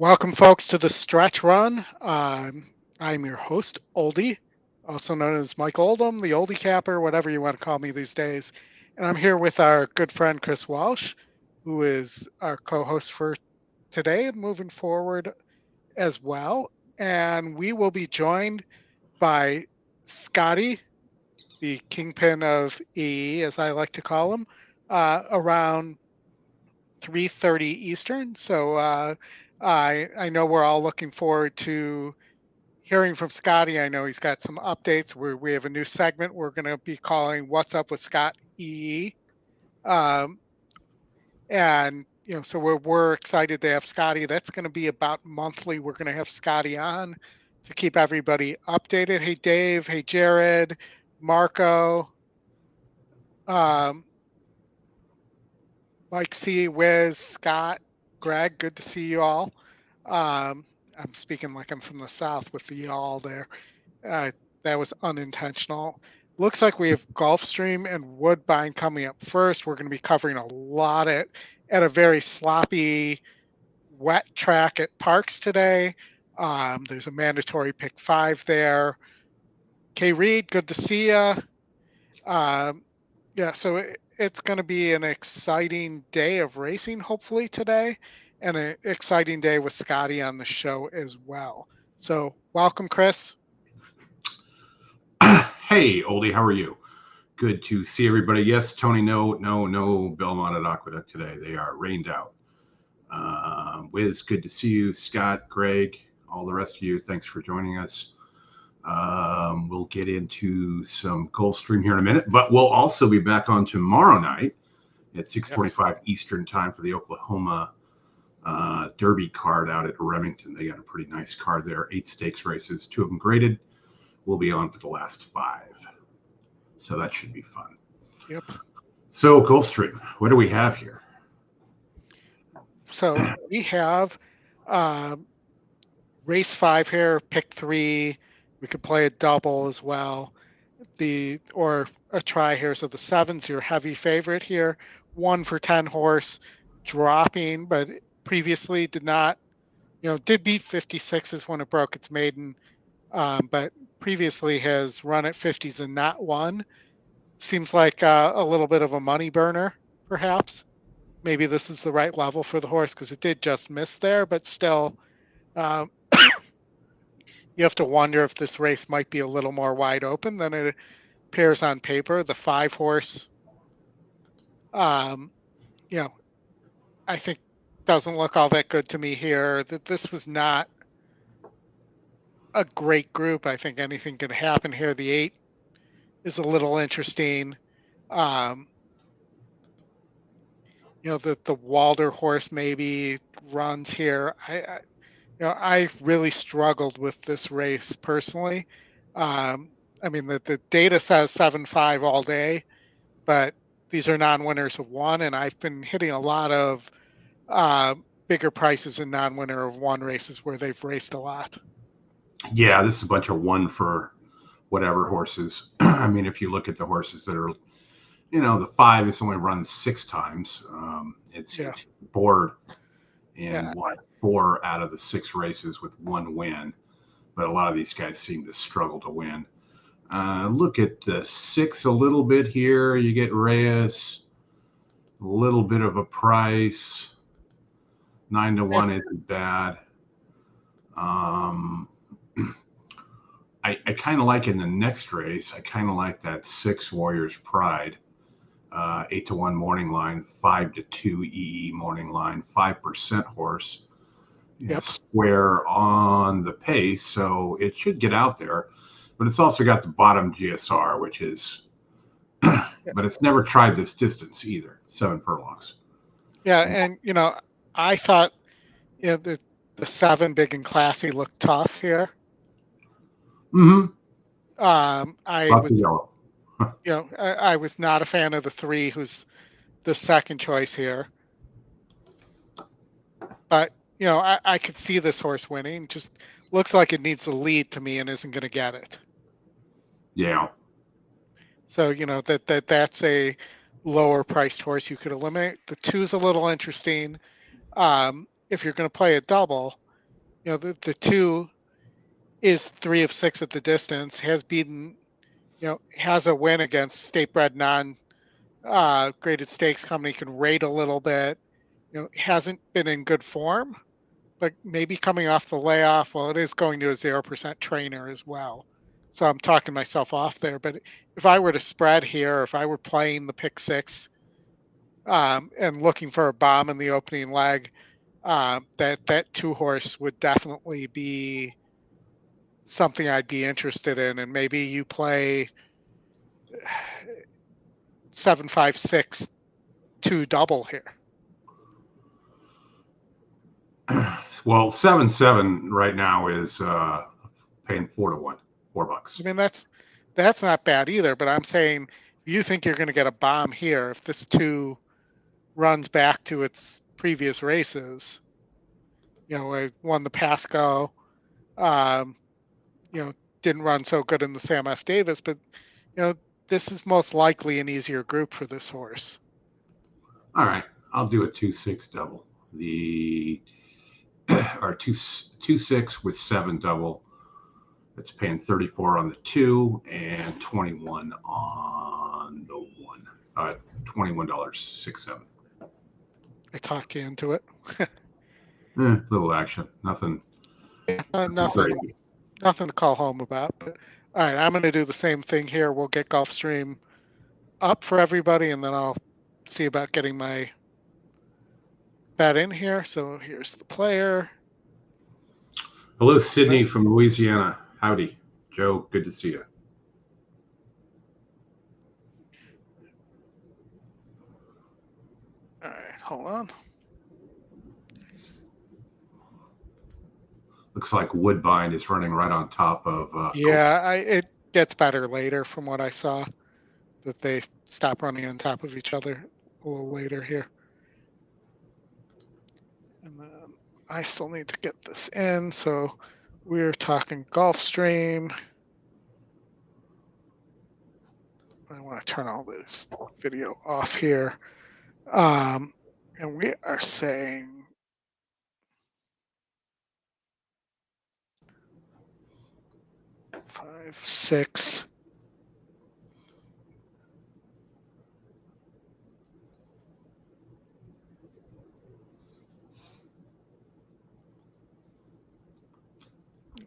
Welcome, folks, to the Stretch Run. I'm your host, Oldy, also known as Mike Oldham, the Oldie Capper, whatever you want to call me these days. And I'm here with our good friend, Chris Walsh, who is our co-host for today and moving forward as well. And we will be joined by Scotty, the kingpin of EE, as I like to call him, around 3:30 Eastern. So I know we're all looking forward to hearing from Scotty. I know he's got some updates. We have a new segment we're going to be calling "What's Up with Scott EE," um, and so we're excited to have Scotty. That's going to be about monthly. We're going to have Scotty on to keep everybody updated. Hey Dave, hey Jared, Marco, um, Mike C, Wiz, Scott, Greg. Good to see you all. I'm speaking like I'm from the South with the y'all there. That was unintentional. Looks like we have Gulfstream and Woodbine coming up first. We're going to be covering a lot at a very sloppy, wet track at Parks today. There's a mandatory pick 5 there. Kay Reed, good to see you. Yeah, so it's going to be an exciting day of racing, hopefully today, and an exciting day with Scotty on the show as well. So welcome, Chris. Hey, Oldie, how are you? Good to see everybody. Yes, Tony, no Belmont at Aqueduct today. They are rained out. Wiz, good to see you. Scott, Greg, all the rest of you, thanks for joining us. We'll get into some Gulfstream here in a minute, but we'll also be back on tomorrow night at 6:45 Eastern time for the Oklahoma Derby card out at Remington. They got a pretty nice card there. 8 stakes races, 2 of them graded. We'll be on for the last 5. So that should be fun. Yep. So Gulfstream, what do we have here? So we have race 5 here, pick 3. We could play a double as well. Or a try here. So the 7's your heavy favorite here. 1 for 10 horse, dropping, but previously did not, did beat 56s when it broke its maiden, but previously has run at 50s and not won. Seems like a little bit of a money burner, perhaps. Maybe this is the right level for the horse because it did just miss there, but still, you have to wonder if this race might be a little more wide open than it appears on paper. The 5 horse, I think doesn't look all that good to me here. That this was not a great group. I think anything can happen here. The 8 is a little interesting. The Walder horse maybe runs here. I really struggled with this race personally. The data says 7-5 all day, but these are non-winners of 1, and I've been hitting a lot of bigger prices in non-winner of 1 races where they've raced a lot. Yeah, this is a bunch of 1 for whatever horses. If you look at the horses that are, the 5 is only run 6 times. It's bored in 4 out of the 6 races with 1 win, but a lot of these guys seem to struggle to win. Look at the 6 a little bit here. You get Reyes, a little bit of a price. 9-1 isn't bad. I kind of like in the next race, I kind of like that 6 Warriors Pride, 8-1 morning line, 5-2 EE morning line, 5% horse, square on the pace, so it should get out there. But it's also got the bottom GSR, which is, but it's never tried this distance either, 7 furlongs. Yeah, and I thought, the 7 big and classy looked tough here. Mm-hmm. I was not a fan of the 3, who's the second choice here. But I could see this horse winning. Just looks like it needs a lead to me and isn't going to get it. Yeah. So that's a lower priced horse you could eliminate. The 2's a little interesting. If you're going to play a double, The 2 is 3 of 6 at the distance, has beaten, has a win against state-bred graded stakes company, can rate a little bit, hasn't been in good form, but maybe coming off the layoff. Well, it is going to a 0% trainer as well. So I'm talking myself off there. But if I were to spread here, if I were playing the pick 6 and looking for a bomb in the opening leg, that 2 horse would definitely be something I'd be interested in. And maybe you play 7-5-6 2 double here. Well, 7-7 right now is paying 4-1, $4. I mean, that's not bad either. But I'm saying, you think you're going to get a bomb here if this 2 runs back to its previous races. I won the Pasco. Didn't run so good in the Sam F. Davis, but this is most likely an easier group for this horse. All right, I'll do a 2-6 double. Or 2-6 with 7 double. It's paying 34 on the 2 and 21 on the 1. $21.67. I talked you into it. Little action, nothing. Nothing to call home about. But all right, I'm going to do the same thing here. We'll get Gulfstream up for everybody, and then I'll see about getting my bet in here. So here's the player. Hello, Sydney from Louisiana. Howdy, Joe. Good to see you. All right, hold on. Looks like Woodbine is running right on top of. It gets better later from what I saw, that they stop running on top of each other a little later here. And then I still need to get this in, so we're talking Gulfstream. I want to turn all this video off here. And we are saying 5, 6.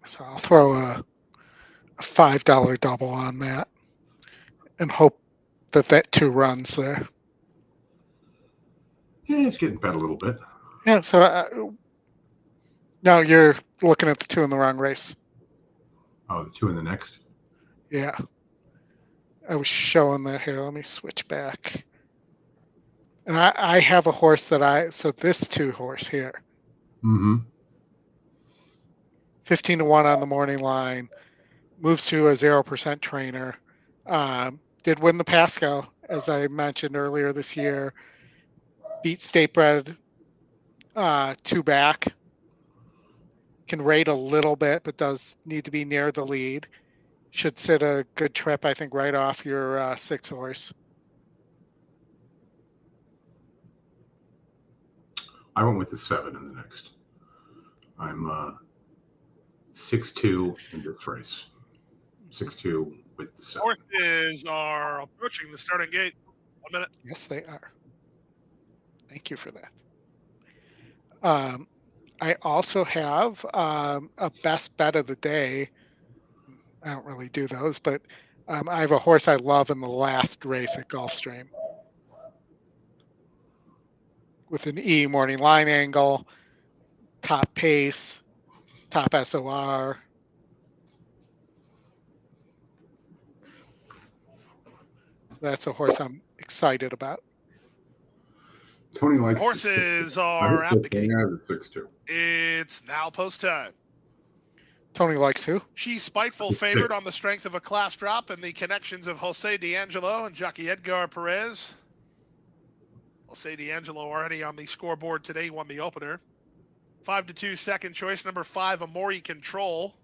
So I'll throw a $5 double on that and hope that 2 runs there. Yeah, it's getting bet a little bit. Yeah, so no, you're looking at the 2 in the wrong race. Oh, the 2 in the next? Yeah. I was showing that here. Let me switch back. And I have a horse so this 2 horse here. Mm-hmm. 15-1 on the morning line. Moves to a 0% trainer. Did win the Pasco, as I mentioned earlier this year. Beat Statebred 2 back. Can rate a little bit, but does need to be near the lead. Should sit a good trip, I think, right off your 6 horse. I went with the 7 in the next. I'm 6-2 in this race. 6-2 with the 7. Horses are approaching the starting gate. 1 minute. Yes, they are. Thank you for that. I also have a best bet of the day. I don't really do those, but I have a horse I love in the last race at Gulfstream with an E morning line angle, top pace, top SOR. That's a horse I'm excited about. Tony likes horses are abdicating. 6-2. It's now post time. Tony likes who? She's spiteful favored on the strength of a class drop and the connections of Jose D'Angelo and Jockey Edgar Perez. Jose D'Angelo already on the scoreboard today, won the opener. 5-2 second choice, number 5, Amori Control.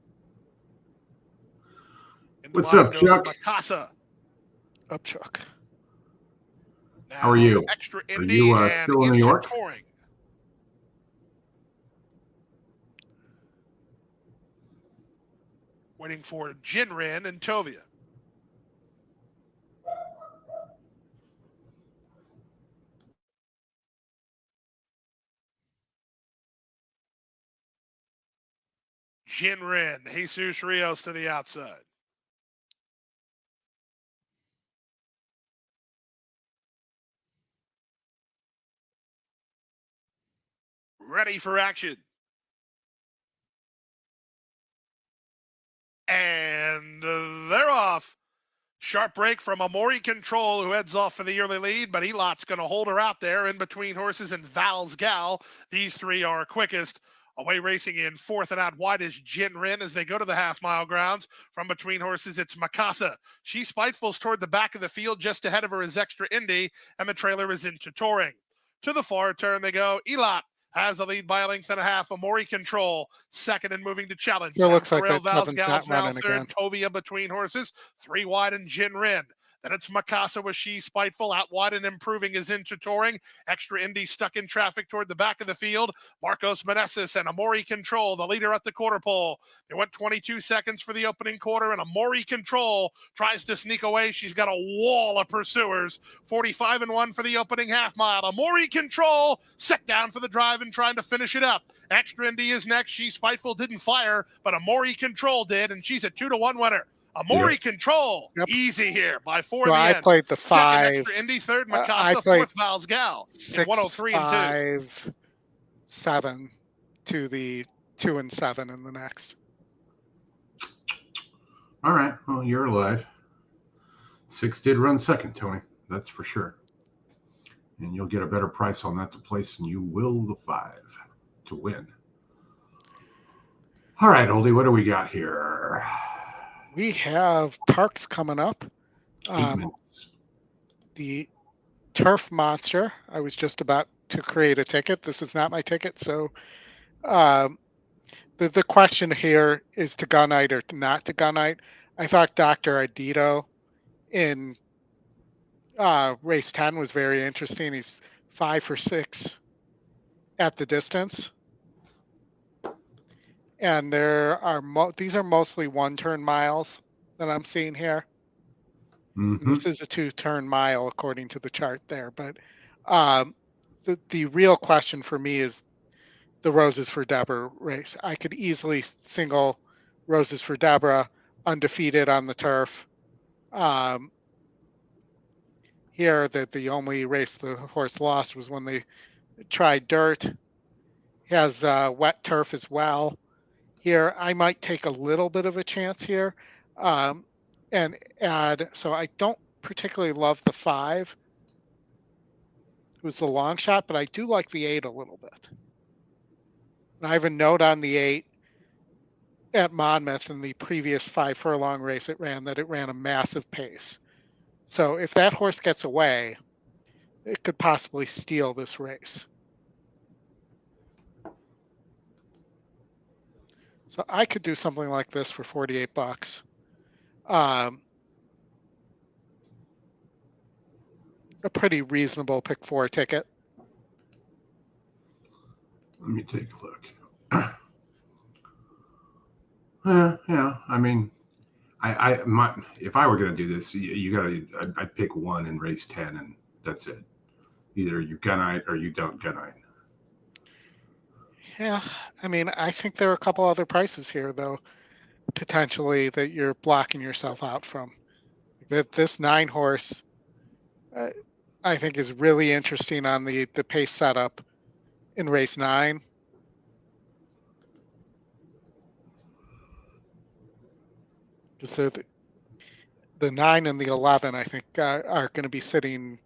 What's up, Chuck? Mikasa. Up, Chuck. Now, how are you? Extra Are Indy you and still in New York? Touring. Waiting for Jinrin and Tovia. Jinrin, Jesus Rios to the outside. Ready for action. And they're off. Sharp break from Amori Control, who heads off for the early lead, but Elot's going to hold her out there in between horses and Val's Gal. These three are quickest. Away racing in fourth and out wide is Jinrin as they go to the half-mile grounds. From between horses, it's Mikasa. She spiteful's toward the back of the field. Just ahead of her is Extra Indy, and the trailer is into Touring. To the far turn they go. Elot has the lead by a length and a half. Amori Control, second and moving to challenge. It looks like Terrell that seventh got running third. again. Tovia between horses. Three wide and Jinrin. Then it's Mikasa with She Spiteful. Out wide and improving is into Touring. Extra Indy stuck in traffic toward the back of the field. Marcos Meneses and Amori Control, the leader at the quarter pole. They went 22 seconds for the opening quarter, and Amori Control tries to sneak away. She's got a wall of pursuers. 45-1 for the opening half mile. Amori Control set down for the drive and trying to finish it up. Extra Indy is next. She Spiteful didn't fire, but Amori Control did, and she's a 2-1 winner. Amori Control, easy here by 4 So in the I end. played the Second, 5. Extra Indy, third, Mikasa, I played fourth, Val's Gal. 6, 103 and 2. 5, 7 to the 2 and 7 in the next. All right. Well, you're alive. 6 did run second, Tony. That's for sure. And you'll get a better price on that to place than you will the 5 to win. All right, Oldie, what do we got here? We have Parks coming up. 8 minutes. The Turf Monster. I was just about to create a ticket. This is not my ticket. So the question here is to gunite or not to gunite. I thought Dr. Adito in race 10 was very interesting. He's 5 for 6 at the distance. And there are these are mostly 1-turn miles that I'm seeing here. Mm-hmm. This is a 2-turn mile according to the chart there. But the real question for me is the Roses for Deborah race. I could easily single Roses for Deborah, undefeated on the turf. Here, the only race the horse lost was when they tried dirt. He has wet turf as well. Here, I might take a little bit of a chance here and add. So I don't particularly love the 5, who's the long shot, but I do like the 8 a little bit. And I have a note on the 8 at Monmouth in the previous 5 furlong race it ran a massive pace. So if that horse gets away, it could possibly steal this race. So I could do something like this for $48. A pretty reasonable pick 4 ticket. Let me take a look. Yeah. I mean, if I were going to do this, I'd pick 1 in race 10, and that's it. Either you gunite or you don't gunite. Yeah, I mean, I think there are a couple other prices here, though, potentially that you're blocking yourself out from. This 9 horse, I think, is really interesting on the pace setup in race 9. So the 9 and the 11, I think, are going to be sitting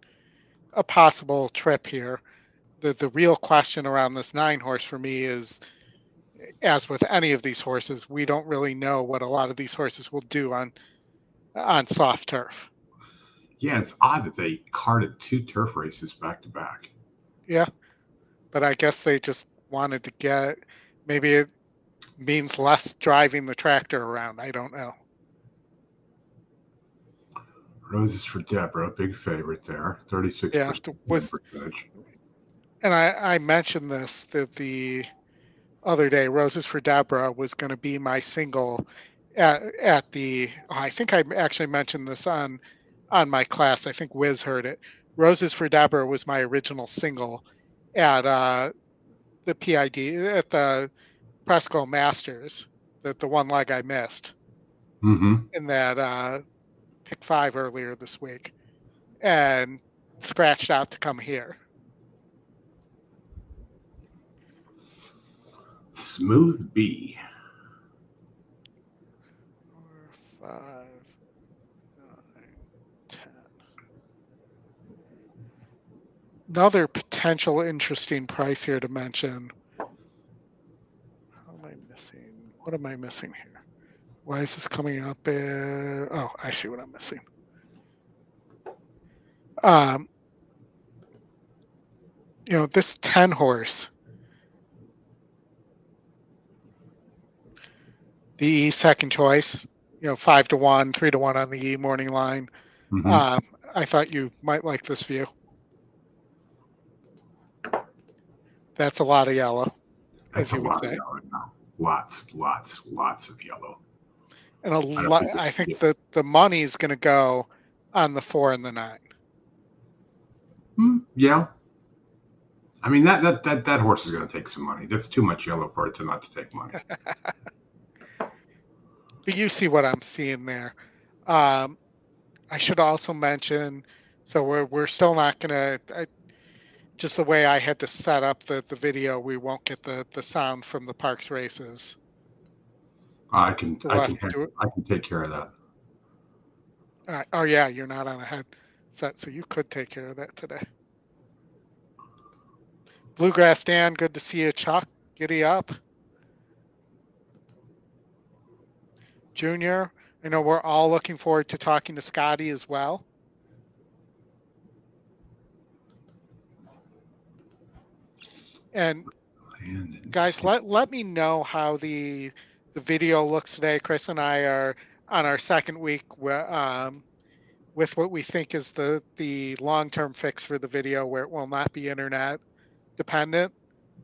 a possible trip here. The real question around this 9 horse for me is, as with any of these horses, we don't really know what a lot of these horses will do on soft turf. Yeah, it's odd that they carted 2 turf races back to back. Yeah, but I guess they just wanted to get, maybe it means less driving the tractor around. I don't know. Roses for Deborah, big favorite there, 36% percentage. And I mentioned this, that the other day, Roses for Deborah was going to be my single at the. I think I actually mentioned this on my class. I think Wiz heard it. Roses for Deborah was my original single at the PID at the Presco Masters. The one leg I missed in that pick 5 earlier this week, and scratched out to come here. Smooth B. 4, 5, 9, 10. Another potential interesting price here to mention. How am I missing? What am I missing here? Why is this coming up? Oh, I see what I'm missing. This 10 horse, the E second choice, 5-1, 3-1 on the E morning line. I thought you might like this view. That's a lot of yellow, That's as you a would lot say. of yellow now. Lots of yellow. And I think that the money is going to go on the 4 and the 9. Yeah. I mean, that horse is going to take some money. That's too much yellow for it to not to take money. But you see what I'm seeing there. I should also mention, so we're still not going to, just the way I had to set up the video, we won't get the sound from the Parks races. I can take care of that. Oh yeah, you're not on a headset, so you could take care of that today. Bluegrass Dan, good to see you. Chuck, giddy up. Junior, I know we're all looking forward to talking to Scotty as well. And guys, let me know how the video looks today. Chris and I are on our second week with what we think is the long-term fix for the video, where it will not be internet dependent,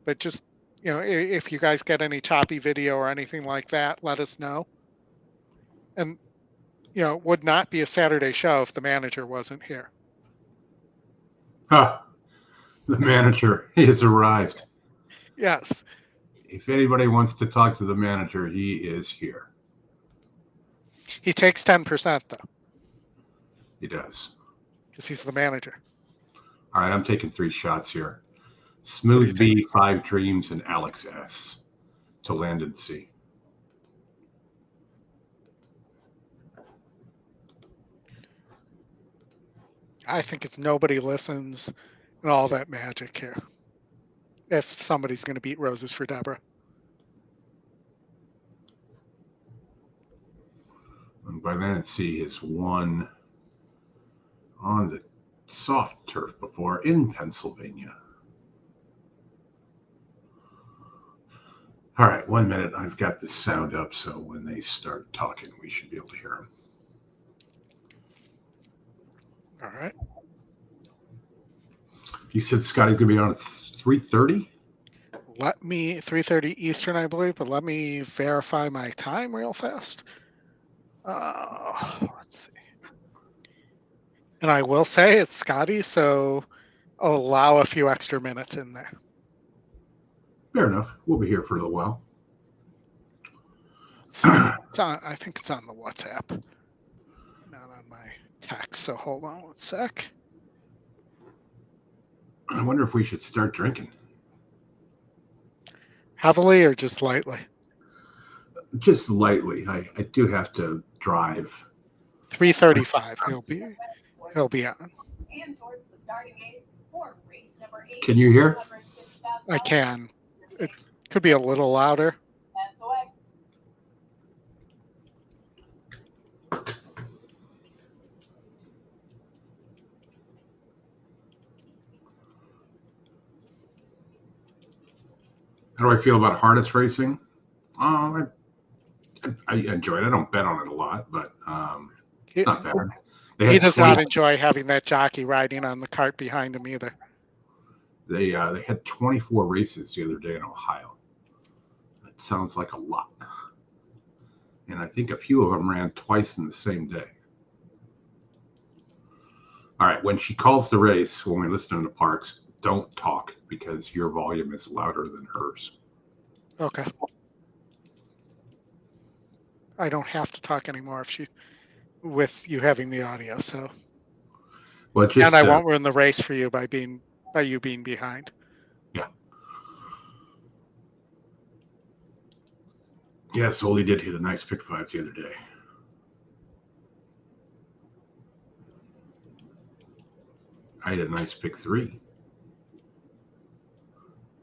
but just if you guys get any choppy video or anything like that, let us know. And it would not be a Saturday show if the manager wasn't here. The manager has arrived. Yes. If anybody wants to talk to the manager, he is here. He takes 10% though. He does. Because he's the manager. All right, I'm taking 3 shots here. Smooth B, 5 Dreams, and Alex S. to Landon C. I think it's nobody listens and all that magic here. If somebody's going to beat Roses for Deborah. And by then, C has won on the soft turf before in Pennsylvania. All right, 1 minute. I've got the sound up, so when they start talking, we should be able to hear them. All right. You said Scotty's going to be on at 3:30? 3:30 Eastern, I believe, but let me verify my time real fast. Let's see. And I will say it's Scotty, so I'll allow a few extra minutes in there. Fair enough. We'll be here for a little while. I think it's on the WhatsApp, not on my text. So hold on 1 sec. I wonder if we should start drinking. Heavily or just lightly? Just lightly. I do have to drive. 3:35. He'll be on. Can you hear? I can. It could be a little louder. How do I feel about harness racing? I enjoy it. I don't bet on it a lot, but it's not bad. He does not enjoy having that jockey riding on the cart behind him either. They had 24 races the other day in Ohio. That sounds like a lot. And I think a few of them ran twice in the same day. All right, when she calls the race, when we listen in the parks, don't talk because your volume is louder than hers. Okay. I don't have to talk anymore with you having the audio. So, Well, just and I won't ruin the race for you by you being behind. Yeah. Yes, Oldy did hit a nice pick 5 the other day. I had a nice pick 3.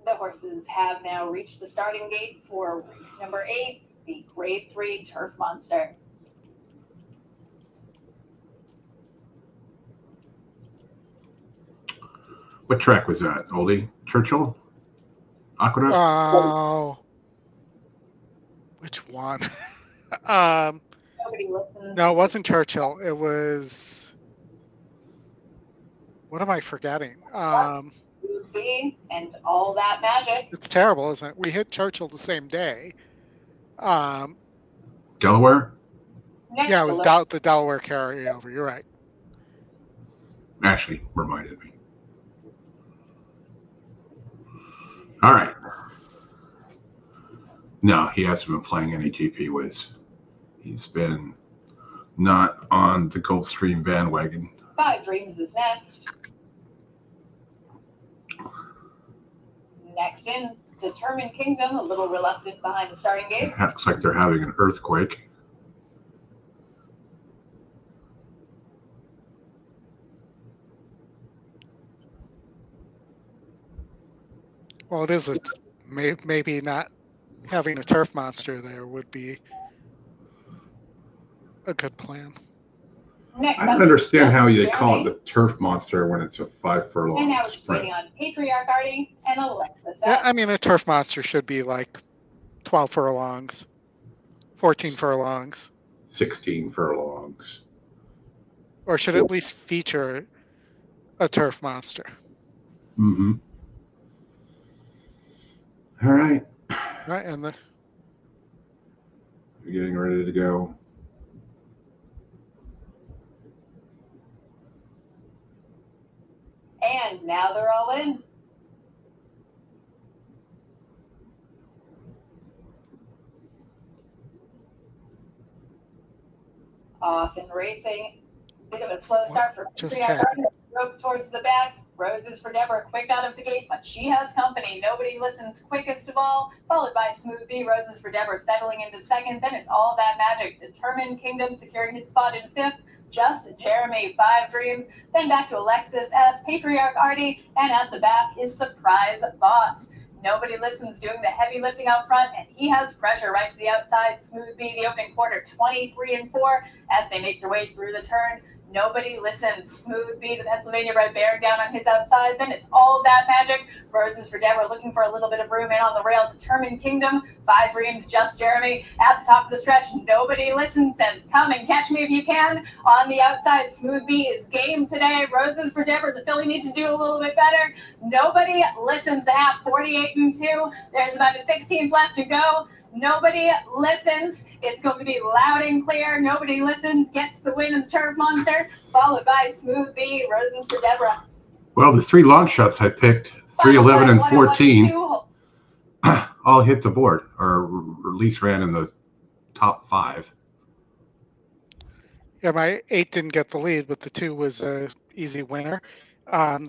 The horses have now reached the starting gate for race number 8, the Grade 3 Turf Monster. What track was that, Oldy? Churchill? Aqueduct? Oh, which one? Nobody listens. No, it wasn't Churchill. It was. What am I forgetting? And all that magic. It's terrible, isn't it? We hit Churchill the same day. Delaware? Yeah, it was the Delaware carryover. You're right. Ashley reminded me. All right. No, he hasn't been playing any GP Wiz. He's been not on the Gulfstream bandwagon. 5 Dreams is next. Next in, Determined Kingdom, a little reluctant behind the starting gate. It looks like they're having an earthquake. Well, it is. Maybe not having a turf monster there would be a good plan. Next I don't understand how they call it the turf monster when it's a 5 furlong and now we're just sprint. waiting on Patriarch Artie and Alexis. Yeah, I mean, a turf monster should be like 12 furlongs, 14 furlongs. 16 furlongs. Or should at least feature a turf monster. Mm-hmm. All right. Right, and We're getting ready to go. And now they're all in. Off and racing. Bit of a slow start for Patriarch Artie. Broke towards the back. Roses for Deborah, quick out of the gate, but she has company. Nobody listens, quickest of all, followed by Smooth B. Roses for Deborah settling into second. Then it's All That Magic. Determined Kingdom securing his spot in 5th. Just Jeremy, 5 Dreams. Then back to Alexis as Patriarch Artie. And at the back is Surprise Boss. Nobody listens, doing the heavy lifting out front, and he has pressure right to the outside. Smooth B, the opening quarter, 23-4 as they make their way through the turn. Nobody listens. Smooth B, the Pennsylvania bred, bearing down on his outside. Then it's All That Magic. Roses for Deborah, looking for a little bit of room in on the rail. Determined Kingdom, 5 Dreams, Just Jeremy at the top of the stretch. Nobody listens, says, come and catch me if you can. On the outside, Smooth B is game today. Roses for Deborah, the filly needs to do a little bit better. Nobody listens to half, 48-2. There's about a 16th left to go. Nobody listens. It's going to be loud and clear. Nobody listens. Gets the win in the Turf Monster, followed by Smooth B. Roses for Deborah. Well, the 3 long shots I picked, 3, 11, and 14, all hit the board, or at least ran in the top 5. Yeah, my 8 didn't get the lead, but the 2 was a easy winner. Our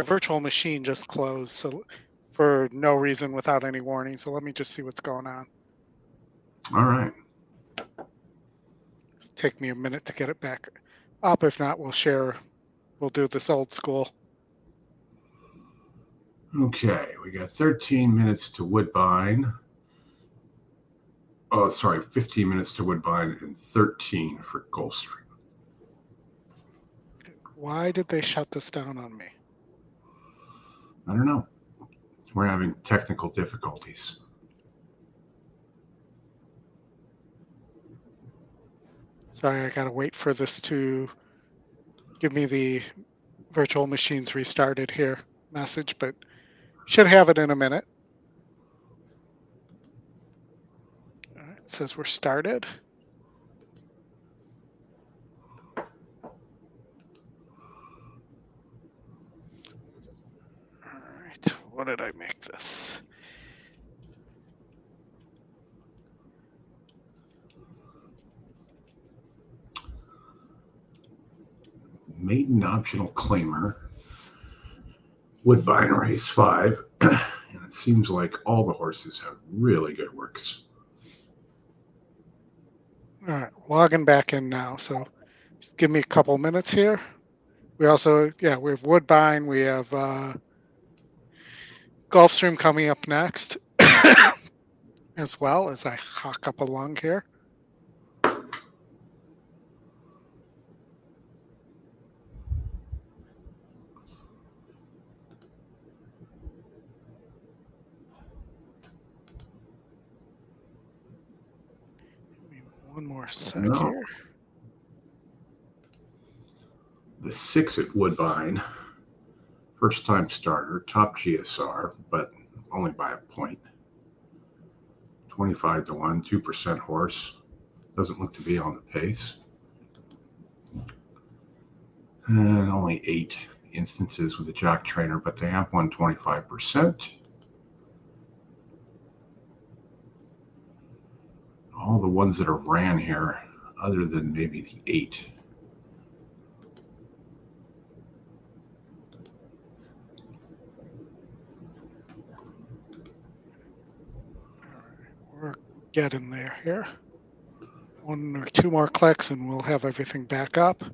virtual machine just closed, so for no reason, without any warning. So let me just see what's going on. All right. It'll take me a minute to get it back up. If not, we'll do this old school. Okay, we got 13 minutes to Woodbine. Oh, sorry, 15 minutes to Woodbine and 13 for Gulfstream. Why did they shut this down on me? I don't know. We're having technical difficulties. Sorry, I gotta wait for this to give me the virtual machines restarted here message, but should have it in a minute. All right, says we're started. All right, what did I make this? Maiden optional claimer. Woodbine race 5. And it seems like all the horses have really good works. All right, logging back in now. So just give me a couple minutes here. We also, we have Woodbine. We have Gulfstream coming up next, as well as I hawk up along here. One more sec here. The 6 at Woodbine, first time starter, top GSR, but only by a point. 25 to 1, 2% horse. Doesn't look to be on the pace. And only 8 instances with a jock trainer, but they have won 25%. All the ones that are ran here, other than maybe the 8. All right, we're getting there here. 1 or 2 more clicks and we'll have everything back up.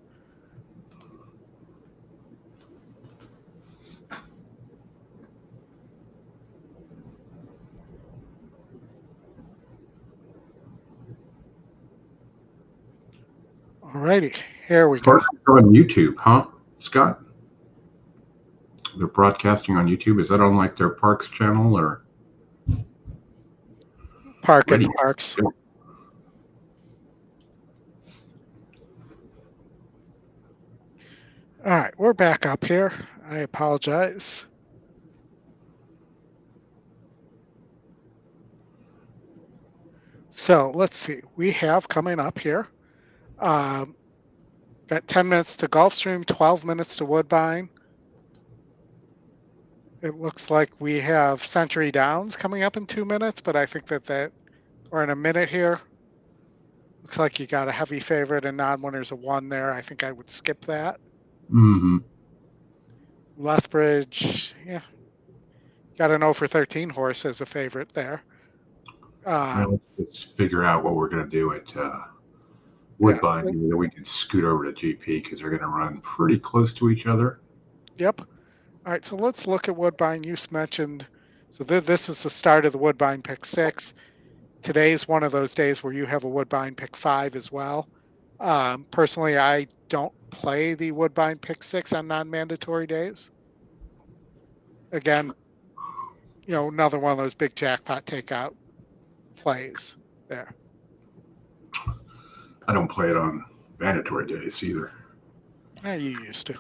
Alrighty, here we go. On YouTube, huh, Scott? They're broadcasting on YouTube. Is that on like their Parks channel or? Park at the Parks. Yeah. All right, we're back up here. I apologize. So let's see. We have coming up here. Got 10 minutes to Gulfstream, 12 minutes to Woodbine. It looks like we have Century Downs coming up in 2 minutes, but I think that we're in a minute here. Looks like you got a heavy favorite and non-winners of 1 there. I think I would skip that. Mm-hmm. Lethbridge, yeah. Got an 0 for 13 horse as a favorite there. Well, let's figure out what we're going to do at Woodbine. Yeah. We can scoot over to GP because they're going to run pretty close to each other. Yep. All right, so let's look at Woodbine. You mentioned, so this is the start of the Woodbine pick 6. Today's one of those days where you have a Woodbine pick 5 as well. Personally, I don't play the Woodbine pick 6 on non-mandatory days. Again, another one of those big jackpot takeout plays there. I don't play it on mandatory days either. You used to.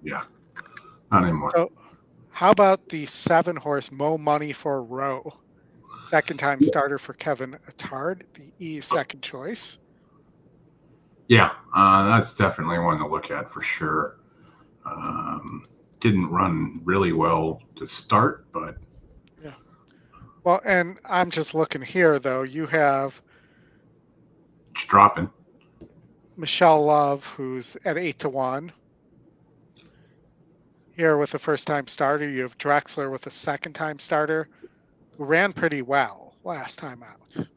Yeah, not anymore. So how about the 7 horse Mo Money for Row? Second time starter for Kevin Attard, the E second choice. Yeah, that's definitely one to look at for sure. Didn't run really well to start, but yeah. Well, and I'm just looking here though. You have it's dropping. Michelle Love, who's at 8 to 1. Here with the first time starter, you have Drexler with a second time starter, who ran pretty well last time out.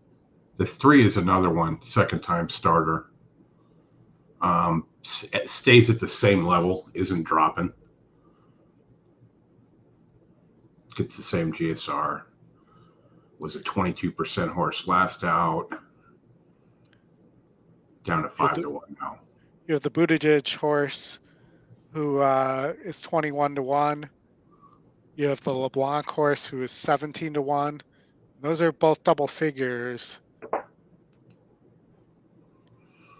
The 3 is another one, second time starter. Stays at the same level, isn't dropping. Gets the same GSR. Was a 22% horse last out. Down to 5 to 1 now. You have the Buttigieg horse, who is 21 to 1. You have the LeBlanc horse, who is 17 to 1. Those are both double figures.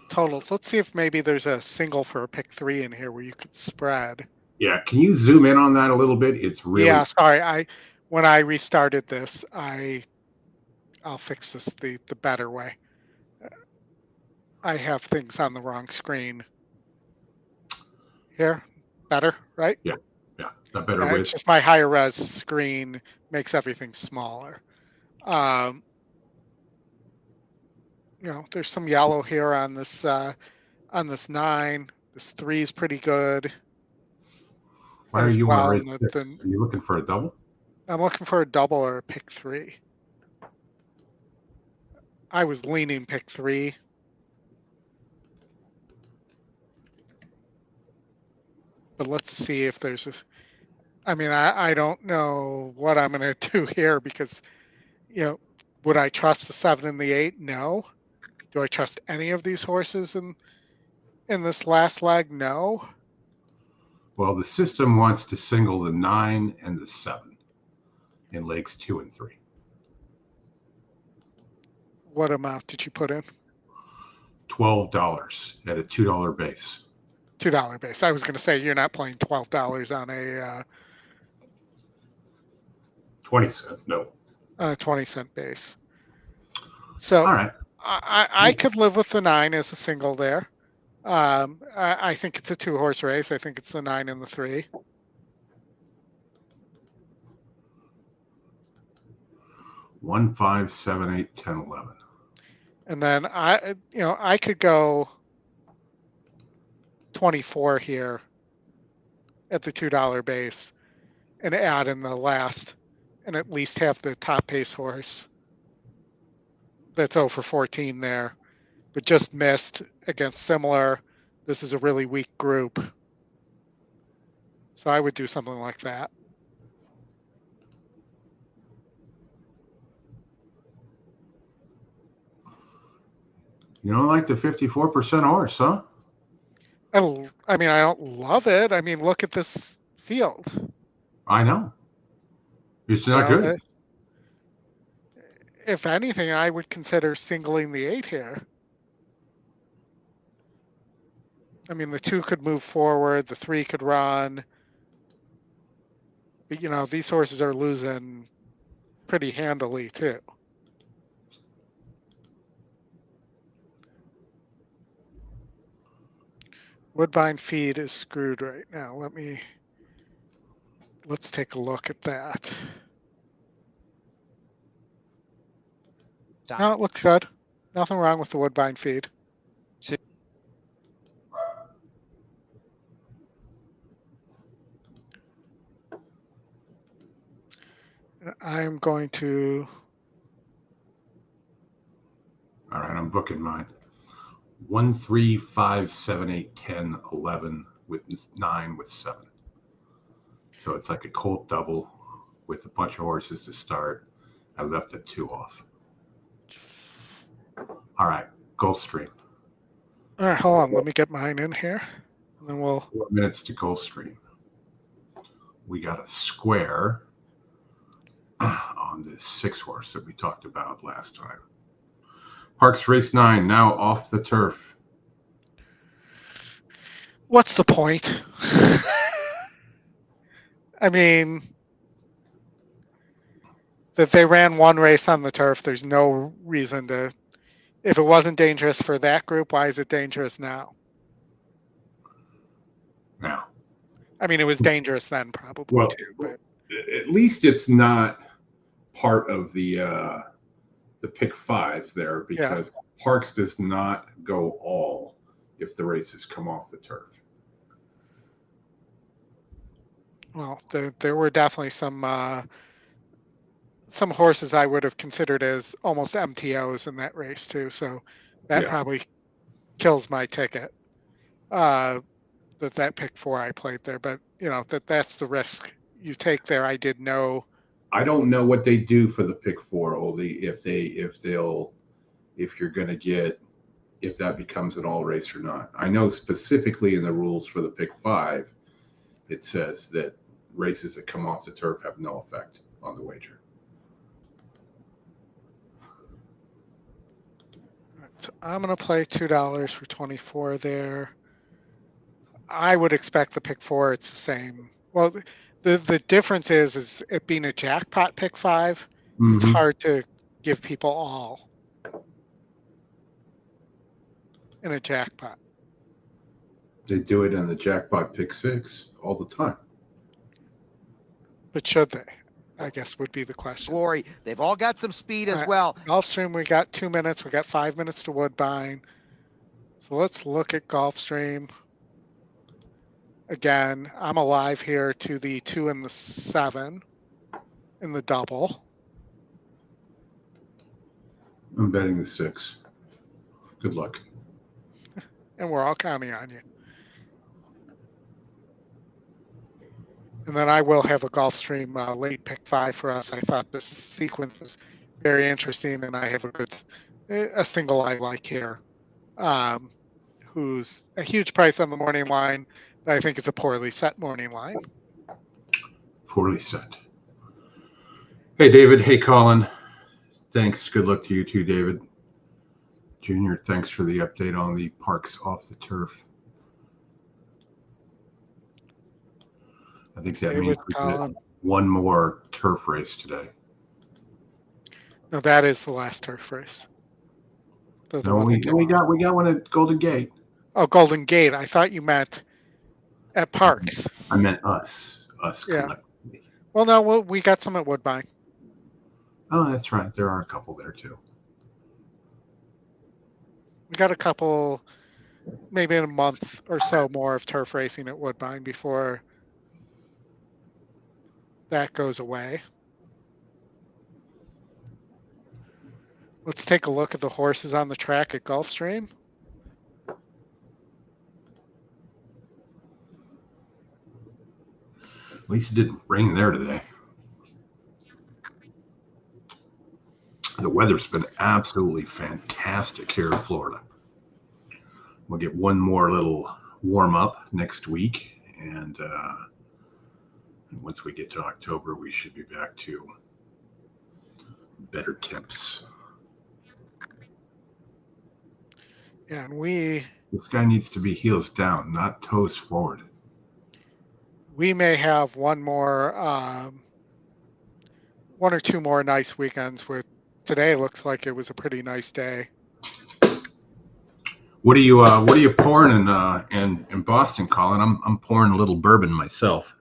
Totals. Let's see if maybe there's a single for a pick 3 in here where you could spread. Yeah, can you zoom in on that a little bit? It's really sorry. When I restarted this, I I'll fix this the better way. I have things on the wrong screen. Here, better, right? Yeah, the better It's with. just my higher res screen makes everything smaller. There's some yellow here on this 9. This 3 is pretty good. Why are you on race 6? Are you looking for a double? I'm looking for a double or a pick 3. I was leaning pick 3. But let's see if there's I don't know what I'm going to do here because, would I trust the 7 and the 8? No. Do I trust any of these horses in this last leg? No. Well, the system wants to single the 9 and the 7 in legs 2 and 3. What amount did you put in? $12 at a $2 base. $2 base. I was going to say you're not playing $12 on a 20-cent. No. On a 20-cent base. So all right. I could live with the 9 as a single there. I think it's a 2-horse race. I think it's the 9 and the 3. One, 5, 7, 8, 10, 11. And then I could go 24 here at the $2 base and add in the last and at least have the top pace horse that's 0 for 14 there, but just missed against similar. This is a really weak group. So I would do something like that. You don't like the 54% horse, huh? I don't love it. Look at this field. I know. It's not good. If anything, I would consider singling the 8 here. The 2 could move forward. The 3 could run. But, these horses are losing pretty handily, too. Woodbine feed is screwed right now. Let's take a look at that. No, it looks good. Nothing wrong with the Woodbine feed. I'm going to. All right, I'm booking mine. 1, 3, 5, 7, 8, 10, 11 with 9 with 7. So it's like a colt double with a bunch of horses to start. I left the 2 off. All right, Gulfstream. All right, hold on. Let me get mine in here, and then we'll. 4 minutes to Gulfstream. We got a square on this 6-horse that we talked about last time. Parks race 9 now off the turf. What's the point? That they ran one race on the turf, there's no reason to. If it wasn't dangerous for that group, why is it dangerous now? Now. It was dangerous then, probably too. But at least it's not part of the pick 5 there because Parks does not go all if the races come off the turf. Well, there were definitely some horses I would have considered as almost MTOs in that race too. So that probably kills my ticket. That pick 4 I played there, but that's the risk you take there. I don't know what they do for the pick 4, Oldie, if you're going to get, if that becomes an all race or not. I know specifically in the rules for the pick 5, it says that races that come off the turf have no effect on the wager. So I'm going to play $2 for 24 there. I would expect the pick 4. It's the same. Well, the difference is it being a jackpot pick 5. Mm-hmm. It's hard to give people all in a jackpot. They do it in the jackpot pick 6 all the time. But should they? I guess would be the question. Glory. They've all got some speed as right. well. Gulfstream, we got 2 minutes. We got 5 minutes to Woodbine. So let's look at Gulfstream. Again, I'm alive here to the 2 and the 7 in the double. I'm betting the 6. Good luck. And we're all counting on you. And then I will have a Gulfstream late pick 5 for us. I thought this sequence was very interesting, and I have a single I like here, who's a huge price on the morning line, but I think it's a poorly set morning line. Poorly set. Hey, David. Hey, Colin. Thanks. Good luck to you too, David. Junior, thanks for the update on the parks off the turf. I think that means we get one more turf race today. No, that is the last turf race. No, we got one at Golden Gate. Oh, Golden Gate. I thought you meant at Parks. I meant us. Yeah. Collectively. Well, no, we got some at Woodbine. Oh, that's right. There are a couple there too. We got a couple, maybe in a month or so more of turf racing at Woodbine before that goes away. Let's take a look at the horses on the track at Gulfstream. At least it didn't rain there today. The weather's been absolutely fantastic here in Florida. We'll get one more little warm up next week, and once we get to October, we should be back to better temps. Yeah, and this guy needs to be heels down, not toes forward. We may have one or two more nice weekends where today looks like it was a pretty nice day. What are you pouring in Boston, Colin? I'm pouring a little bourbon myself.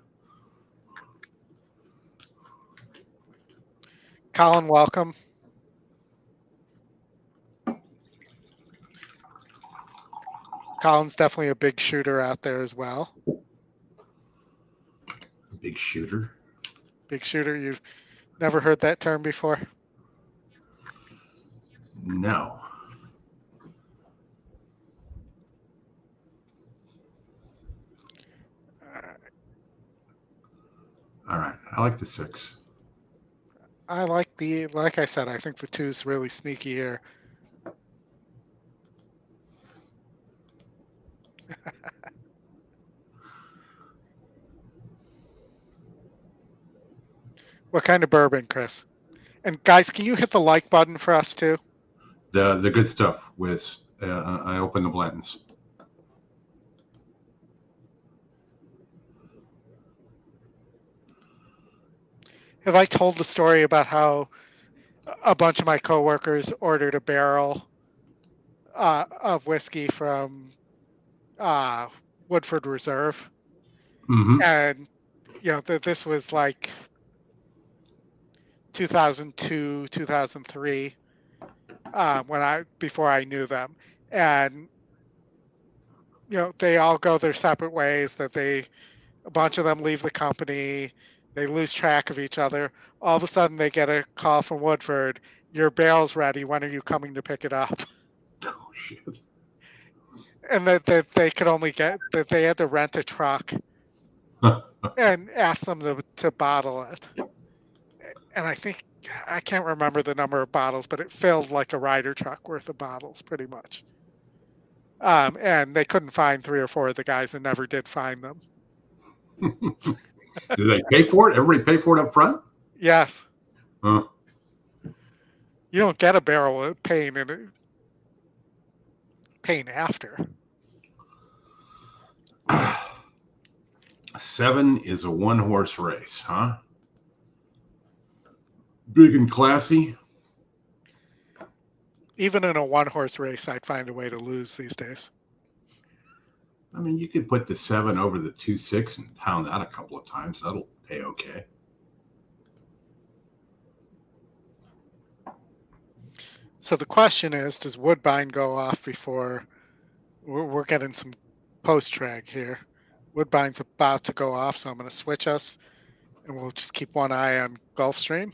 Colin, welcome. Colin's definitely a big shooter out there as well. A big shooter? Big shooter. You've never heard that term before? No. All right. I like the 6. I like like I said, I think the 2 is really sneaky here. What kind of bourbon, Chris? And guys, can you hit the like button for us too? The good stuff, Wiz. I opened the Blantons. Have I told the story about how a bunch of my coworkers ordered a barrel of whiskey from Woodford Reserve? Mm-hmm. And this was like 2002, 2003, before I knew them, and they all go their separate ways. A bunch of them leave the company. They lose track of each other. All of a sudden, they get a call from Woodford. Your barrel's ready. When are you coming to pick it up? Oh shit! And that they could only that they had to rent a truck and ask them to bottle it. And I can't remember the number of bottles, but it filled like a Ryder truck worth of bottles, pretty much. And they couldn't find 3 or 4 of the guys and never did find them. Did they pay for it? Everybody pay for it up front? Yes. Huh. You don't get a barrel of paying after. 7 is a 1-horse race, huh? Big and classy. Even in a one-horse race, I'd find a way to lose these days. I mean, you could put the 7 over the 2-6 and pound that a couple of times. That'll pay okay. So the question is, does Woodbine go off before we're getting some post-drag here? Woodbine's about to go off, so I'm going to switch us, and we'll just keep one eye on Gulfstream.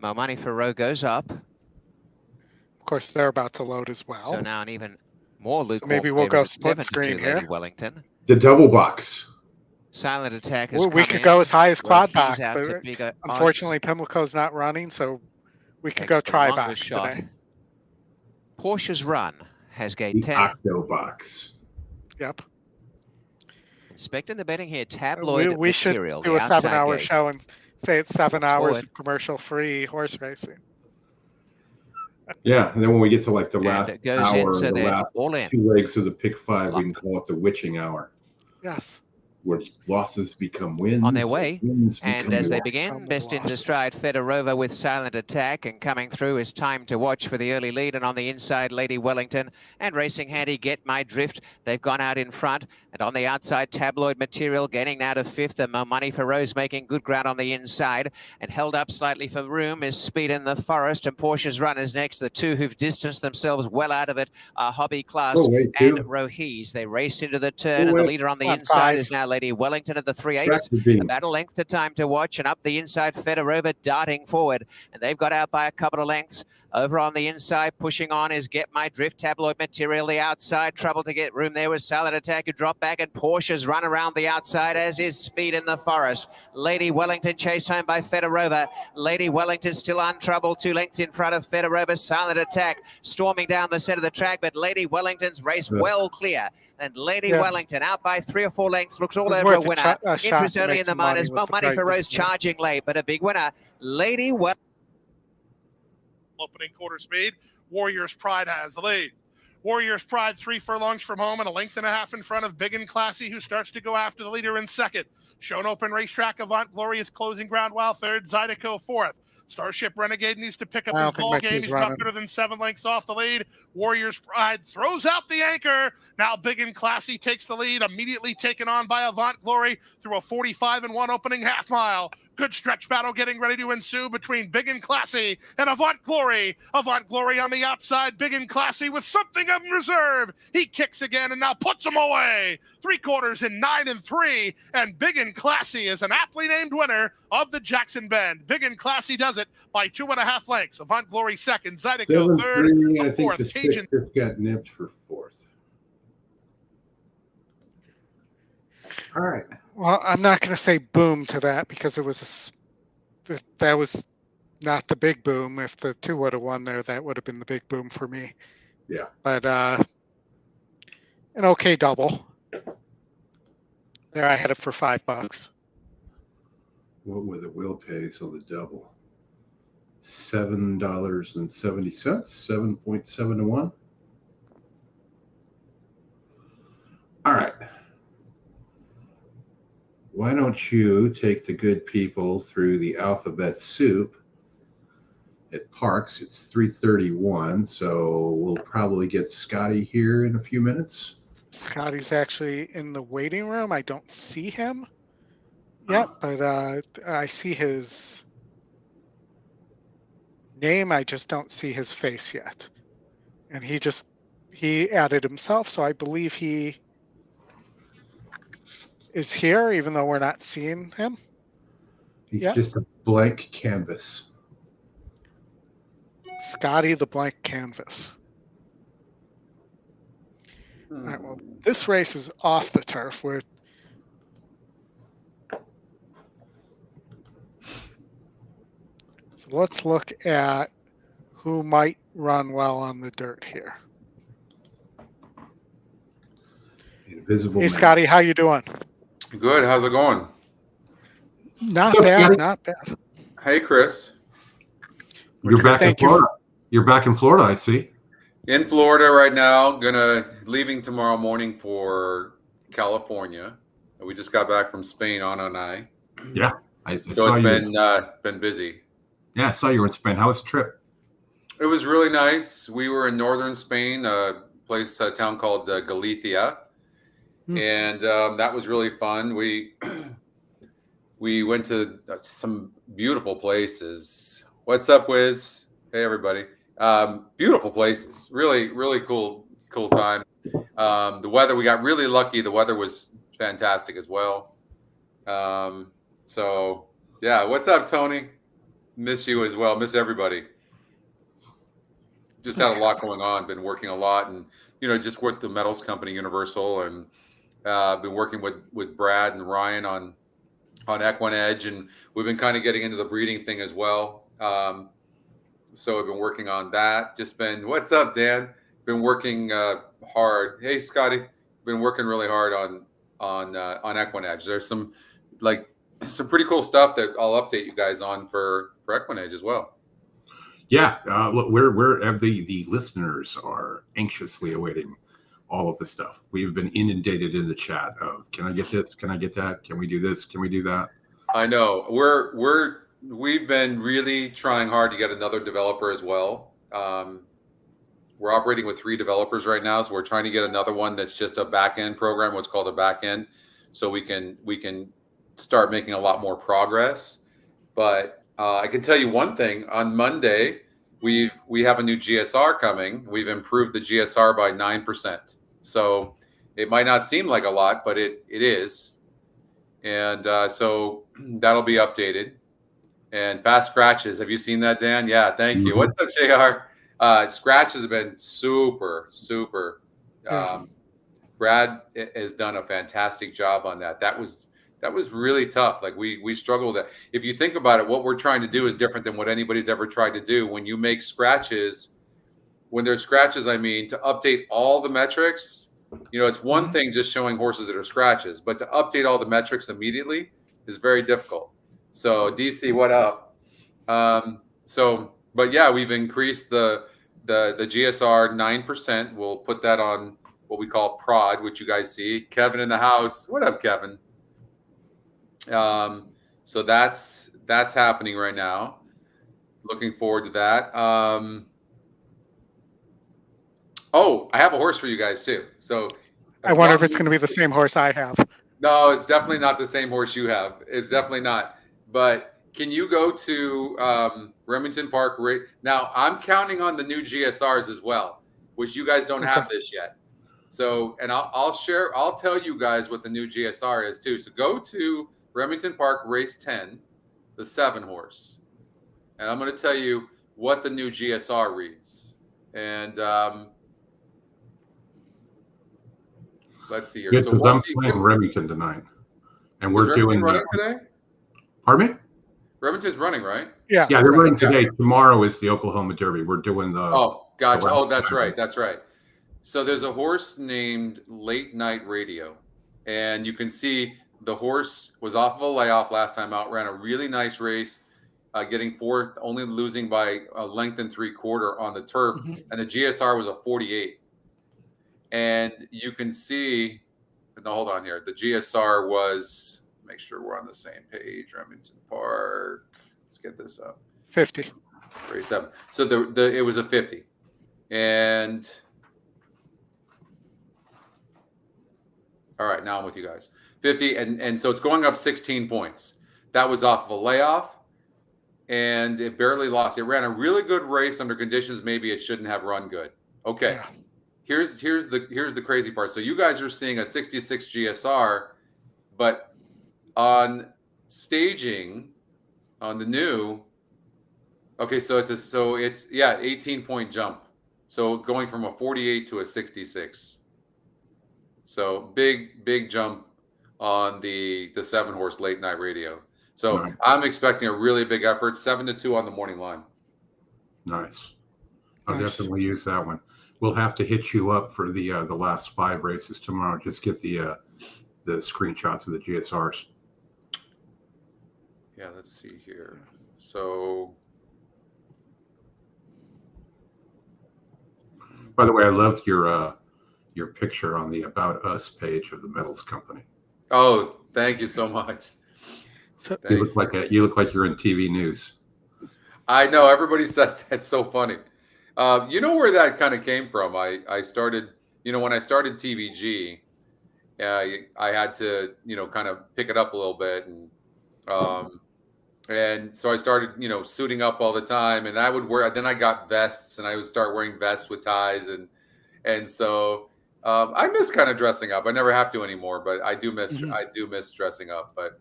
More money for Rowe goes up. Of course, they're about to load as well. So now an even more lukewarm. Maybe we'll go favourite at split 7 to screen 2 here. Lady Wellington. The double box. Silent Attack has We come could in. go as high as quad Well, he's box, out but to bigger unfortunately odds. Pimlico's not running, so we could Take go the try longer box shot. today. Porsche's Run has The gate 10. octo box. Yep. Inspecting the betting here. Tabloid We should material. do the a 7-hour outside gate. show and say it's 7 Looks hours forward. of commercial-free horse racing. Yeah, and then when we get to like the And last it goes hour, in, so the they're last all in. 2 legs of the pick 5, we can Luck. call it the witching hour, Yes. where losses become wins. On their way, wins And become as they losses. begin, Come best into losses. stride, Fedorova with Silent Attack, and coming through is Time to Watch for the early lead, and on the inside, Lady Wellington and Racing Handy Get My Drift. They've gone out in front, and on the outside, Tabloid Material gaining now to 5th, and More Money for Rose making good ground on the inside, and held up slightly for room is Speed in the Forest, and Porsche's Run is next. The two who've distanced themselves well out of it are Hobby Class Oh, wait, and two. Rohees. They race into the turn, Oh, and the wait. leader on the Come on, inside 5. is now Lady Wellington at the 3/8. Tractor A beam. battle length to Time to Watch, and up the inside, Fedorova darting forward, and they've got out by a couple of lengths. Over on the inside, pushing on is Get My Drift, Tabloid Material. The outside, trouble to get room there was Silent Attack, who dropped back, and Porsche's Run around the outside, as is Speed in the Forest. Lady Wellington chased home by Fedorova. Lady Wellington still untroubled, 2 lengths in front of Fedorova. Silent Attack storming down the centre of the track, but Lady Wellington's race well clear. And Lady Yeah. Wellington out by 3 or 4 lengths, looks all It's over worth a a winner. shot Interest to only make in the some money minors. with More the money for price Rose this year. charging late, but a big winner. Lady Wellington. Opening quarter speed. Warriors Pride has the lead. Warriors Pride 3 furlongs from home and a length and a half in front of Big and Classy, who starts to go after the leader in second. Shown Open Racetrack, Avant Glory is closing ground while third. Zydeco fourth. Starship Renegade needs to pick up I his don't think ball Mickey's game. He's running. not better than 7 lengths off the lead. Warriors Pride throws out the anchor. Now Big and Classy takes the lead, immediately taken on by Avant Glory through a 45-1 opening half mile. Good stretch battle getting ready to ensue between Big and Classy and Avant Glory. Avant Glory on the outside, Big and Classy with something in reserve. He kicks again and now puts him away. 3/4 in 9 3, and Big and Classy is an aptly named winner of the Jackson Bend. Big and Classy does it by 2.5 lengths. Avant Glory second, Zydeco third, 7-3, I the think fourth, the 6 Cajun. just got nipped for 4th. All right. Well, I'm not going to say boom to that because it was that was not the big boom. If the 2 would have won there, that would have been the big boom for me. Yeah. But an okay double. There, I had it for $5. What would the will pay? So the double. $7.70, 7.7 to 1. All right. Why don't you take the good people through the alphabet soup at Parks? It's 3:31, so we'll probably get Scotty here in a few minutes. Scotty's actually in the waiting room. I don't see him yet, but I see his name. I just don't see his face yet. And he added himself, so I believe he is here, even though we're not seeing him. He's Yeah. just a blank canvas. Scotty the blank canvas. All right, well, this race is off the turf. So let's look at who might run well on the dirt here. Invisible Hey, Man. Scotty, how you doing? Good. How's it going? Not What's up, bad, Scotty? not bad. Hey, Chris. You're back in Thank you. Florida. You're back in Florida, I see. In Florida right now. Leaving tomorrow morning for California. We just got back from Spain, Anna and I. Yeah. I So saw it's you. been busy. Yeah, I saw you were in Spain. How was the trip? It was really nice. We were in northern Spain, a town called Galicia, and that was really fun. We went to some beautiful places. What's up, Wiz? Hey, everybody. Beautiful places. Really, really cool time. The weather, we got really lucky. The weather was fantastic as well. So, yeah. What's up, Tony? Miss you as well. Miss everybody. Just had a lot going on. Been working a lot, and just with the metals company Universal, and been working with Brad and Ryan on EquinEdge, and we've been kind of getting into the breeding thing as well. So I've been working on that. What's up, Dan? Been working hard. Hey, Scotty. Been working really hard on EquinEdge. There's some pretty cool stuff that I'll update you guys on for EquinEdge as well. Yeah, look, the listeners are anxiously awaiting all of the stuff. We've been inundated in the chat of, can I get this? Can I get that? Can we do this? Can we do that? I know we've been really trying hard to get another developer as well. We're operating with 3 developers right now, so we're trying to get another one that's just a back-end program, what's called a back-end, so we can start making a lot more progress. But I can tell you one thing. On Monday, we have a new GSR coming. We've improved the GSR by 9%. So it might not seem like a lot, but it is. And so that'll be updated. And fast scratches. Have you seen that, Dan? Yeah, thank you. What's up, JR? Scratches have been super. Brad has done a fantastic job on that. That was really tough. Like we struggled. If you think about it, what we're trying to do is different than what anybody's ever tried to do. When you make scratches, when there's scratches, I mean, to update all the metrics, it's one thing just showing horses that are scratches, but to update all the metrics immediately is very difficult. So DC, what up? But yeah, we've increased the GSR 9%. We'll put that on what we call prod, which you guys see. Kevin in the house. What up, Kevin? So that's happening right now. Looking forward to that. I have a horse for you guys too. So I wonder if it's going to be the same horse I have. No, it's definitely not the same horse you have. It's definitely not. But can you go to Remington Park? Now, I'm counting on the new GSRs as well, which you guys don't have this yet. So, and I'll tell you guys what the new GSR is too. So go to Remington Park race 10, the 7 horse. And I'm going to tell you what the new GSR reads. And let's see here. Yeah, so I'm playing Remington tonight. And we're doing running today? Pardon me? Remington's running, right? Yeah. Yeah, they're running today. Yeah. Tomorrow is the Oklahoma Derby. We're doing the gotcha. Oh, that's right. That's right. So there's a horse named Late Night Radio. And you can see the horse was off of a layoff last time out, ran a really nice race, getting 4th, only losing by a length and 3/4 on the turf. And the GSR was a 48. And you can see, no, hold on here. The GSR was, make sure we're on the same page. Remington Park. Let's get this up. 50. Race 7. So it was a 50. And all right, now I'm with you guys. 50, and so it's going up 16 points. That was off of a layoff, and it barely lost. It ran a really good race under conditions maybe it shouldn't have run good. Okay, yeah. Here's the crazy part. So you guys are seeing a 66 GSR, but on staging on the new, okay, so it's 18-point jump. So going from a 48 to a 66. So big jump on the 7 horse Late Night Radio. So nice. I'm expecting a really big effort. 7-2 on the morning line. Nice. I'll definitely use that one. We'll have to hit you up for the last 5 races tomorrow. Just get the screenshots of the GSRs. Yeah, let's see here. So, by the way, I loved your picture on the About Us page of the metals company. Oh, thank you so much. So you look like you're in TV news. I know everybody says that's so funny. You know where that kind of came from? I started, when I started TVG, I had to, kind of pick it up a little bit, and so I started, suiting up all the time, and I would wear. Then I got vests, and I would start wearing vests with ties, and so I miss kind of dressing up. I never have to anymore, but I do miss dressing up. But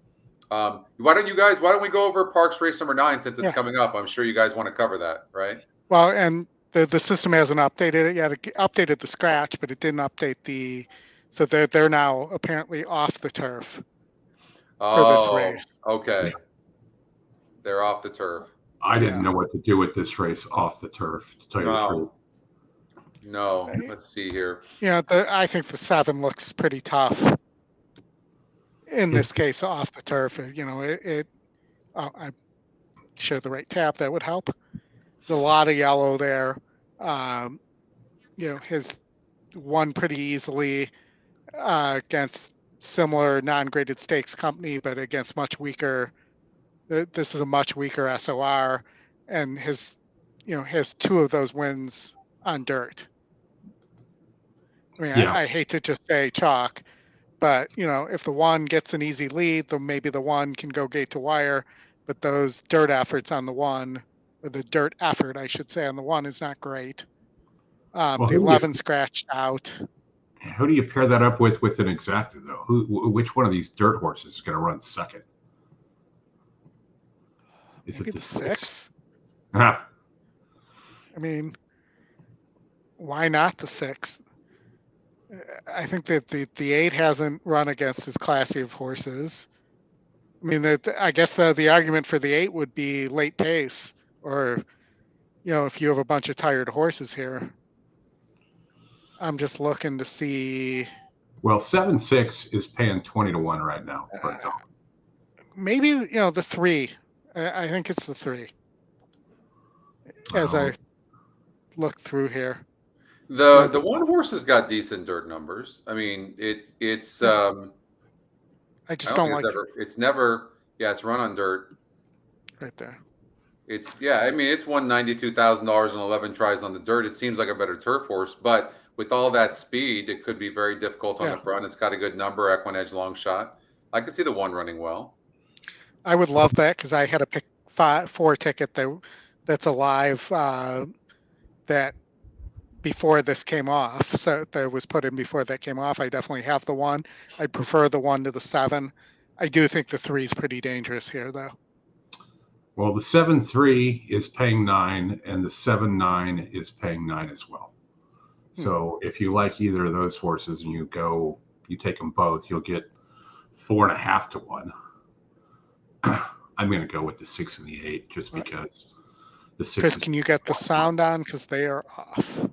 why don't we go over Parks race number 9 since it's coming up? I'm sure you guys want to cover that, right? Well, and the system hasn't updated it yet. It updated the scratch, but it didn't update so they're now apparently off the turf for this race. Okay. They're off the turf. I didn't know what to do with this race off the turf, to tell you the truth. No, let's see here. Yeah, I think the 7 looks pretty tough in this case off the turf. I share the right tap. That would help. There's a lot of yellow there. His won pretty easily against similar non-graded stakes company, but against much weaker. This is a much weaker SOR, and has 2 of those wins on dirt. I mean, I hate to just say chalk, but if the 1 gets an easy lead, then maybe the 1 can go gate to wire. But those dirt efforts on the 1, or the dirt effort, I should say, on the 1 is not great. The 11 scratched out. Who do you pair that up with an exacta though? Which one of these dirt horses is going to run second? Is Maybe it the 6? I mean, why not the 6? I think that the 8 hasn't run against as classy of horses. I mean, I guess the argument for the 8 would be late pace, or if you have a bunch of tired horses here. I'm just looking to see. Well, 7-6 is paying 20 to 1 right now. Maybe the 3. I think it's the 3. As I look through here, the 1 horse has got decent dirt numbers. I mean, it's. I just don't like. It's never. Yeah, it's run on dirt. Right there. It's I mean, it's won $92,000 and 11 tries on the dirt. It seems like a better turf horse, but with all that speed, it could be very difficult on the front. It's got a good number, EquinEdge long shot. I could see the 1 running well. I would love that because I had a pick 4 ticket that's alive that before this came off. So that was put in before that came off. I definitely have the 1. I prefer the 1 to the 7. I do think the 3 is pretty dangerous here, though. Well, the 7-3 is paying 9, and the 7-9 is paying 9 as well. So if you like either of those horses and you take them both, you'll get 4.5 to 1. I'm going to go with the 6 and the 8 just because the 6. Chris, can you get the sound on? Because they are off.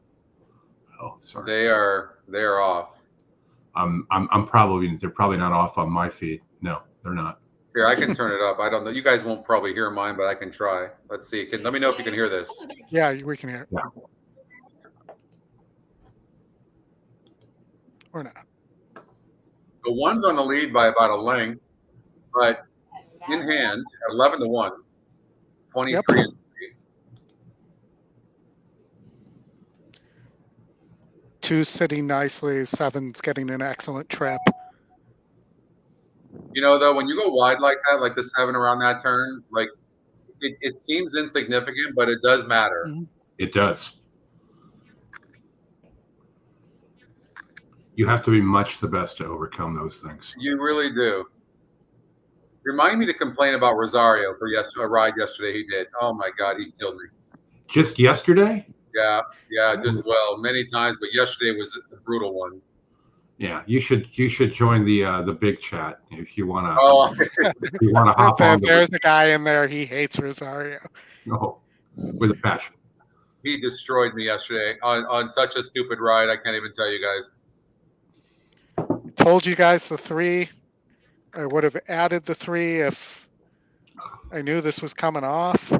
Oh, sorry. They are off. They're probably not off on my feed. No, they're not. Here, I can turn it up. I don't know. You guys won't probably hear mine, but I can try. Let's see. Let me know if you can hear this. Yeah, we can hear it. Yeah. Or not. The 1's on the lead by about a length, but in hand at 11 to 1, 23 and 3. 2's sitting nicely. 7's getting an excellent trip. Though, when you go wide like that, like the 7 around that turn, like it seems insignificant, but it does matter. It does. You have to be much the best to overcome those things. You really do. Remind me to complain about Rosario for a ride yesterday he did. Oh my God, he killed me. Just yesterday? Yeah, just many times, but yesterday was a brutal one. Yeah, you should join the big chat if you want to. If you want to hop on. There's a guy in there. He hates Rosario. No, with a passion. He destroyed me yesterday on such a stupid ride. I can't even tell you guys. Told you guys the 3. I would have added the 3 if I knew this was coming off.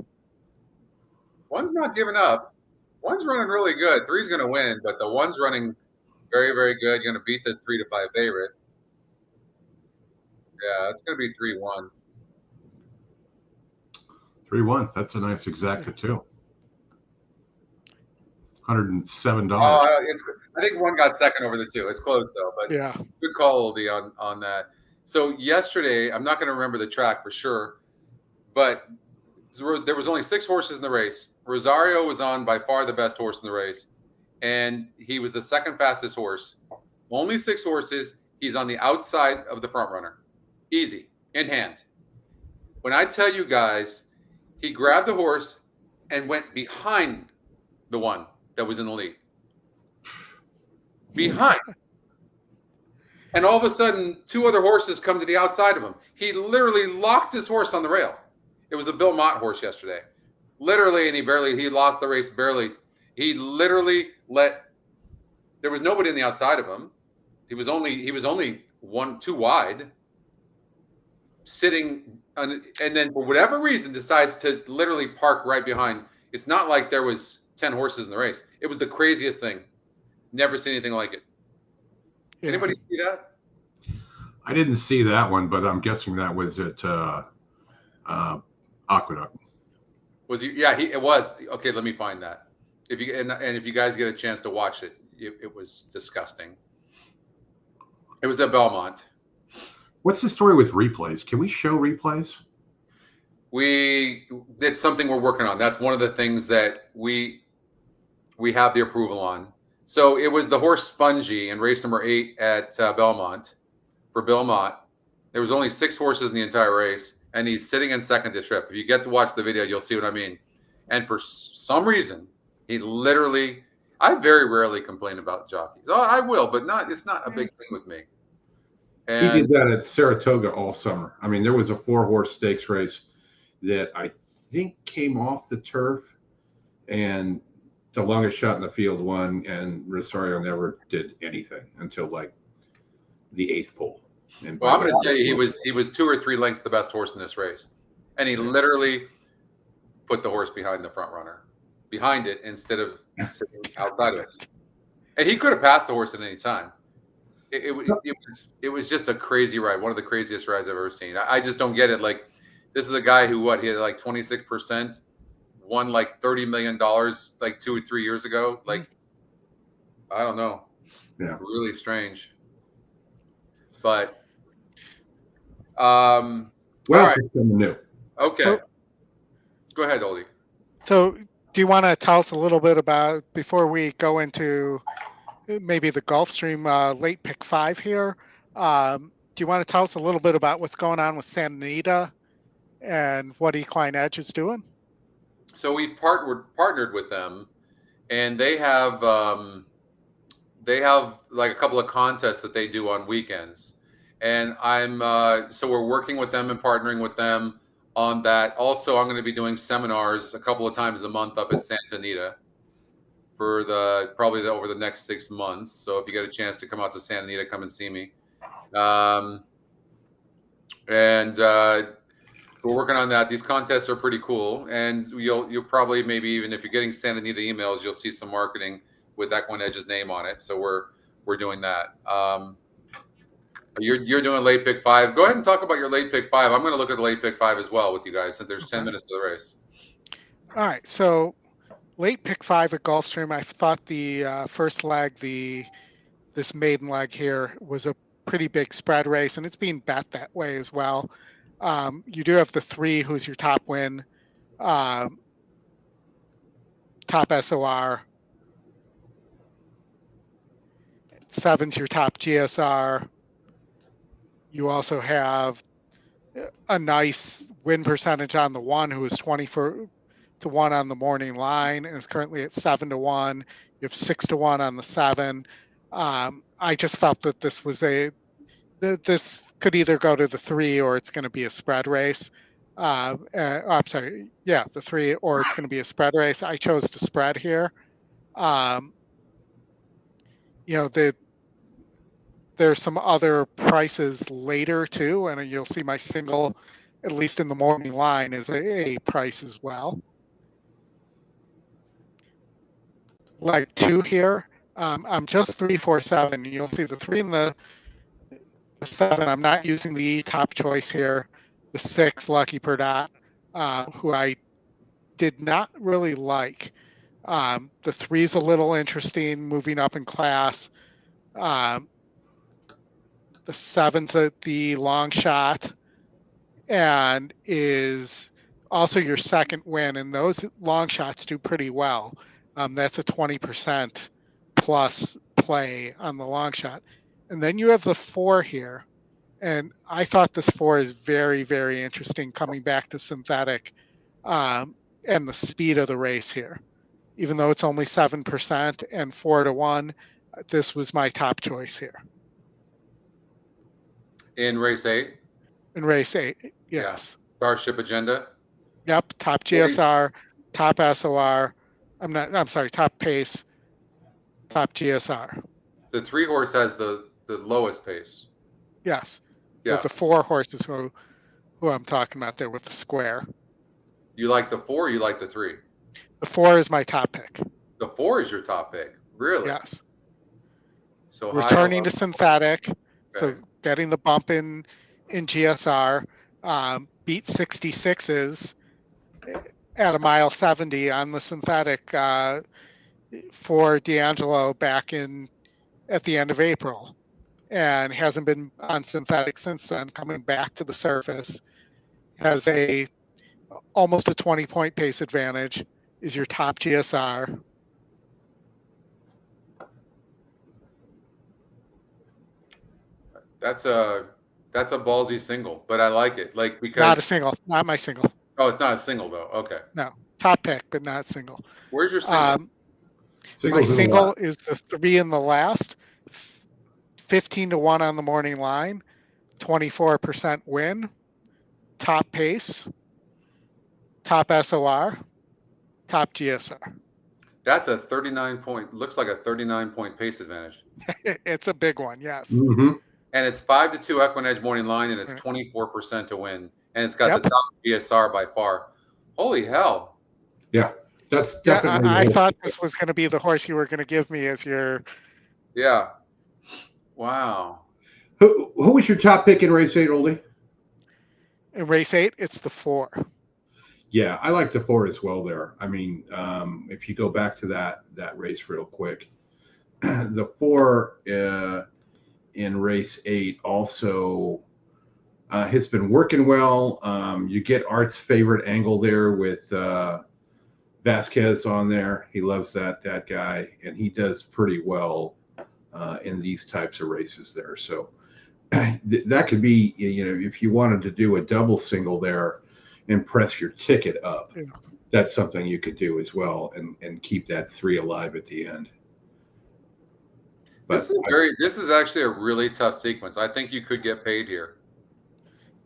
1's not giving up. 1's running really good. 3's going to win, but the 1's running very, very good. You're going to beat this 3 to 5 favorite. Yeah, it's going to be 3-1. 3-1. That's a nice exacta too. $107. I think one got second over the two. It's close though, but Yeah. good call, Oldie, on that. So yesterday, I'm not going to remember the track for sure, but there was only 6 horses in the race. Rosario was on by far the best horse in the race, and he was the second fastest horse. Only 6 horses. He's on the outside of the front runner. Easy, in hand. When I tell you guys, he grabbed the horse and went behind the one that was in the lead. Behind. And all of a sudden, 2 other horses come to the outside of him. He literally locked his horse on the rail. It was a Bill Mott horse yesterday. Literally, and he lost the race barely. He literally there was nobody on the outside of him. He was only 1-2 wide, sitting and then for whatever reason decides to literally park right behind. It's not like there was 10 horses in the race. It was the craziest thing. Never seen anything like it. Yeah. Anybody see that? I didn't see that one, but I'm guessing that was at Aqueduct. Was he? Yeah, it was. Okay, let me find that. If you guys get a chance to watch it, it was disgusting. It was at Belmont. What's the story with replays? Can we show replays? It's something we're working on. That's one of the things that we have the approval on. So it was the horse Spongy in race number 8 at Belmont for Bill Mott. There was only 6 horses in the entire race, and he's sitting in second to trip. If you get to watch the video, you'll see what I mean. And for some reason, he literally – I very rarely complain about jockeys. Oh, I will, but it's not a big thing with me. And he did that at Saratoga all summer. I mean, there was a 4-horse stakes race that I think came off the turf, and the longest shot in the field won, and Rosario never did anything until like the 8th pole. Well, I'm going to tell you, he was 2 or 3 lengths the best horse in this race, and he literally put the horse behind the front runner, behind it instead of sitting outside of it. And he could have passed the horse at any time. It was just a crazy ride, one of the craziest rides I've ever seen. I just don't get it. Like, this is a guy who he had like 26%, won like $30 million like 2 or 3 years ago. Like, I don't know. Yeah, really strange. But what else is something new? Okay, so, go ahead, Oldie. So, do you want to tell us a little bit about, before we go into maybe the Gulfstream late pick 5 here? Do you want to tell us a little bit about what's going on with Santa Anita and what EquinEdge is doing? So we partnered with them, and they have like a couple of contests that they do on weekends, and so we're working with them and partnering with them on that. Also, I'm going to be doing seminars a couple of times a month up at Santa Anita for over the next 6 months. So if you get a chance to come out to Santa Anita, come and see me. We're working on that. These contests are pretty cool, and you'll probably, maybe even if you're getting Santa Anita emails, you'll see some marketing with EquinEdge's name on it. So we're doing that. You're doing late pick 5. Go ahead and talk about your late pick 5. I'm going to look at the late pick 5 as well with you guys, since there's 10 minutes of the race. All right. So late pick 5 at Gulfstream, I thought the first leg, this maiden leg here, was a pretty big spread race, and it's being bet that way as well. You do have the 3, who's your top win, top SOR. 7's your top GSR. You also have a nice win percentage on the 1, who is 20 to 1 on the morning line and is currently at 7 to 1. You have 6 to 1 on the 7. I just felt that this was this could either go to the 3 or it's going to be a spread race. I'm sorry. Yeah, the 3, or it's going to be a spread race. I chose to spread here. There's some other prices later too, and you'll see my single, at least in the morning line, is a price as well. Like 2 here, I'm just 3, 4, 7. You'll see the 3 and the 7. I'm not using the top choice here. The 6, Lucky Per Dot, who I did not really like. The 3's a little interesting, moving up in class. The 7's at the long shot and is also your second win. And those long shots do pretty well. That's a 20% plus play on the long shot. And then you have the 4 here. And I thought this 4 is very, very interesting coming back to synthetic and the speed of the race here. Even though it's only 7% and 4-1, this was my top choice here. In race 8? In race 8, yes. Yeah. Starship Agenda? Yep, top GSR, top SOR. Top pace, top GSR. The 3 horse has the lowest pace. Yes. Yeah. The 4 horses who I'm talking about there with the square. You like the 4 or you like the 3? The 4 is my top pick. The 4 is your top pick? Really? Yes. So returning to synthetic. Okay. So getting the bump in GSR. Beat 66s at a mile 70 on the synthetic for D'Angelo back at the end of April. And hasn't been on synthetic since then, coming back to the surface. Has almost a 20-point pace advantage, is your top GSR. That's a ballsy single, but I like it. Because not a single, not my single. Oh, it's not a single though. Okay. No, top pick, but not single. Where's your single? My single is the 3 in the last. 15-1 on the morning line, 24% win, top pace, top SOR, top GSR. That's a 39-point. Looks like a 39-point pace advantage. It's a big one, yes. Mm-hmm. And it's 5-2 EquinEdge morning line, and it's 24% to win, and it's got the top GSR by far. Holy hell! Yeah, that's definitely. I thought this was going to be the horse you were going to give me as your. Yeah. Wow. Who was your top pick in race 8, Oldie? In race 8, it's the 4. Yeah, I like the 4 as well there. I mean, if you go back to that race real quick, the 4 in race 8 also has been working well. You get Art's favorite angle there with Vasquez on there. He loves that guy, and he does pretty well in these types of races there. So that could be, if you wanted to do a double single there and press your ticket up, that's something you could do as well and keep that 3 alive at the end. But this is actually a really tough sequence. I think you could get paid here.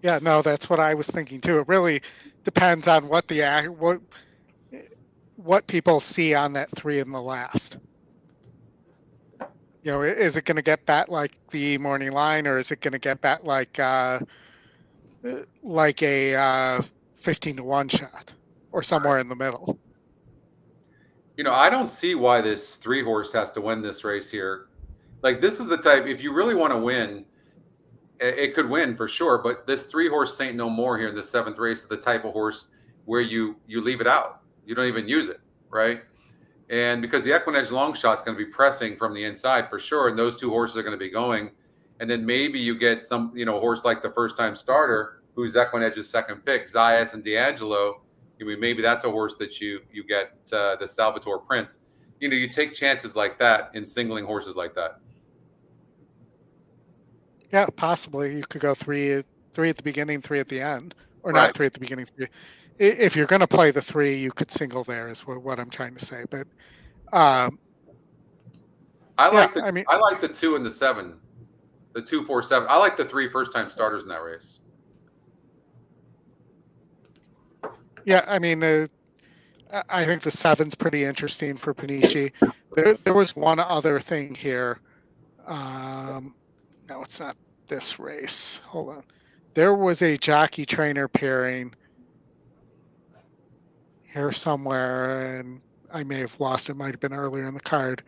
Yeah, no, that's what I was thinking too. It really depends on what people see on that 3 in the last. Is it going to get bat like the morning line, or is it going to get bat like a 15-1 shot, or somewhere in the middle? I don't see why this 3 horse has to win this race here. This is the type, if you really want to win, it could win for sure. But this 3 horse Saint No More here in the 7th race is the type of horse where you leave it out. You don't even use it, right? And because the EquinEdge long shot's going to be pressing from the inside for sure, and those 2 horses are going to be going, and then maybe you get some, horse like the first-time starter, who's EquinEdge's second pick, Zayas and D'Angelo. Maybe that's a horse that you get the Salvatore Prince. You take chances like that in singling horses like that. Yeah, possibly. You could go 3 at the beginning, 3 at the end, or not 3 at the beginning, 3. If you're going to play the 3, you could single there. Is what I'm trying to say. But I like the 2 and the 7, the 2, 4, 7. I like the 3 first-time starters in that race. Yeah, I mean, I think the 7's pretty interesting for Panici. There was one other thing here. No, it's not this race. Hold on. There was a jockey trainer pairing here somewhere, and I may have lost it. Might have been earlier in the card,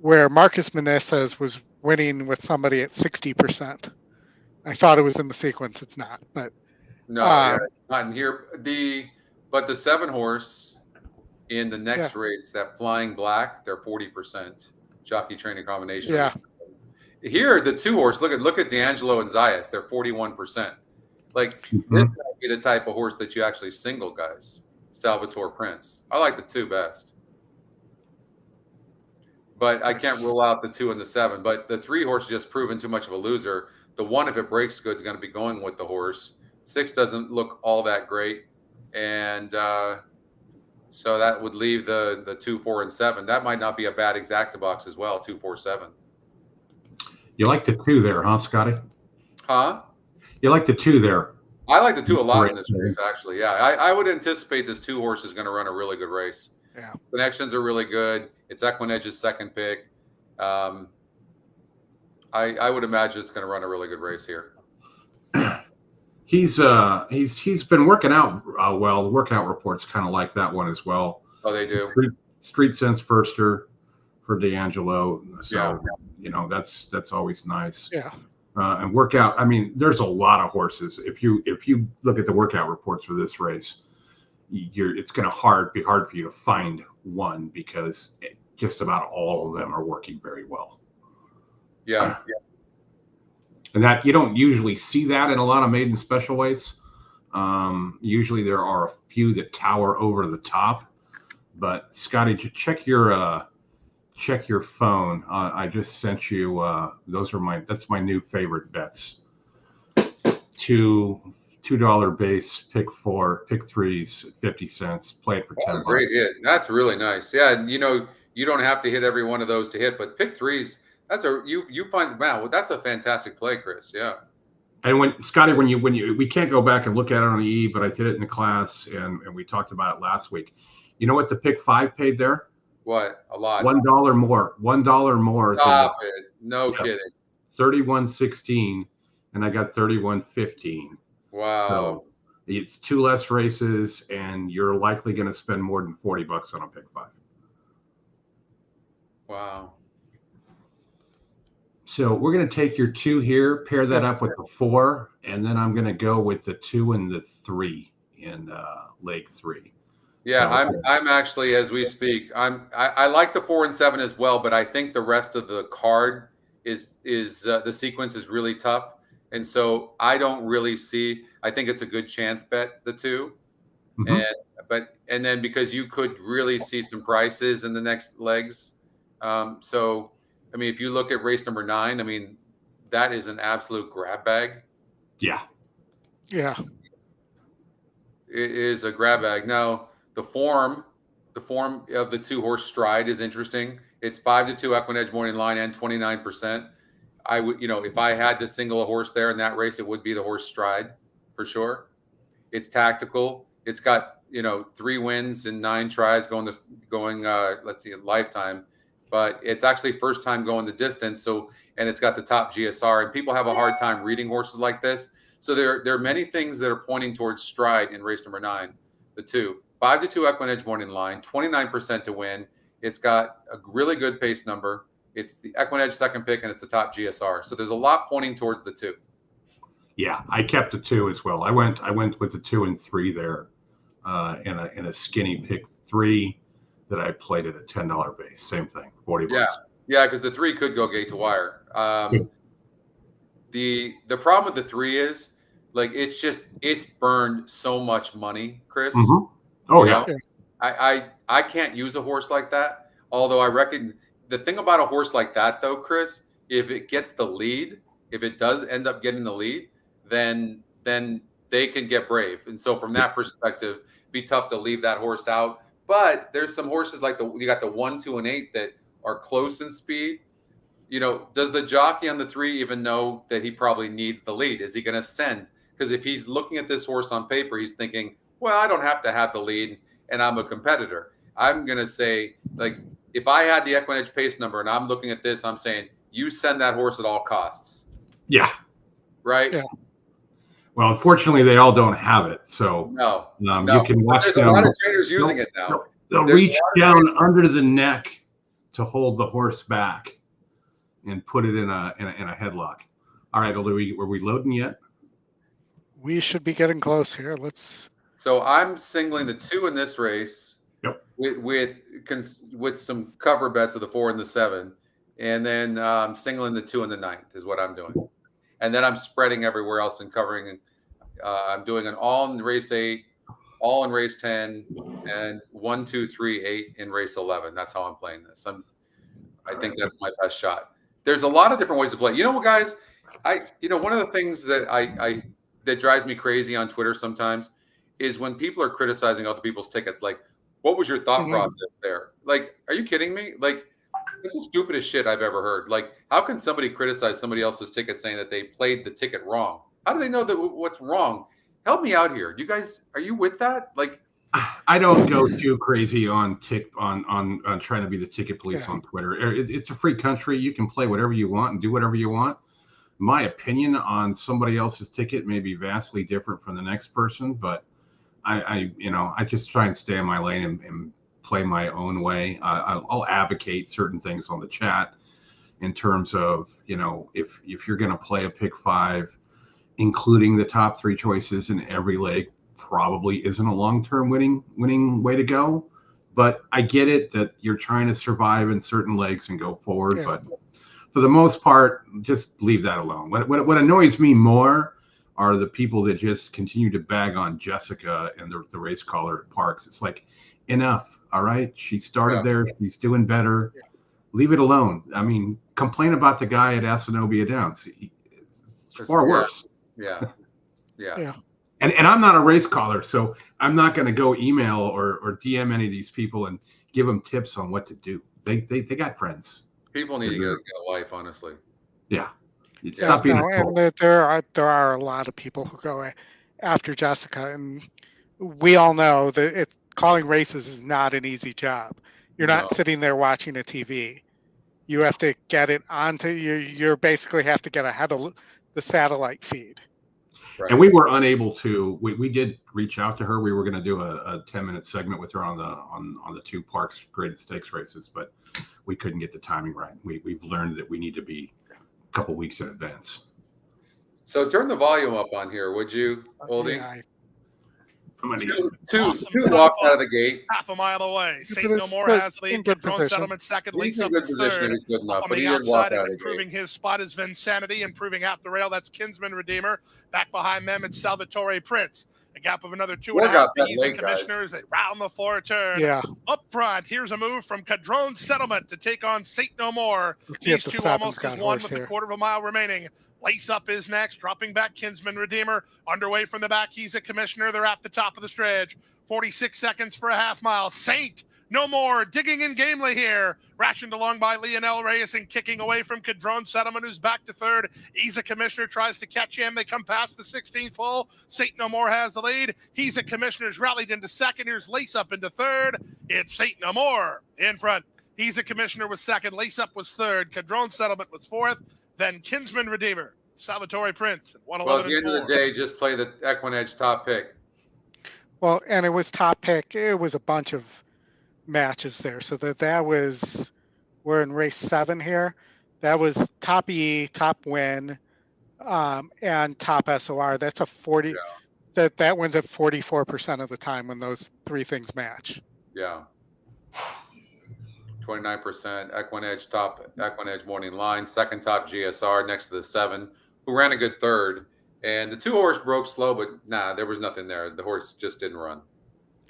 where Marcus Meneses was winning with somebody at 60%. I thought it was in the sequence. It's not, but no, not in here. But the 7 horse in the next race, that Flying Black, they're 40% jockey training combination. Yeah. Here, the 2 horse, look at D'Angelo and Zayas, they're 41%. Like this might be the type of horse that you actually single, guys. Salvatore Prince. I like the 2 best. But I can't rule out the 2 and the 7. But the 3 horse just proven too much of a loser. The 1, if it breaks good, is going to be going with the horse. 6 doesn't look all that great. And so that would leave the 2, 4, and 7. That might not be a bad exacta box as well, 2, 4, 7. You like the 2 there, huh, Scotty? Huh? You like the 2 there. I like the 2 a lot in this race, actually. Yeah, I would anticipate this 2 horse is going to run a really good race. Yeah. Connections are really good. It's EquinEdge's second pick. I would imagine it's going to run a really good race here. He's been working out well. The workout reports kind of like that one as well. Oh, they do. Street sense firster for D'Angelo. So you know that's always nice. Yeah. And workout. I mean, there's a lot of horses. If you look at the workout reports for this race, it's going to be hard for you to find one because just about all of them are working very well. Yeah. And that you don't usually see that in a lot of maiden special weights. Usually there are a few that tower over the top. But Scotty, check your phone. I just sent you. That's my new favorite bets. $2 base, pick 4, pick 3s, 50 cents. Play it for 10 Great hit. That's really nice. Yeah, you don't have to hit every one of those to hit, but pick 3s. That's you find wow. Well, that's a fantastic play, Chris. Yeah. And when Scotty, when you we can't go back and look at it on the E, but I did it in the class and we talked about it last week. You know what the pick 5 paid there? What? A lot. $1 more. $1 more. Stop it. No kidding. 31.16, and I got 31.15. Wow. So it's 2 less races, and you're likely going to spend more than $40 on a pick 5. Wow. So we're going to take your 2 here, pair that up with the 4, and then I'm going to go with the 2 and the 3 in leg 3. Yeah, so, I'm actually, as we speak, I like the 4 and 7 as well, but I think the rest of the card is the sequence is really tough, and so I don't really see. I think it's a good chance bet, the 2, and then because you could really see some prices in the next legs. So I mean, if you look at race number 9, I mean, that is an absolute grab bag. Yeah. It is a grab bag. Now, the form of the 2 horse Stride is interesting. It's 5-2 EquinEdge morning line and 29%. I would, if I had to single a horse there in that race, it would be the horse Stride for sure. It's tactical. It's got, 3 wins and 9 tries going, let's see, a lifetime. But it's actually first time going the distance. So, and it's got the top GSR, and people have a hard time reading horses like this. So there are many things that are pointing towards Stride in race number 9, the 2. 5-2 EquinEdge morning line, 29% to win. It's got a really good pace number. It's the EquinEdge second pick, and it's the top GSR. So there's a lot pointing towards the 2. Yeah, I kept the 2 as well. I went with the 2 and 3 there, in a skinny pick 3. That I played at a $10 base. Same thing, $40. Yeah, because the 3 could go gate to wire. The problem with the 3 is it's burned so much money, Chris. Oh yeah. I can't use a horse like that. Although I reckon the thing about a horse like that, though, Chris, if it gets the lead, if it does end up getting the lead, then they can get brave. And so from that perspective, it'd be tough to leave that horse out. But there's some horses like you got the 1, 2, and 8 that are close in speed. Does the jockey on the 3 even know that he probably needs the lead? Is he going to send? Because if he's looking at this horse on paper, he's thinking, well, I don't have to have the lead, and I'm a competitor. I'm going to say, if I had the EquinEdge pace number and I'm looking at this, I'm saying, you send that horse at all costs. Yeah. Right? Yeah. Well, unfortunately, they all don't have it. So no. You can watch There's them. a lot of trainers using it now. They'll reach down under the neck to hold the horse back and put it in a headlock. All right, were we loading yet? We should be getting close here. Let's So I'm singling the 2 in this race. Yep. With some cover bets of the 4 and the 7, and then singling the 2 and the 9th is what I'm doing, and then I'm spreading everywhere else and covering. I'm doing an all in race 8, all in race 10, and 1, 2, 3, 8 in race 11. That's how I'm playing this. I think that's my best shot. There's a lot of different ways to play. You know what, guys? One of the things that that drives me crazy on Twitter sometimes is when people are criticizing other people's tickets. Like, what was your thought process there? Like, are you kidding me? Like, this is the stupidest shit I've ever heard. Like, how can somebody criticize somebody else's ticket saying that they played the ticket wrong? How do they know that what's wrong? Help me out here. You guys, are you with that? Like, I don't go too crazy on trying to be the ticket police on Twitter. It's a free country. You can play whatever you want and do whatever you want. My opinion on somebody else's ticket may be vastly different from the next person, but I just try and stay in my lane and play my own way. I'll advocate certain things on the chat in terms of, if you're going to play a pick 5, including the top 3 choices in every leg probably isn't a long-term winning way to go. But I get it that you're trying to survive in certain legs and go forward. But for the most part, just leave that alone. What annoys me more are the people that just continue to bag on Jessica and the race caller at Parks. It's like, enough. All right. She started there. She's doing better. Leave it alone. I mean, complain about the guy at Asanobia Downs. It's far worse. Yeah. And I'm not a race caller, so I'm not going to go email or DM any of these people and give them tips on what to do. They got friends. People need to get a life, honestly. Yeah. Stop being and there are a lot of people who go after Jessica, and we all know that calling races is not an easy job. You're not sitting there watching a TV. You have to get it onto you basically have to get ahead of the satellite feed. Right. And we were unable to. We did reach out to her. We were going to do a 10-minute segment with her on the 2 Parks graded stakes races, but we couldn't get the timing right. We've learned that we need to be a couple weeks in advance. So turn the volume up on here, would you, Oldy? Yeah, Two walked out of the gate. Half a mile away. St. No More has the lead. Drone Settlement second. He's in Lisa good position. He's good enough. On the outside and improving his spot is Vinsanity. Improving out the rail. That's Kinsman Redeemer. Back behind them, it's Salvatore Prince. A gap of another 2.5 B's and Commissioners. They round the floor turn. Yeah. Up front, here's a move from Cadrone Settlement to take on St. No More. These two almost as one with a quarter of a mile remaining. Lace Up is next, dropping back Kinsman Redeemer. Underway from the back, he's a Commissioner. They're at the top of the stretch. 46 seconds for a half mile. St. No More digging in gamely here. Rationed along by Lionel Reyes and kicking away from Cadrone Settlement, who's back to third. He's a Commissioner, tries to catch him. They come past the 16th hole. St. No More has the lead. He's a Commissioner's rallied into second. Here's Lace Up into third. It's St. No More in front. He's a Commissioner was second. Lace Up was third. Cadrone Settlement was fourth. Then Kinsman Redeemer, Salvatore Prince. Well, at the end of the day, just play the EquinEdge top pick. Well, and it was top pick. It was a bunch of matches there. So that was, we're in race 7 here. That was top E, top win, and top SOR. That's a 40. Yeah. That wins at 44% of the time when those 3 things match. Yeah. 29%, EquinEdge top, EquinEdge morning line, second top GSR next to the 7, who ran a good third. And the 2 horse broke slow, but there was nothing there. The horse just didn't run.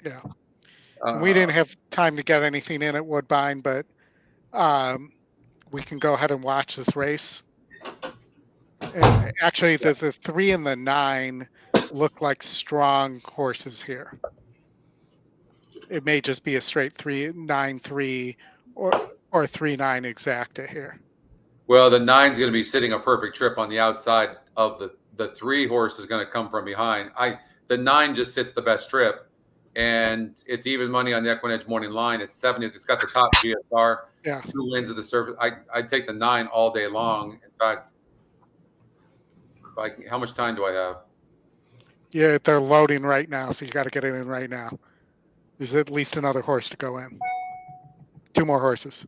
Yeah. We didn't have time to get anything in at Woodbine, but we can go ahead and watch this race. And actually, the 3 and the 9 look like strong horses here. It may just be a straight 3-9-3 or 3-9 exacta here. Well, the 9's going to be sitting a perfect trip on the outside of the 3 horse is going to come from behind. The 9 just sits the best trip, and it's even money on the EquinEdge morning line. It's 70. It's got the top GSR. Yeah. 2 wins of the surface. I'd take the 9 all day long. In fact, how much time do I have? Yeah, they're loading right now, so you got to get it in right now. There's at least another horse to go in. 2 more horses.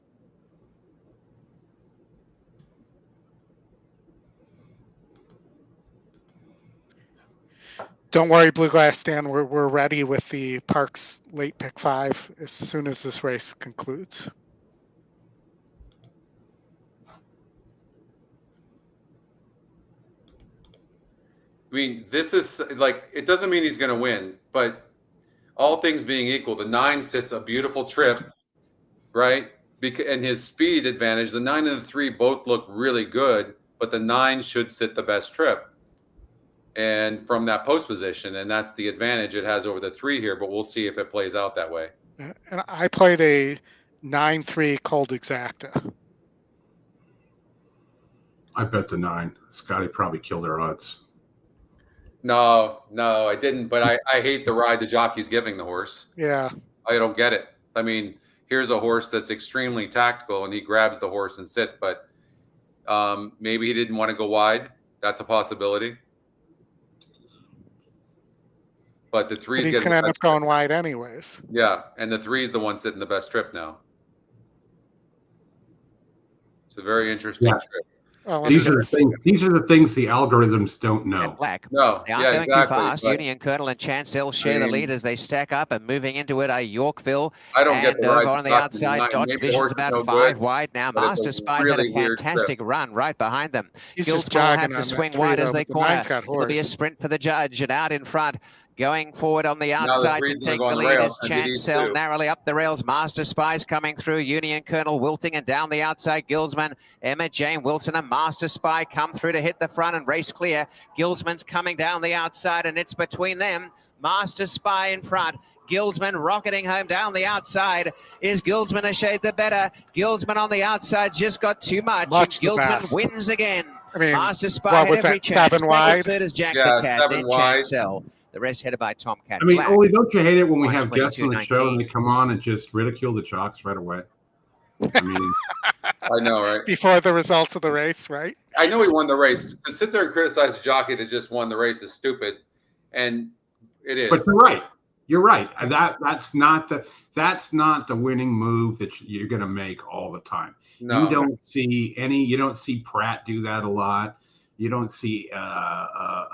Don't worry, Blue Glass Dan. We're ready with the Parks late pick 5 as soon as this race concludes. I mean, this is like, it doesn't mean he's going to win, but all things being equal, the 9 sits a beautiful trip, right? And his speed advantage, the 9 and the 3 both look really good, but the 9 should sit the best trip. And from that post position, and that's the advantage it has over the 3 here, but we'll see if it plays out that way. And I played a 9-3 cold exacta. I bet the 9. Scotty probably killed their odds. No, I didn't. But I hate the ride the jockey's giving the horse. Yeah. I don't get it. I mean, here's a horse that's extremely tactical, and he grabs the horse and sits. But maybe he didn't want to go wide. That's a possibility. But the 3's he's going to end up going wide anyways. Yeah, and the 3's the one sitting the best trip now. It's a very interesting trip. Oh, These are the things the algorithms don't know. And black. No, They aren't going too fast. Union Colonel and Chancel share the lead as they stack up, and moving into it are Yorkville. I don't get the over ride on the outside. Dodge Vision's about 5 wide now. Master Spy's had a fantastic run right behind them. Gills will have to swing wide as they corner. It'll be a sprint for the judge, and out in front. Going forward on the outside to take the lead is Chancel narrowly up the rails. Master Spy's coming through. Union Colonel wilting, and down the outside Gildsman, Emma Jane Wilson and Master Spy come through to hit the front and race clear. Gildsman's coming down the outside, and it's between them. Master Spy in front. Gildsman rocketing home down the outside. Is Gildsman a shade the better? Gildsman on the outside just got too much. Gildsman wins again. I mean, Master Spy had every chance. 7 wide? Third is Jack the Cat, then Chancel. The rest headed by Tom Cat. I mean, Ollie, don't you hate it when we have guests on the show and they come on and just ridicule the jocks right away? I mean, I know, right? Before the results of the race, right? I know he won the race. To sit there and criticize a jockey that just won the race is stupid, and it is. But you're right. You're right. That's not the winning move that you're going to make all the time. No. You don't see Pratt do that a lot. You don't see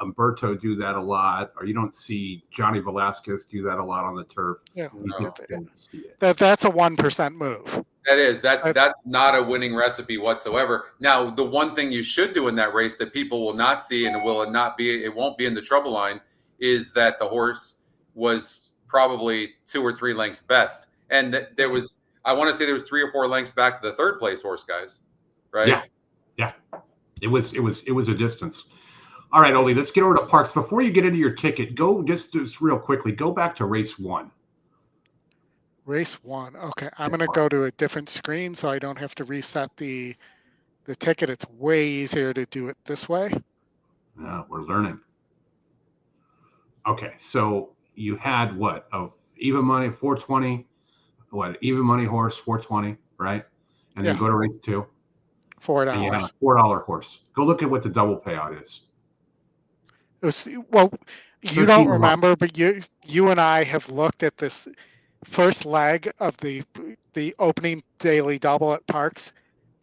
Umberto do that a lot, or you don't see Johnny Velasquez do that a lot on the turf. Yeah, don't see it. That's a 1% move. That is. That's not a winning recipe whatsoever. Now, the one thing you should do in that race that people will not see, and it won't be in the trouble line, is that the horse was probably 2 or 3 lengths best, and there was. I want to say there was 3 or 4 lengths back to the third place horse, guys. Right? Yeah. It was a distance. All right, Oli, let's get over to Parks. Before you get into your ticket, go just real quickly. Go back to race 1. Race 1. Okay, I'm going to go to a different screen so I don't have to reset the ticket. It's way easier to do it this way. We're learning. Okay, so you had what? Even money 420. What? Even money horse 420, right? And then go to race 2. $4. Yeah, $4 horse. Go look at what the double payout is. It was, well, you don't remember, but you and I have looked at this first leg of the opening daily double at Parks.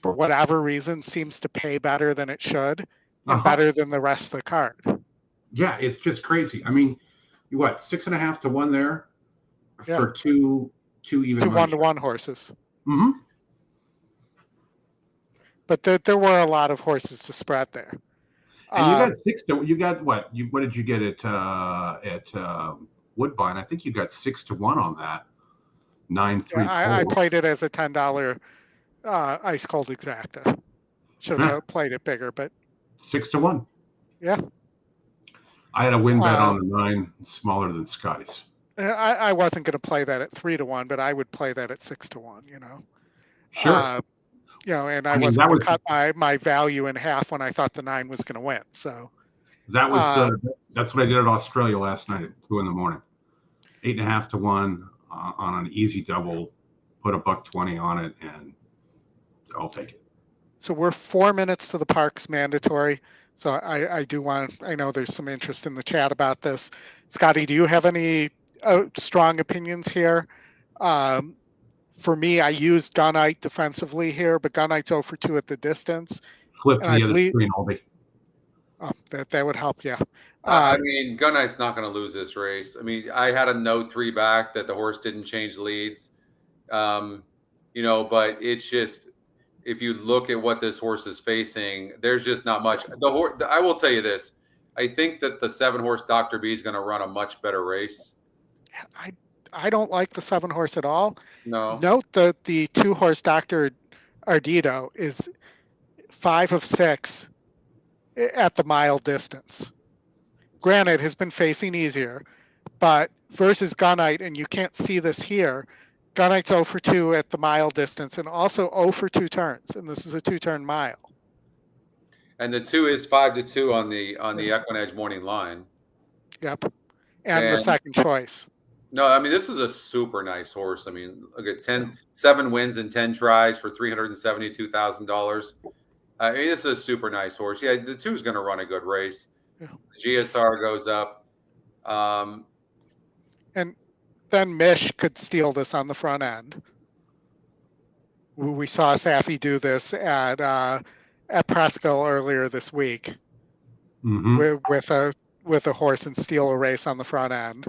For whatever reason, seems to pay better than it should, and better than the rest of the card. Yeah, it's just crazy. I mean, what, 6.5 to 1 there for two even 2 1-to-1 horses. Mm-hmm. But there were a lot of horses to spread there. And you got 6 to. You got what? What did you get at Woodbine? I think you got 6 to 1 on that. 9-3. I played it as a $10 ice cold exacta. Should have played it bigger, but 6 to 1. Yeah. I had a win bet on the 9, smaller than Scotty's. I wasn't going to play that at 3 to 1, but I would play that at 6 to 1. You know. Sure. And I wasn't going to cut my value in half when I thought the 9 was going to win. So that was that's what I did at Australia last night at 2 in the morning. 8.5 to 1 on an easy double. Put $1.20 on it, and I'll take it. So we're 4 minutes to the Parks mandatory. So I know there's some interest in the chat about this. Scotty, do you have any strong opinions here? For me, I used Gunite defensively here, but Gunite's 0 for 2 at the distance. Flip to the other screen, Aldi. Oh, that would help. Yeah. I mean, Gun Knight's not going to lose this race. I mean, I had a note 3 back that the horse didn't change leads. You know, but it's just, if you look at what this horse is facing, there's just not much. The horse, I will tell you this. I think that the 7-horse Dr. B is going to run a much better race. I don't like the 7-horse at all. No. Note that the 2-horse Dr. Ardito is 5 of 6 at the mile distance. Granted, has been facing easier, but versus Gunite, and you can't see this here, Gunite's 0 for 2 at the mile distance and also 0 for 2 turns, and this is a 2-turn mile. And the 2 is 5-2 on the EquinEdge morning line. Yep, and the second choice. No, I mean, this is a super nice horse. I mean, look at 7 wins and 10 tries for $372,000. I mean, this is a super nice horse. Yeah, the 2 is going to run a good race. Yeah. The GSR goes up. And then Mish could steal this on the front end. We saw Safi do this at Presco earlier this week with a horse and steal a race on the front end.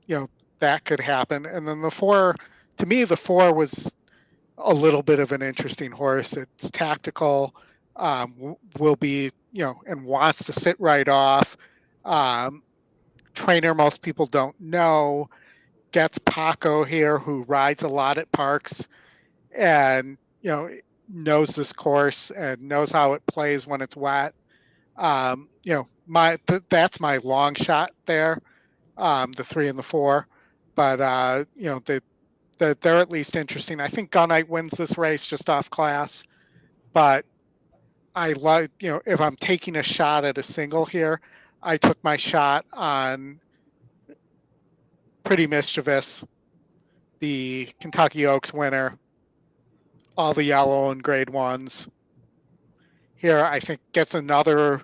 You know, that could happen. And then the 4, to me, the 4 was a little bit of an interesting horse. It's tactical, will be, you know, and wants to sit right off. Trainer most people don't know. Gets Paco here, who rides a lot at parks and, you know, knows this course and knows how it plays when it's wet. You know, that's my long shot there, the 3 and the 4. But, you know, they're at least interesting. I think Gunite wins this race just off class. But I like, you know, if I'm taking a shot at a single here, I took my shot on Pretty Mischievous, the Kentucky Oaks winner, all the yellow and grade 1s. Here, I think gets another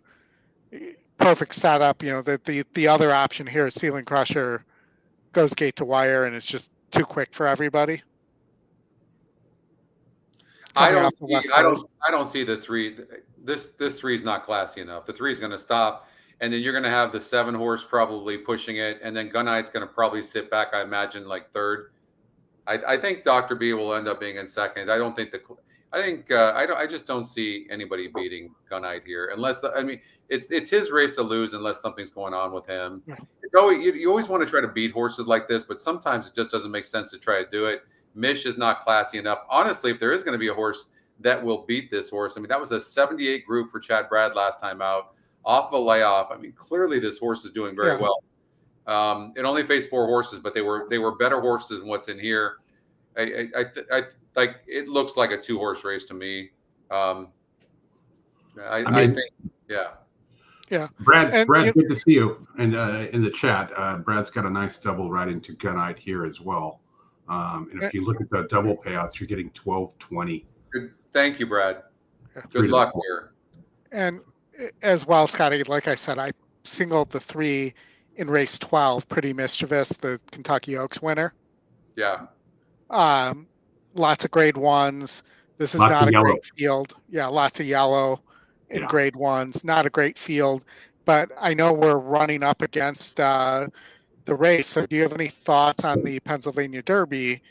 perfect setup. You know, the other option here is Ceiling Crusher, goes gate to wire, and it's just too quick for everybody. I don't see the 3. This 3 is not classy enough. The 3 is going to stop. And then you're going to have the 7-horse probably pushing it. And then Gunite's going to probably sit back, I imagine, like 3rd. I think Dr. B will end up being in 2nd. I don't think I just don't see anybody beating Gunite here. Unless, I mean, it's his race to lose unless something's going on with him. Yeah. You always want to try to beat horses like this, but sometimes it just doesn't make sense to try to do it. Mish is not classy enough. Honestly, if there is going to be a horse that will beat this horse, I mean, that was a 78 group for Chad Brad last time out. Off of a layoff. I mean, clearly this horse is doing very well. It only faced 4 horses, but they were better horses than what's in here. I like, it looks like a 2-horse race to me. I think, yeah. Brad, good to see you. And in the chat, Brad's got a nice double riding to Gunite here as well. And if you look at the double payouts, you're getting 12-20. Good. Thank you, Brad. Good luck here. And as well, Scotty, like I said, I singled the 3 in race 12, Pretty Mischievous, the Kentucky Oaks winner. Yeah. Lots of grade 1s. This is not a great field. Yeah, lots of yellow in grade 1s. Not a great field. But I know we're running up against the race. So do you have any thoughts on the Pennsylvania Derby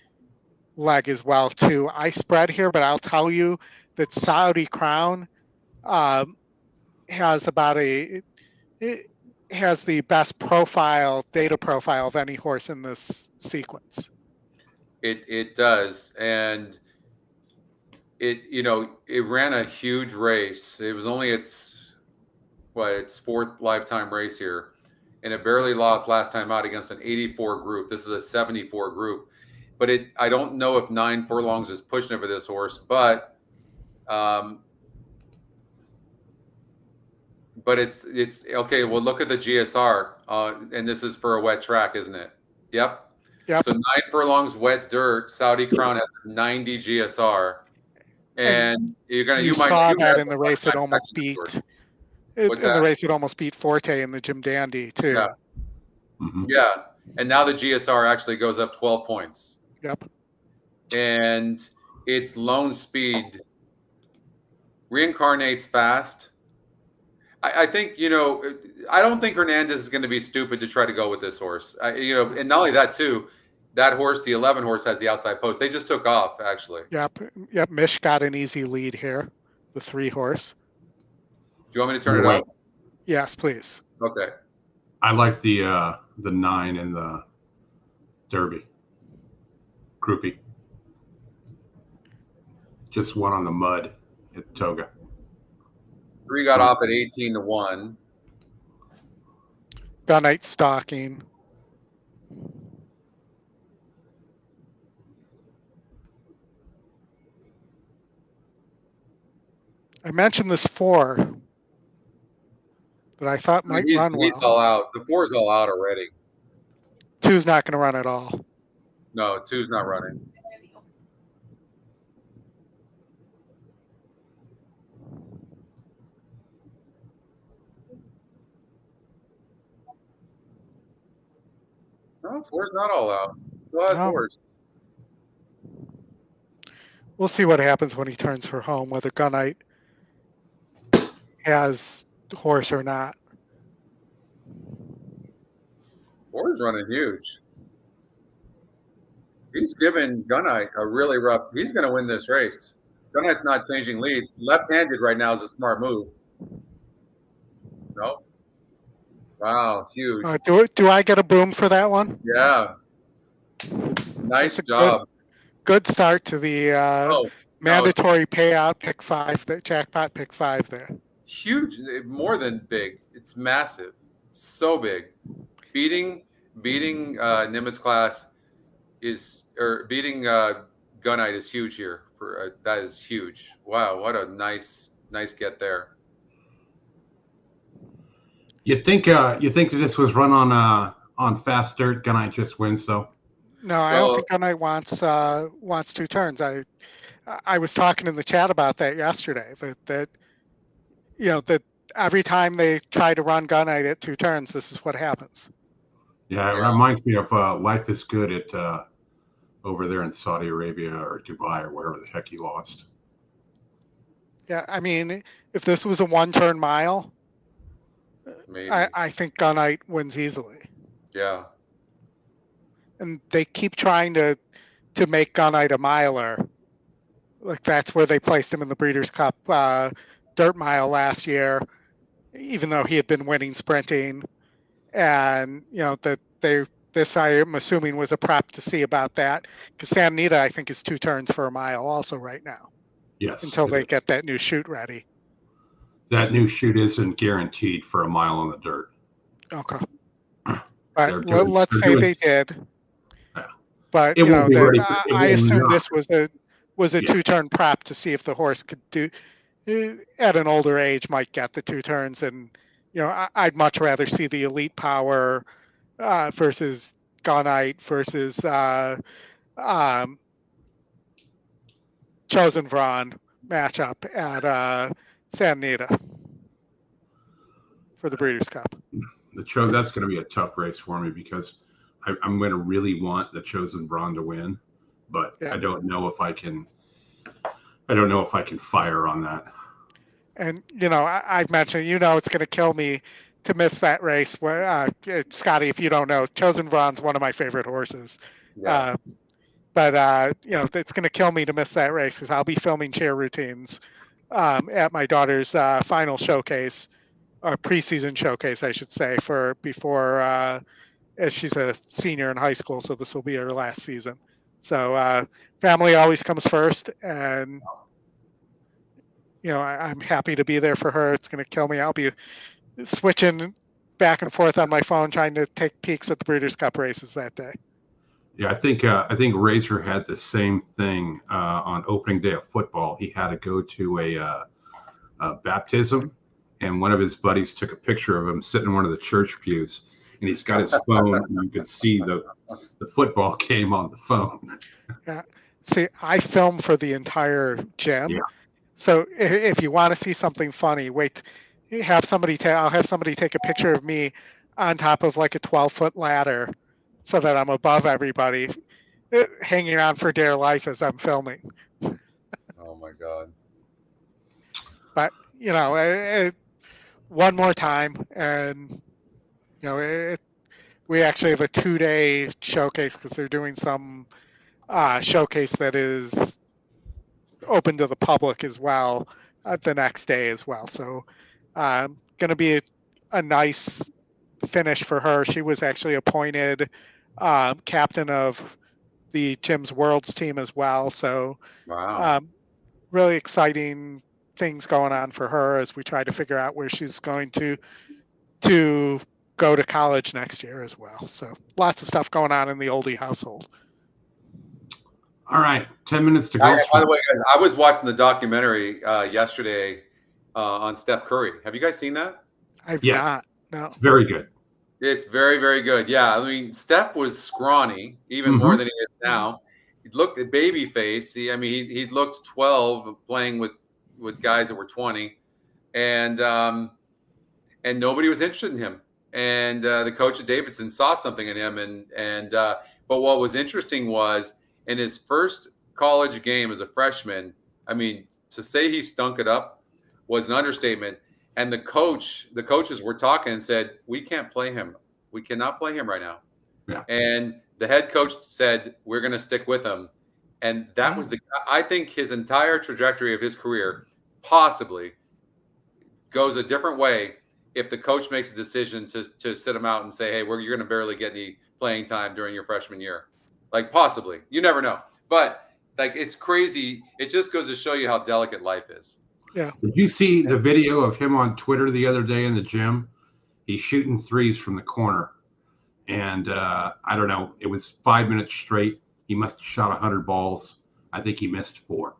leg as well, too? I spread here, but I'll tell you that Saudi Crown has the best data profile of any horse in this sequence. It does, and it ran a huge race. It was only its 4th lifetime race here, and it barely lost last time out against an 84 group. This is a 74 group, but I don't know if 9 furlongs is pushing it for this horse, but it's okay. Well, look at the GSR, and this is for a wet track, isn't it? Yep. So 9 furlongs wet dirt. Saudi Crown has 90 GSR, and you saw that in the race. It almost beat. In the race, it almost beat Forte in the Jim Dandy too. Yeah. Yeah, and now the GSR actually goes up 12 points. Yep. And its lone speed reincarnates fast. I think, I don't think Hernandez is going to be stupid to try to go with this horse. And not only that too, that horse, the 11 horse, has the outside post. They just took off, actually. Yep. Mish got an easy lead here. The 3 horse. Do you want me to turn it up? Yes, please. Okay. I like the 9 in the Derby. Groupie. Just one on the mud at Toga. 3 got off at 18-1. Gunite stalking. I mentioned this 4 that I thought might run well. He's all out. The 4's all out already. 2's not going to run at all. No, 2's not running. No, 4's not all out. Still has horse. We'll see what happens when he turns for home, whether Gunite has horse or not. 4's running huge. He's giving Gunite a really rough. He's going to win this race. Gunite's not changing leads. Left-handed right now is a smart move. No. Wow, huge. Do I get a boom for that one? Yeah. Nice job. Good start to the mandatory payout pick 5, the jackpot pick 5 there. Huge, more than big. It's massive. So big. Beating Nimitz class beating Gunite is huge here. That is huge. Wow, what a nice get there. You think that this was run on fast dirt? Gunite just wins though. No, I don't think Gunite wants 2 turns. I was talking in the chat about that yesterday. That every time they try to run Gunite at 2 turns, this is what happens. Yeah, it reminds me of Life is Good at over there in Saudi Arabia or Dubai or wherever the heck he lost. Yeah, I mean, if this was a 1-turn mile, maybe. I think Gunite wins easily. Yeah. And they keep trying to make Gunite a miler. Like that's where they placed him in the Breeders' Cup dirt mile last year, even though he had been winning sprinting. And this I'm assuming was a prep to see about that, because Santa Anita I think is 2 turns for a mile also right now. Yes. Until they get that new chute ready. That new chute isn't guaranteed for a mile on the dirt. Okay. But let's say they did. Yeah. But I assume this was a 2-turn prep to see if the horse could do at an older age might get the 2 turns. And I'd much rather see the Elite Power versus Gunite versus Chosen Vron matchup at Santa Anita for the Breeders' Cup. That's going to be a tough race for me because I'm going to really want the Chosen Vron to win, but I don't know if I can. I don't know if I can fire on that. And I've mentioned, it's going to kill me to miss that race. Where Scotty, if you don't know, Chosen Vron's one of my favorite horses. Yeah. But it's going to kill me to miss that race because I'll be filming chair routines at my daughter's final showcase, or preseason showcase, I should say, before as she's a senior in high school. So this will be her last season. So family always comes first, and I'm happy to be there for her. It's going to kill me. I'll be switching back and forth on my phone trying to take peeks at the Breeders' Cup races that day. Yeah, I think Razor had the same thing on opening day of football. He had to go to a baptism, and one of his buddies took a picture of him sitting in one of the church pews, and he's got his phone, and you could see the football game on the phone. Yeah, see, I film for the entire gym. Yeah. So if you want to see something funny, wait, I'll have somebody take a picture of me on top of like a 12-foot ladder, so that I'm above everybody, hanging on for dear life as I'm filming. Oh my God. But one more time, and we actually have a 2-day showcase because they're doing some showcase that is open to the public as well the next day as well. So going to be a nice finish for her. She was actually appointed captain of the Jim's Worlds team as well. So Wow. really exciting things going on for her as we try to figure out where she's going to go to college next year as well. So lots of stuff going on in the Oldie household. All right, 10 minutes to go. By the way, guys, I was watching the documentary yesterday on Steph Curry. Have you guys seen that? I've not. No. It's very good. It's very, very good. Yeah, I mean, Steph was scrawny, even more than he is now. He looked at baby face. He looked 12 playing with guys that were 20, and nobody was interested in him. And the coach at Davidson saw something in him, but what was interesting was in his first college game as a freshman, I mean, to say he stunk it up was an understatement. And the coaches were talking and said, we can't play him. We cannot play him right now. Yeah. And the head coach said, we're going to stick with him. And that was I think his entire trajectory of his career possibly goes a different way if the coach makes a decision to sit him out and say, hey, you're going to barely get any playing time during your freshman year. Like possibly, you never know, but like, it's crazy. It just goes to show you how delicate life is. Yeah. Did you see the video of him on Twitter the other day in the gym? He's shooting threes from the corner. And I don't know, it was 5 minutes straight. He must have shot 100 balls. I think he missed 4.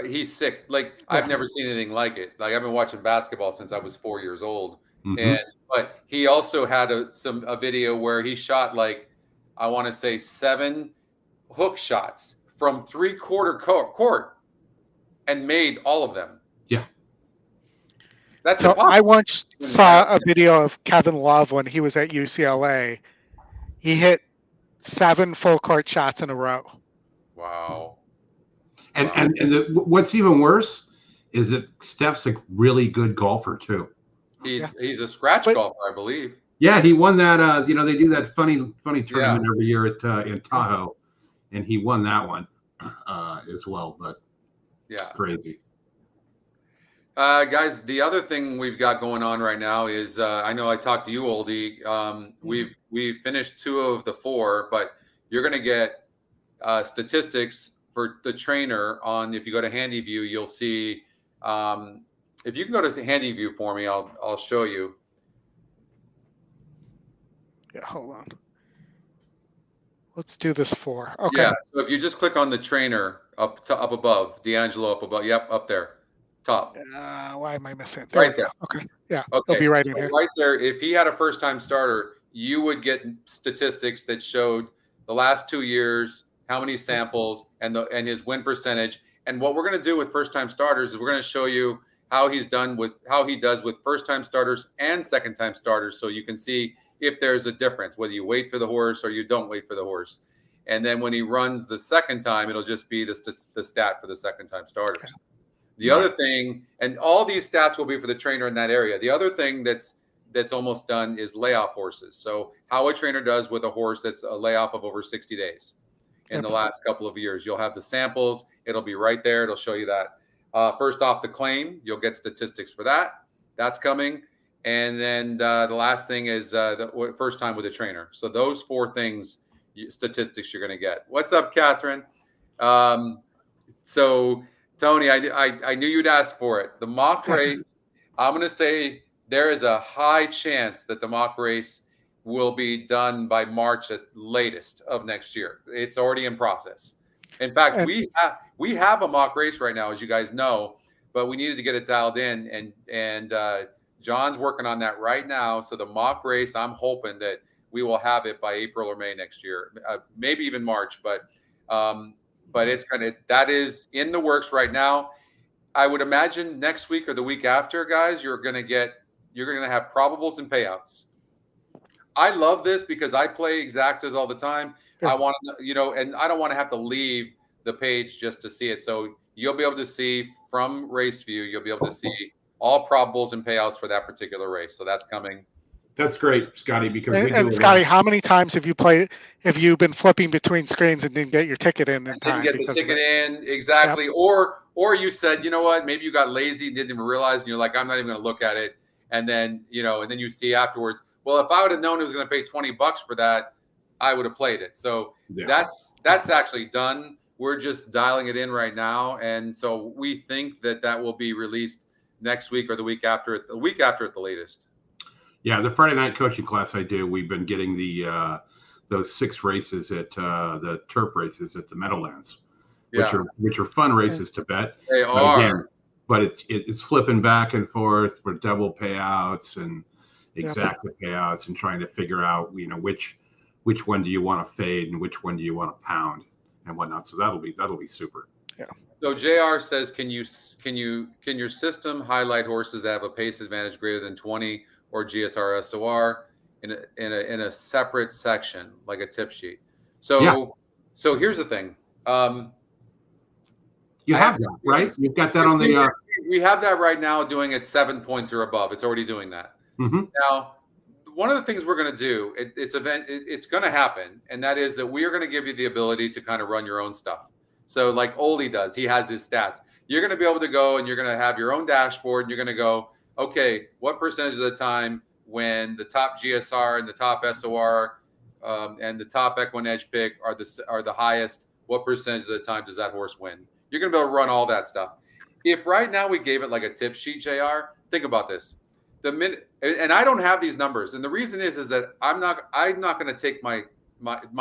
He's sick. Like, I've never seen anything like it. Like, I've been watching basketball since I was 4 years old. But he also had a video where he shot, like, I want to say 7 hook shots from 3/4 court and made all of them. Yeah. That's so impossible. I once saw a video of Kevin Love when he was at UCLA. He hit 7 full court shots in a row. Wow. And what's even worse is that Steph's a really good golfer too. He's a scratch golfer, I believe. Yeah, he won that. They do that funny tournament every year in Tahoe, and he won that one as well. But yeah, crazy. Guys, the other thing we've got going on right now is I know I talked to you, Oldie. We've finished 2 of the 4, but you're going to get statistics for the trainer on. If you go to HandyView, you'll see. If you can go to HandyView for me, I'll show you. Yeah, hold on. Let's do this 4. Okay. Yeah. So if you just click on the trainer up above, D'Angelo up above. Yep, up there, top. Why am I missing it? Right there. Okay. Yeah. Okay. It'll be right so in here. Right there. If he had a first-time starter, you would get statistics that showed the last 2 years, how many samples, and his win percentage. And what we're going to do with first-time starters is we're going to show you how he does with first-time starters and second-time starters, so you can see if there's a difference, whether you wait for the horse or you don't wait for the horse. And then when he runs the second time, it'll just be the stat for the second-time starters. Okay. The other thing, and all these stats will be for the trainer in that area. The other thing that's almost done is layoff horses. So how a trainer does with a horse that's a layoff of over 60 days in the last couple of years. You'll have the samples. It'll be right there. It'll show you that. First off the claim, you'll get statistics for that. That's coming. And then the last thing is the first time with a trainer. So those 4 things, statistics you're going to get. What's up, Catherine? So Tony, I knew you'd ask for it. The mock race, I'm going to say there is a high chance that the mock race will be done by March at latest of next year. It's already in process. In fact, we have a mock race right now, as you guys know, but we needed to get it dialed in, and John's working on that right now. So the mock race, I'm hoping that we will have it by April or May next year, maybe even March. But it's that is in the works right now. I would imagine next week or the week after, guys, you're going to have probables and payouts. I love this because I play exactas all the time. Yeah. I want to, and I don't want to have to leave the page just to see it. So you'll be able to see from RaceView, you'll be able to see all probables and payouts for that particular race. So that's coming. That's great, Scotty, because we do And Scotty, how many times have you been flipping between screens and didn't get your ticket in time? Didn't get the ticket in, exactly. Yep. Or you said, you know what, maybe you got lazy, didn't even realize, and you're like, I'm not even going to look at it. And then, and then you see afterwards, well, if I would have known it was going to pay $20 for that, I would have played it. So that's actually done. We're just dialing it in right now. And so we think that will be released next week or the week after at the latest. Yeah, the Friday night coaching class I do, we've been getting those 6 races at the turf races at the Meadowlands, which are fun races to bet. They are. Again, but it's flipping back and forth for double payouts and exacta payouts and trying to figure out which one do you want to fade and which one do you want to pound and whatnot. So that'll be super. Yeah. So JR says, can your system highlight horses that have a pace advantage greater than 20 or GSR SOR in a separate section like a tip sheet? So here's the thing. You have that, right? You've got that on the. We have that right now, doing it 7 points or above. It's already doing that. Mm-hmm. Now, one of the things we're going to do, it's going to happen, and that is that we are going to give you the ability to kind of run your own stuff. So like Oldy does, he has his stats. You're going to be able to go and you're going to have your own dashboard. And you're going to go, okay, what percentage of the time when the top GSR and the top SOR and the top EquinEdge pick are the highest, what percentage of the time does that horse win? You're going to be able to run all that stuff. If right now we gave it like a tip sheet, JR, think about this. The minute, and I don't have these numbers, and the reason is that I'm not going to take my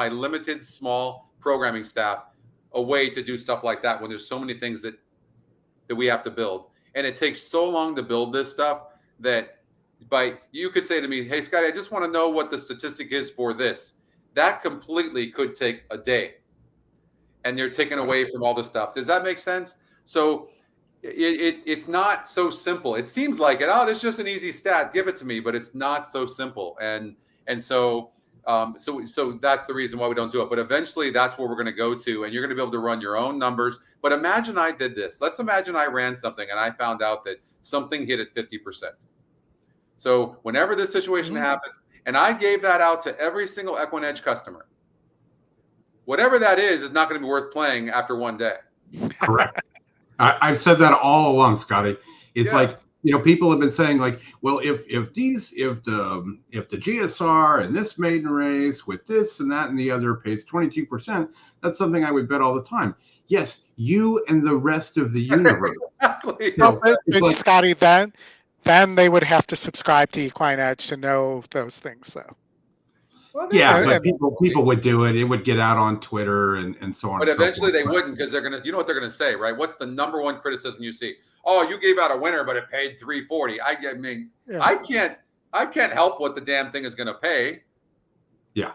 limited small programming staff away to do stuff like that when there's so many things that we have to build, and it takes so long to build this stuff that you could say to me, hey Scotty, I just want to know what the statistic is for this. That completely could take a day, and they're taken away from all the stuff. Does that make sense? So it's not so simple. It seems like it. Oh, there's just an easy stat. Give it to me, but it's not so simple. And so that's the reason why we don't do it. But eventually, that's where we're going to go to, and you're going to be able to run your own numbers. But imagine I did this. Let's imagine I ran something, and I found out that something hit at 50%. So whenever this situation happens, and I gave that out to every single EquinEdge customer, whatever that is not going to be worth playing after one day. Correct. I've said that all along, Scotty. It's like, people have been saying like, well, if the GSR and this maiden race with this and that and the other pays 22%, that's something I would bet all the time. Yes, you and the rest of the universe. Exactly. Like, Scotty, then they would have to subscribe to EquinEdge to know those things, though. Well, but people would do it. It would get out on Twitter and so on. But eventually they wouldn't, because they're gonna. You know what they're gonna say, right? What's the number one criticism you see? Oh, you gave out a winner, but it paid $340. I can't help what the damn thing is gonna pay. Yeah.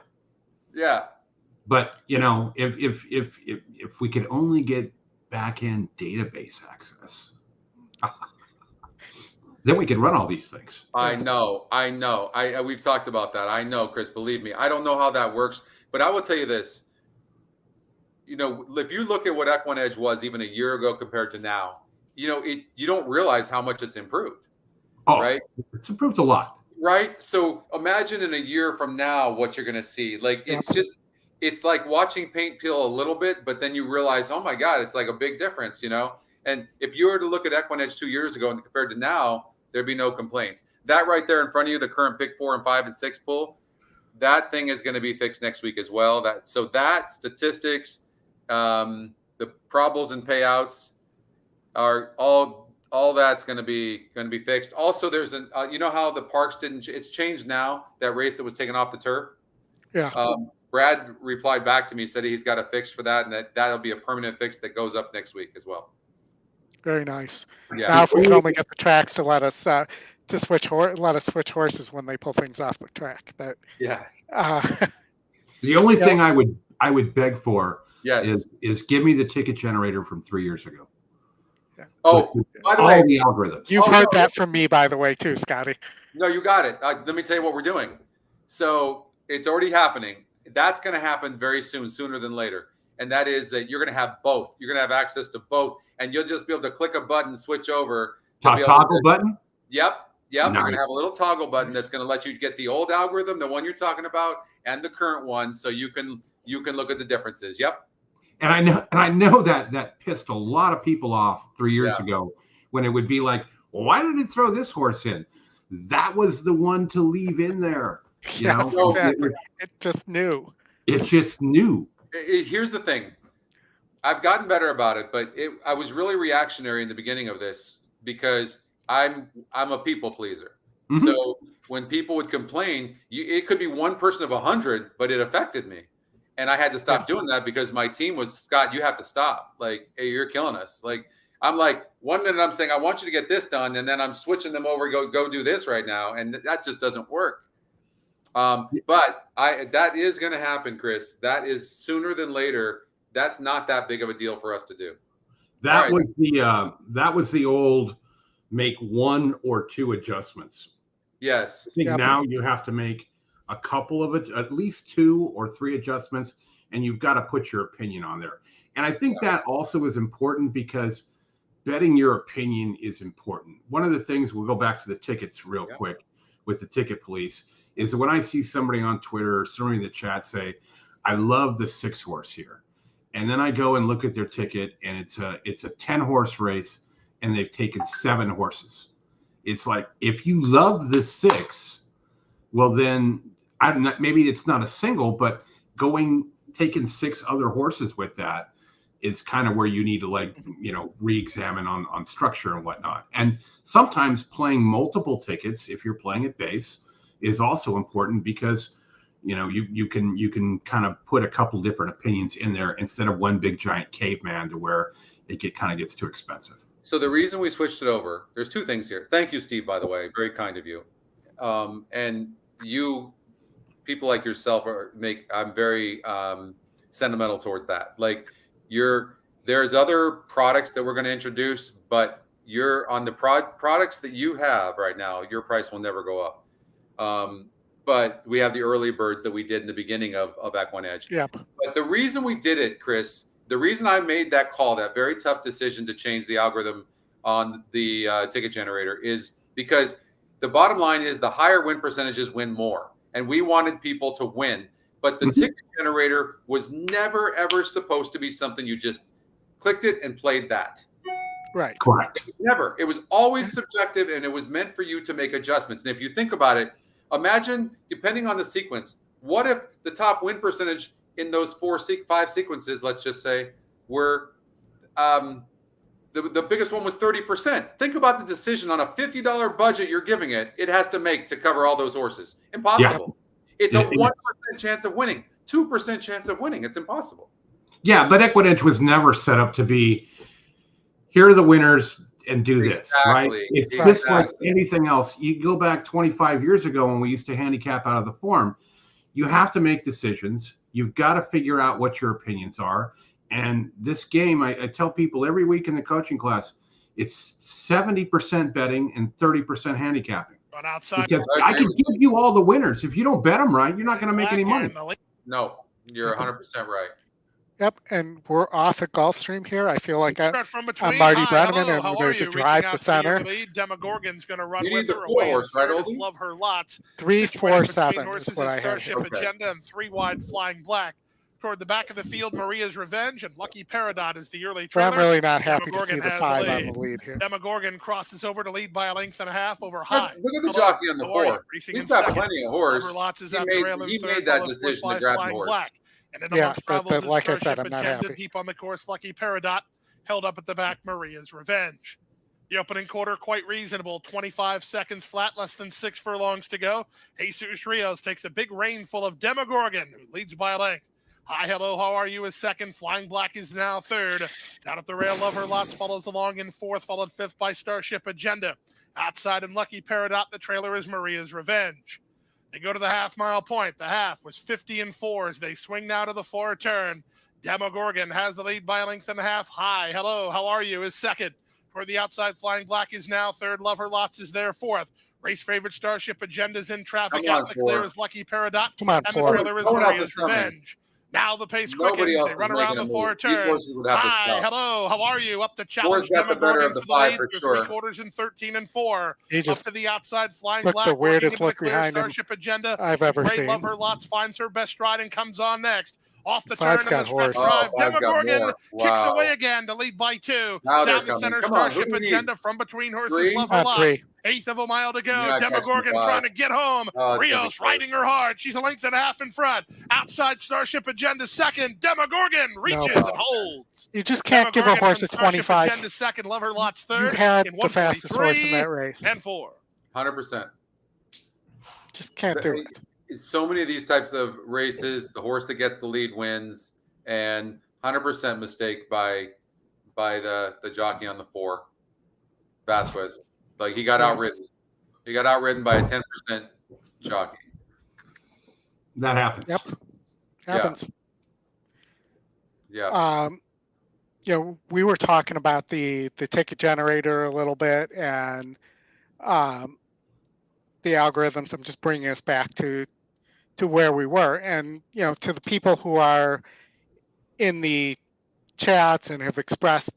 Yeah. But if we could only get back-end database access. Then we can run all these things. I know. We've talked about that. I know, Chris, believe me. I don't know how that works, but I will tell you this. If you look at what EquinEdge was even a year ago compared to now, you don't realize how much it's improved. Oh, right? It's improved a lot. Right? So imagine in a year from now what you're going to see. Like, it's like watching paint peel a little bit, but then you realize, oh my God, it's like a big difference, And if you were to look at EquinEdge 2 years ago and compared to now, there'd be no complaints. That right there in front of you, the current pick 4 and 5 and 6 pool, that thing is going to be fixed next week as well. That statistics, the probables and payouts are all that's going to be fixed. Also, there's how the parks it's changed now, that race that was taken off the turf. Yeah. Brad replied back to me, said he's got a fix for that, and that'll be a permanent fix that goes up next week as well. Very nice. Yeah. Now, if we can only get the tracks to let us switch horses when they pull things off the track, but the only thing I would beg for is give me the ticket generator from 3 years ago. Yeah. Oh, by the way, the algorithms. You've heard that from me, by the way, too, Scotty. No, you got it. Let me tell you what we're doing. So it's already happening. That's going to happen very soon, sooner than later. And that is that you're going to have both. You're going to have access to both. And you'll just be able to click a button, switch over Toggle button? Yep. Yep. Nice. You're going to have a little toggle button that's going to let you get the old algorithm, the one you're talking about, and the current one, so you can look at the differences. Yep. And I know that pissed a lot of people off 3 years ago when it would be like, well, why did it throw this horse in? That was the one to leave in there. Yes, exactly. It just knew. It just knew. Here's the thing. I've gotten better about it, but I was really reactionary in the beginning of this because I'm a people pleaser. Mm-hmm. So when people would complain, it could be one person of 100, but it affected me. And I had to stop doing that because my team was, Scott, you have to stop. Like, hey, you're killing us. Like, I'm like, 1 minute I'm saying, I want you to get this done. And then I'm switching them over, go do this right now. And that just doesn't work. But that is going to happen, Chris. That is sooner than later. That's not that big of a deal for us to do. That was the old make 1 or 2 adjustments. Yes. I think now you have to make a couple of it, at least 2 or 3 adjustments, and you've got to put your opinion on there. And I think that also is important because betting your opinion is important. One of the things, we'll go back to the tickets real quick with the ticket police, is when I see somebody on Twitter or somebody in the chat say, I love the 6 horse here. And then I go and look at their ticket and it's a 10 horse race and they've taken 7 horses. It's like, if you love the 6, well then maybe it's not a single, but taking 6 other horses with that is kind of where you need to re-examine on structure and whatnot. And sometimes playing multiple tickets, if you're playing at base, is also important because you can kind of put a couple different opinions in there instead of one big giant caveman to where it kind of gets too expensive. So the reason we switched it over, there's 2 things here. Thank you, Steve, by the way, very kind of you. And you, people like yourself I'm very sentimental towards that. Like there's other products that we're going to introduce, but you're on the products that you have right now, your price will never go up. But we have the early birds that we did in the beginning of EquinEdge. Yep. But the reason we did it, Chris, the reason I made that call, that very tough decision to change the algorithm on the ticket generator, is because the bottom line is the higher win percentages win more. And we wanted people to win. But the ticket generator was never, ever supposed to be something you just clicked it and played that. Right. Correct. Never. It was always subjective, and it was meant for you to make adjustments. And if you think about it, imagine, depending on the sequence, what if the top win percentage in those 5 sequences, let's just say, were the biggest one was 30%. Think about the decision on a $50 budget you're giving it has to make to cover all those horses. Impossible. Yeah. It's a 1% chance of winning, 2% chance of winning. It's impossible. Yeah, but EquinEdge was never set up to be, here are the winners and do this, right? It's just like anything else. You go back 25 years ago when we used to handicap out of the form, you have to make decisions. You've got to figure out what your opinions are. And this game, I tell people every week in the coaching class, it's 70% betting and 30% handicapping. On outside, because I could give you all the winners. If you don't bet them right, you're not going to make any money. No, you're 100% right. Yep, and we're off at Gulfstream here. I feel like I'm Hi, Marty Brenneman, hello, and there's a drive to center. Demogorgon's going to run you with need her the 4 horse, right, Oldie? Love her lots. 3, 4, 7 is what I have. Starship Agenda and 3 wide Flying Black. Toward the back of the field, Maria's Revenge and Lucky Peridot is the early trailer. I'm really not happy to see the 5 on the lead here. Demogorgon crosses over to lead by a length and a half over High. Look at the jockey on the 4. He's got plenty of horse. He made that decision to grab the horse. Black. And in but like I said, I'm not happy. Deep on the course, Lucky Peridot held up at the back, Maria's Revenge. The opening quarter, quite reasonable. 25 seconds flat, less than 6 furlongs to go. Jesus Rios takes a big rainful of Demogorgon, who leads by a length. Hi, hello, how are you is second. Flying Black is now third. Down at the rail, Love Her Lots follows along in fourth, followed fifth by Starship Agenda. Outside and Lucky Peridot, the trailer is Maria's Revenge. They go to the half-mile point. The half was 50 and 4 as they swing now to the 4 turn. Demogorgon has the lead by a length and a half. Hi, hello, how are you is second. Toward the outside, Flying Black is now third. Love Her Lots is there fourth. Race favorite Starship Agenda's in traffic. Out in the clear is Lucky Peridot. Come on, and the trailer is Maria's Revenge. Now the pace Nobody quickens. else They is run making around a the move. four These turn. horses would have to Hi, stop. hello, how are you? Up to challenge Four's got the better Demogorgon of the for the five lead for for sure. 3/4 in 13 and 4. He Up just to the outside, flying took black, the working weirdest into the look clear. behind him Starship Agenda. I've ever Great seen. Love Her Lots finds her best stride and comes on next. Off the Five's turn and got the stretch horse. drive. Oh, Five's got Demogorgon more. kicks Wow. away again to lead by 2. Now they're Down the coming. center, Come on, who Starship do you need? Agenda from between horses. 3? Love Her Lots. 3. 1/8 of a mile to You're go. not catching Demogorgon 5. trying to get home. Oh, it's gonna be Rios close. riding her hard. She's a length and a half in front. Outside Starship Agenda second. Demogorgon reaches and holds. You just can't give a Demogorgon horse from a Starship 25. Agenda second. Love Her Lots You third. had in the fastest horse in 1:43 that race. and 4. 100%. Just can't do it. So many of these types of races, the horse that gets the lead wins, and 100% mistake by the jockey on the 4, Vasquez. Like he got outridden. He got outridden by a 10% jockey. That happens. Yep. Happens. Yeah. You know, we were talking about the ticket generator a little bit and the algorithms. I'm just bringing us back to where we were, and you know, to the people who are in the chats and have expressed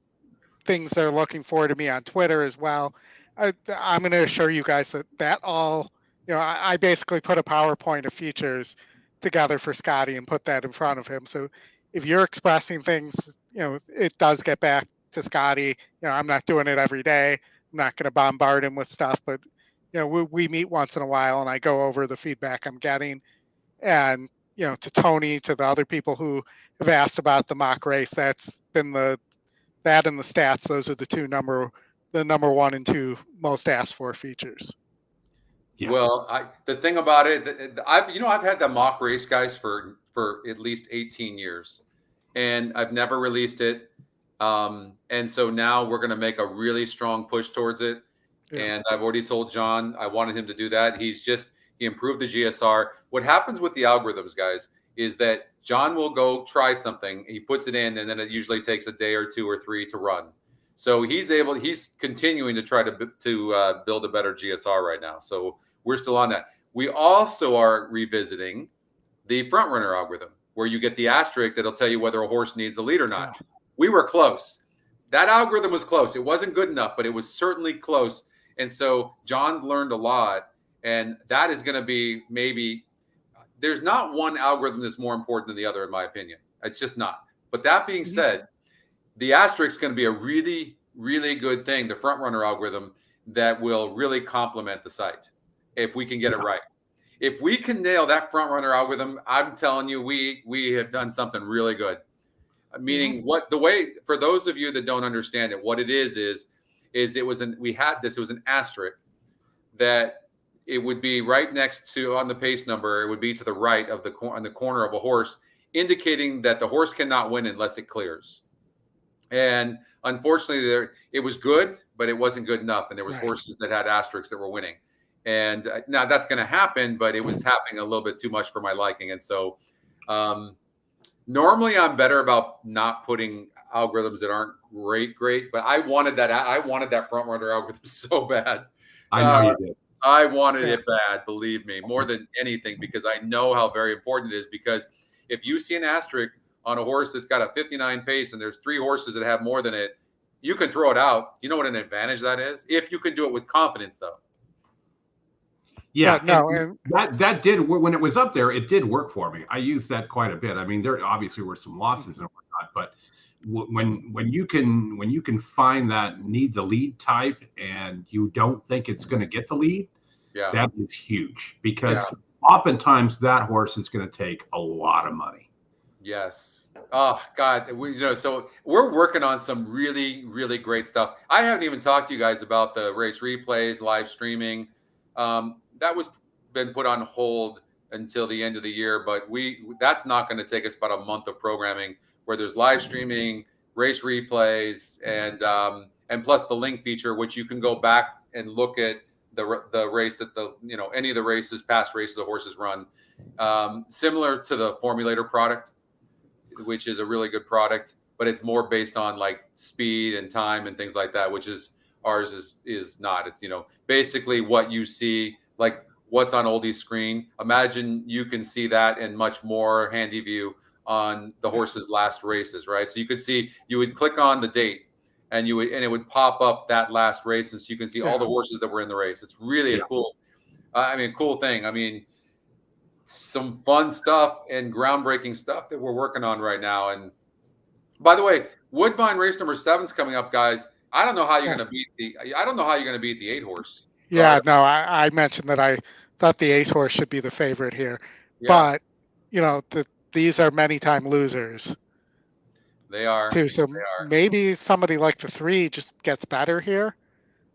things they're looking for to me on Twitter as well. I'm going to assure you guys that all, you know, I basically put a PowerPoint of features together for Scotty and put that in front of him. So if you're expressing things, you know, it does get back to Scotty. You know, I'm not doing it every day. I'm not going to bombard him with stuff, but you know, we meet once in a while and I go over the feedback I'm getting. And, you know, to Tony, to the other people who have asked about the mock race, that's been that and the stats. Those are the number 1 and 2 most asked for features. Yeah. Well, the thing about it, I've had the mock race, guys, for at least 18 years, and I've never released it. And so now we're going to make a really strong push towards it. Yeah. And I've already told John I wanted him to do that. He improved the GSR. What happens with the algorithms, guys, is that John will go try something. He puts it in, and then it usually takes a day or 2 or 3 to run. So he's continuing to try to build a better GSR right now. So we're still on that. We also are revisiting the front runner algorithm, where you get the asterisk that'll tell you whether a horse needs a lead or not. Yeah. We were close. That algorithm was close. It wasn't good enough, but it was certainly close. And so John's learned a lot. And that is going to be there's not one algorithm that's more important than the other, in my opinion. It's just not. But that being said, the asterisk is going to be a really, really good thing, the front runner algorithm, that will really complement the site if we can get it right. If we can nail that front runner algorithm, I'm telling you, we have done something really good. Meaning for those of you that don't understand it, what it is it was an asterisk that it would be right next to, on the pace number, it would be to the right of on the corner of a horse, indicating that the horse cannot win unless it clears. And unfortunately, it was good, but it wasn't good enough. And there was horses that had asterisks that were winning. And now that's going to happen, but it was happening a little bit too much for my liking. And so normally I'm better about not putting algorithms that aren't great, but I wanted that front runner algorithm so bad. I know you did. I wanted it bad, believe me, more than anything, because I know how very important it is. Because if you see an asterisk on a horse that's got a 59 pace and there's 3 horses that have more than it, you can throw it out. You know what an advantage that is? If you can do it with confidence, though. Yeah, that did, when it was up there, it did work for me. I used that quite a bit. I mean, there obviously were some losses and whatnot, but when you can find that need the lead type and you don't think it's going to get the lead, that is huge, because oftentimes that horse is going to take a lot of money. Yes. Oh God. So we're working on some really, really great stuff. I haven't even talked to you guys about the race replays, live streaming. That was been put on hold until the end of the year, but that's not going to take us about a month of programming, where there's live streaming, race replays, and plus the link feature, which you can go back and look at the race that any of the races, past races the horses run, similar to the Formulator product, which is a really good product, but it's more based on like speed and time and things like that, which is ours is not. It's basically what you see, like what's on Oldie's screen. Imagine you can see that in much more handy view on the horse's last races, right? So you would click on the date and it would pop up that last race. And so you can see all the horses that were in the race. It's really a cool, cool thing. I mean, some fun stuff and groundbreaking stuff that we're working on right now. And by the way, Woodbine race number 7 is coming up, guys. I don't know how you're going to beat the 8 horse. Yeah, no, I mentioned that I thought the 8 horse should be the favorite here, but these are many time losers. They are too. So maybe somebody like the 3 just gets better here.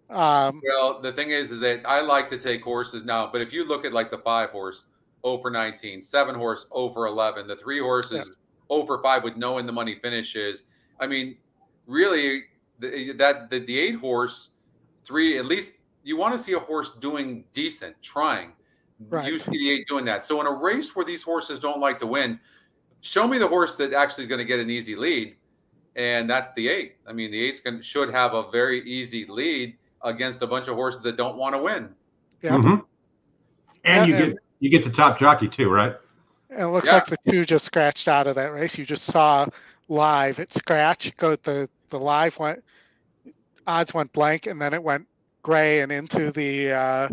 Well, the thing is that I like to take horses now, but if you look at like the 5 horse, 0 for 19, 7 horse, 0 for 11, the 3 horses, 0 for 5 with no in the money finishes. I mean, really, the 8 horse, 3, at least you want to see a horse doing decent, trying. Right. You see the 8 doing that. So in a race where these horses don't like to win, show me the horse that actually is going to get an easy lead, and that's the 8. I mean, the 8 should have a very easy lead against a bunch of horses that don't want to win. Yeah. Mm-hmm. And you get the top jockey too, right? And it looks like the 2 just scratched out of that race. You just saw live it scratch. The live odds went blank, and then it went gray and into the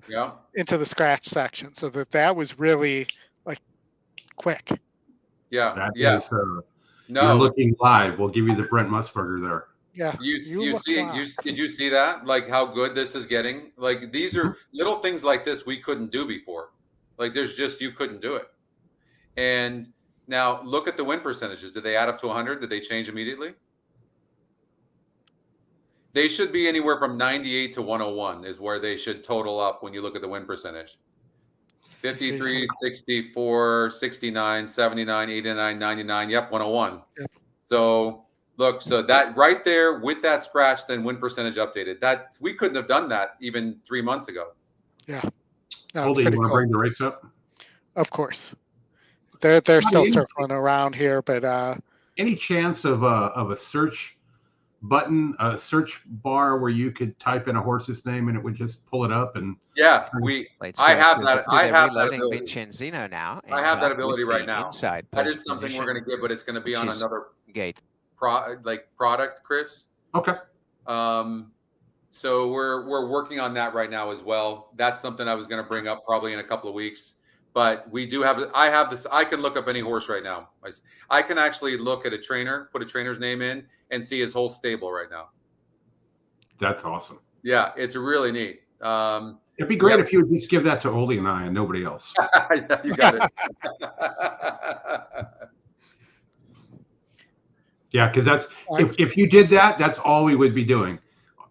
scratch section. So that was really like quick. Yeah. Is, you're looking live. We'll give you the Brent Musburger there. Yeah. Did you see that? Like how good this is getting? Like these are little things like this we couldn't do before. Like you couldn't do it. And now look at the win percentages. Did they add up to 100? Did they change immediately? They should be anywhere from 98 to 101 is where they should total up when you look at the win percentage. 53, 64, 69, 79, 89, 99. Yep, 101. Yep. So look, that right there with that scratch, then win percentage updated. We couldn't have done that even 3 months ago. Yeah. No, Oldy, you want to bring the race up? Of course. They're still circling around here, but any chance of a search button, a search bar where you could type in a horse's name and it would just pull it up? And I have that. I have that ability. Vincenzino now. I have that ability right now. That is something we're going to get, but it's going to be on another gate product, Chris. Okay. So we're working on that right now as well. That's something I was going to bring up probably in a couple of weeks. But we do have. I have this. I can look up any horse right now. I can actually look at a trainer, put a trainer's name in, and see his whole stable right now. That's awesome. Yeah, it's really neat. It'd be great if you would just give that to Oldy and I and nobody else. Yeah, you got it. Yeah, because that's if you did that, that's all we would be doing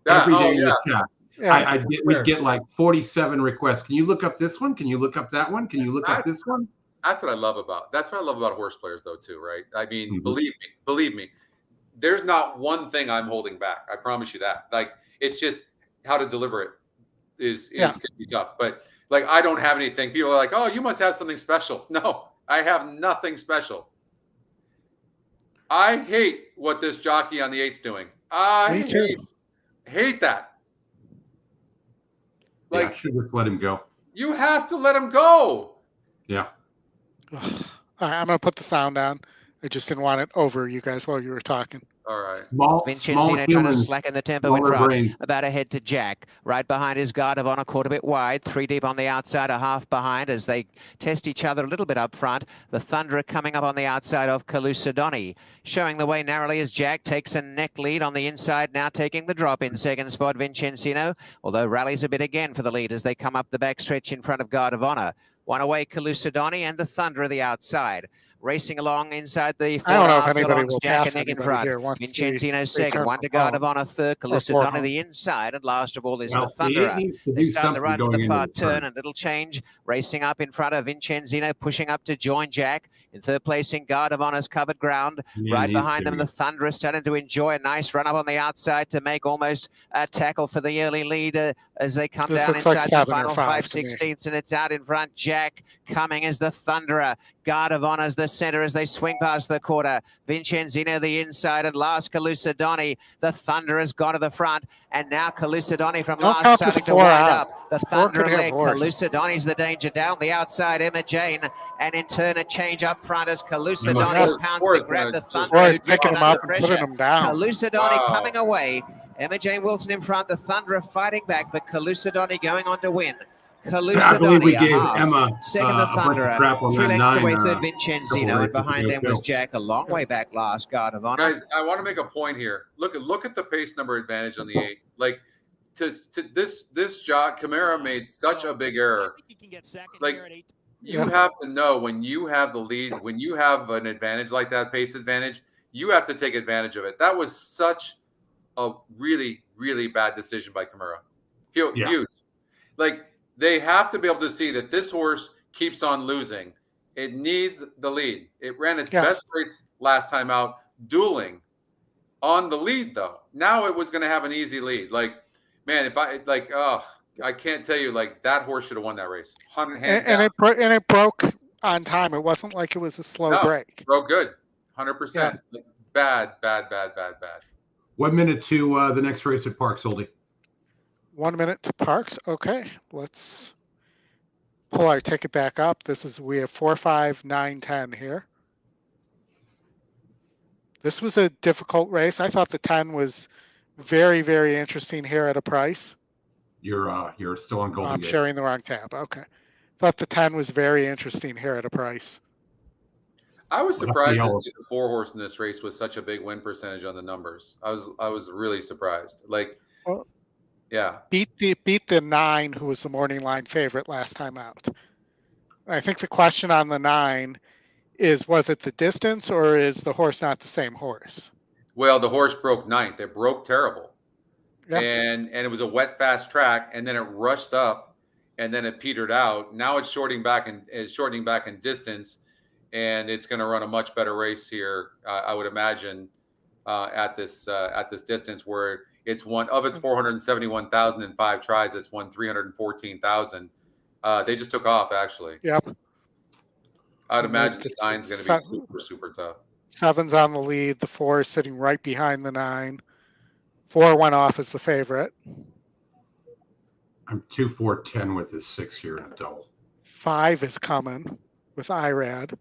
every day in the chat. Yeah, we'd get like 47 requests. Can you look up this one? Can you look up that one? Can you look up this one? That's what I love about horse players, though, too, right? I mean, believe me, there's not one thing I'm holding back. I promise you that. Like, it's just how to deliver it is going to be tough. But like, I don't have anything. People are like, "Oh, you must have something special." No, I have nothing special. I hate what this jockey on the 8's doing. I hate that. Like, I should just let him go. You have to let him go. Yeah. All right, I'm going to put the sound on. I just didn't want it over you guys while you were talking. All right. Vincenzino trying to slacken the tempo in front. About ahead to Jack. Right behind his guard of honor, caught a bit wide. 3 deep on the outside, a half behind as they test each other a little bit up front. The Thunderer coming up on the outside of Calusadoni. Showing the way narrowly as Jack takes a neck lead on the inside, now taking the drop in second spot, Vincenzino. Although rallies a bit again for the lead as they come up the backstretch in front of guard of honor. One away, Calusadoni, and the Thunderer the outside. Racing along inside the I don't know if anybody will Jack pass and anybody in front. here. Vincenzino second, one to guard of honor third, Calusadoni the inside, and last of all is the Thunderer. They start the run to the far turn, and little change. Racing up in front of Vincenzino, pushing up to join Jack. In third place in guard of honor's covered ground. Right behind them, the Thunderer starting to enjoy a nice run up on the outside to make almost a tackle for the early lead as they come This down looks like inside the 7 or final 5 to me. 5/16, and it's out in front. Jack coming as the Thunderer. Guard of Honor's the center as they swing past the quarter. Vincenzino the inside, and last Calusadoni. The Thunderer's got to the front, and now Calusadoni from Don't last count this starting to 4 wind out. up. The 4 could Thunderer have leg. horse. Calusadoni's the danger down the outside. Emma Jane, and in turn a change up front as Calusadoni's Horse- pounds horse to grab the gonna just- Thunder. Or as he's picking John him up under and putting pressure. him down. Calusadoni Wow. coming away. Emma Jane Wilson in front. The Thunderer fighting back, but Calusadoni going on to win. I believe we Calusadoni, gave a half. Emma Second, the a bunch of Thunderer. crap on 3 that lengths 9. away, third couple Vincenzino, and races behind ago, them was too. Jack, a long way back last. Guard of Honor. Guys, I want to make a point here. Look at the pace number advantage on the 8. Like to this job, Camara made such a big error. Like you have to know when you have the lead, when you have an advantage like that, pace advantage, you have to take advantage of it. That was such a really, really bad decision by Camara. Huge. Like they have to be able to see that this horse keeps on losing. It needs the lead. It ran its best race last time out, dueling on the lead though. Now it was going to have an easy lead. Like, man, if I can't tell you, like that horse should have won that race. And it broke on time. It wasn't like it was a slow break. Broke good, 100%. Bad. 1 minute to the next race at Parks, Oldie. 1 minute to Parks. Okay, let's pull our ticket back up. We have 4, 5, 9, 10 here. This was a difficult race. I thought the 10 was very, very interesting here at a price. You're still on Golden I'm Gate. sharing the wrong tab. Okay. Thought the 10 was very interesting here at a price. I was surprised to see the 4 horse in this race with such a big win percentage on the numbers. I was really surprised. Like, beat the 9, who was the morning line favorite last time out. I think the question on the 9 is, was it the distance or is the horse not the same horse? Well, the horse broke 9th. It broke terrible. Yep. And it was a wet, fast track, and then it rushed up, and then it petered out. Now it's shortening back in distance, and it's going to run a much better race here, I would imagine, at this distance where it's one of its 471,005 tries. It's won 314,000. They just took off actually. Yep. I'd imagine the 9's going to be super, super tough. 7's on the lead. The 4 is sitting right behind the 9. 4 went off as the favorite. I'm 2, 4, 10 with his 6 here in a double. 5 is coming with IRAD.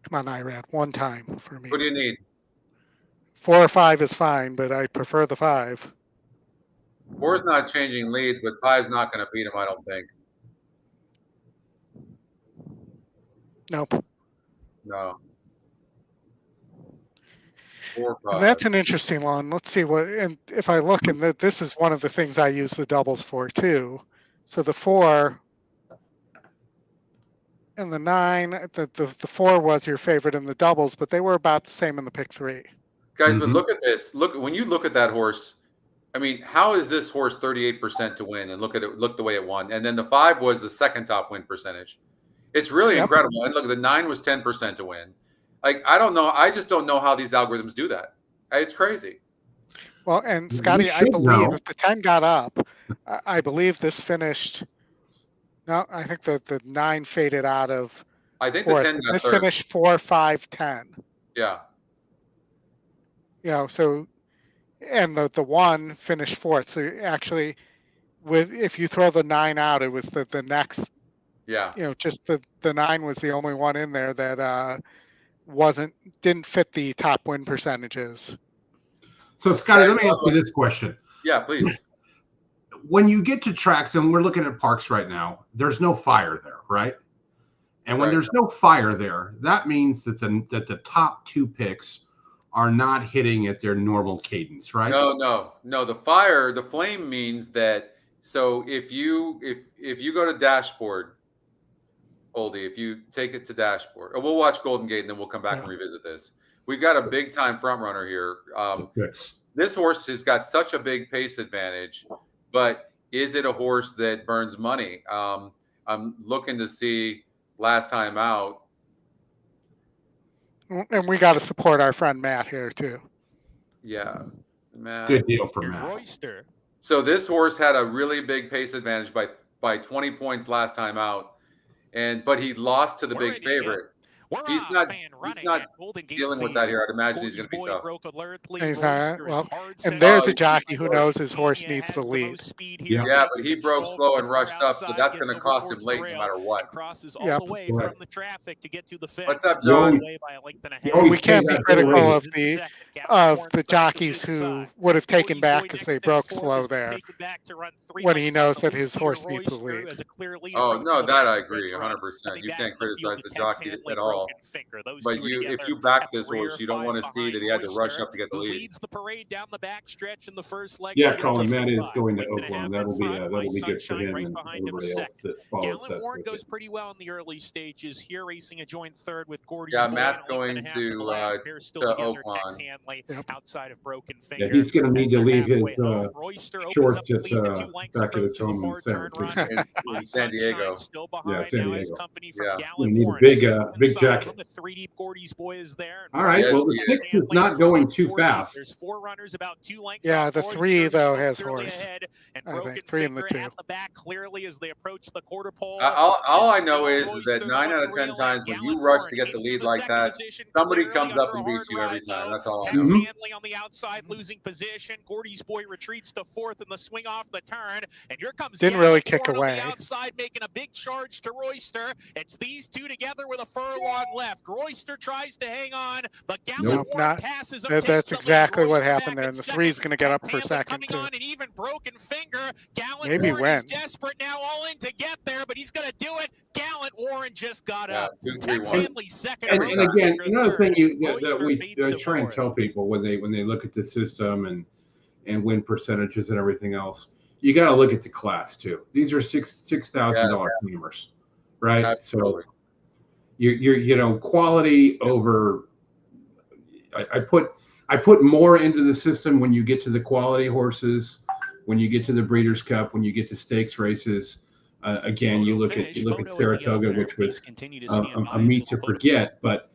Come on, IRAD. One time for me. What do you need? 4 or 5 is fine, but I prefer the 5. 4's not changing leads, but 5's not going to beat him, I don't think. Nope. No. 4, 5. And that's an interesting one. Let's see what, and if I look, and this is one of the things I use the doubles for too. So the 4 and the 9, the 4 was your favorite in the doubles, but they were about the same in the pick 3. Guys, but look at this. When you look at that horse, I mean, how is this horse 38% to win? And look at it, look the way it won. And then the 5 was the second top win percentage. It's really incredible. And look, the 9 was 10% to win. Like, I don't know. I just don't know how these algorithms do that. It's crazy. Well, and Scotty, I believe if the 10 got up, I believe this finished. No, I think the 9 faded out of. I think fourth. the 10 got this third. finished 4, 5, 10. Yeah. You know, so, and the 1 finished 4th. So actually, if you throw the 9 out, it was the next. Yeah. You know, just the 9 was the only one in there that didn't fit the top win percentages. So Scotty, let me ask you this question. Yeah, please. When you get to tracks, and we're looking at Parks right now, there's no fire there, right? And when there's no fire there, that means that the top 2 picks are not hitting at their normal cadence, right? No. The flame means that. So if you go to dashboard, Oldie, if you take it to dashboard, we'll watch Golden Gate and then we'll come back and revisit this. We've got a big time front runner here. This horse has got such a big pace advantage, but is it a horse that burns money? I'm looking to see last time out. And we got to support our friend Matt here too. Yeah, Matt. Good deal for Matt. Royster. So this horse had a really big pace advantage by 20 points last time out, but he lost to the big favorite. He's not dealing with that here. I'd imagine he's going to be tough. He's not. Well, and there's a jockey who knows his horse needs the lead. Yeah, but he broke slow and rushed up, so that's going to cost him late no matter what. Yep. What's up, John? We can't be critical of the jockeys who would have taken back because they broke slow there when he knows that his horse needs the lead. Oh, no, that I agree 100%. You can't criticize the jockey at all. But if you back this horse, you don't want to see that he had to rush up to get the lead. Yeah, Colin, Matt is going to Oakland. That'll be good for him and everybody else that follows that. Warren goes pretty well in the early stages here, racing a joint third with Gordy. Yeah, Matt's going to Oakland. Outside of Broken Finger. Yeah, he's going to need to leave his shorts back at his home in San Diego. Yeah, San Diego. Yeah. We need a big jacket. The 3 deep Gordy's boy is there. All right. Well, the 6 is not going too fast. There's 4 runners about 2 lengths. Yeah, the 3 though has horse. I think 3 and the 2. At the back clearly as they approach the quarter pole. All I know is that 9 out of 10 times when you rush to get the lead like that, somebody comes up and beats you every time. That's all I know. Hanley on the outside losing position. Gordy's boy retreats to 4th in the swing off the turn, and here comes didn't really kick away. On the outside making a big charge to Royster. It's these two together with a furlong left. Royster tries to hang on, but nope, not. That's exactly what happened there. And the 3 is going to get up for second too. On an even Broken Finger. Gallant maybe Warren is desperate now, all in to get there, but he's going to do it. Gallant Warren just got up. Hanley second. And again, another thing that we try and tell people when they look at the system and win percentages and everything else, you got to look at the class too. These are $6,000 gamers, right? Absolutely. So you're quality over. I put more into the system when you get to the quality horses, when you get to the Breeders' Cup, when you get to stakes races. Again, you look at Saratoga, which was a meet to forget. But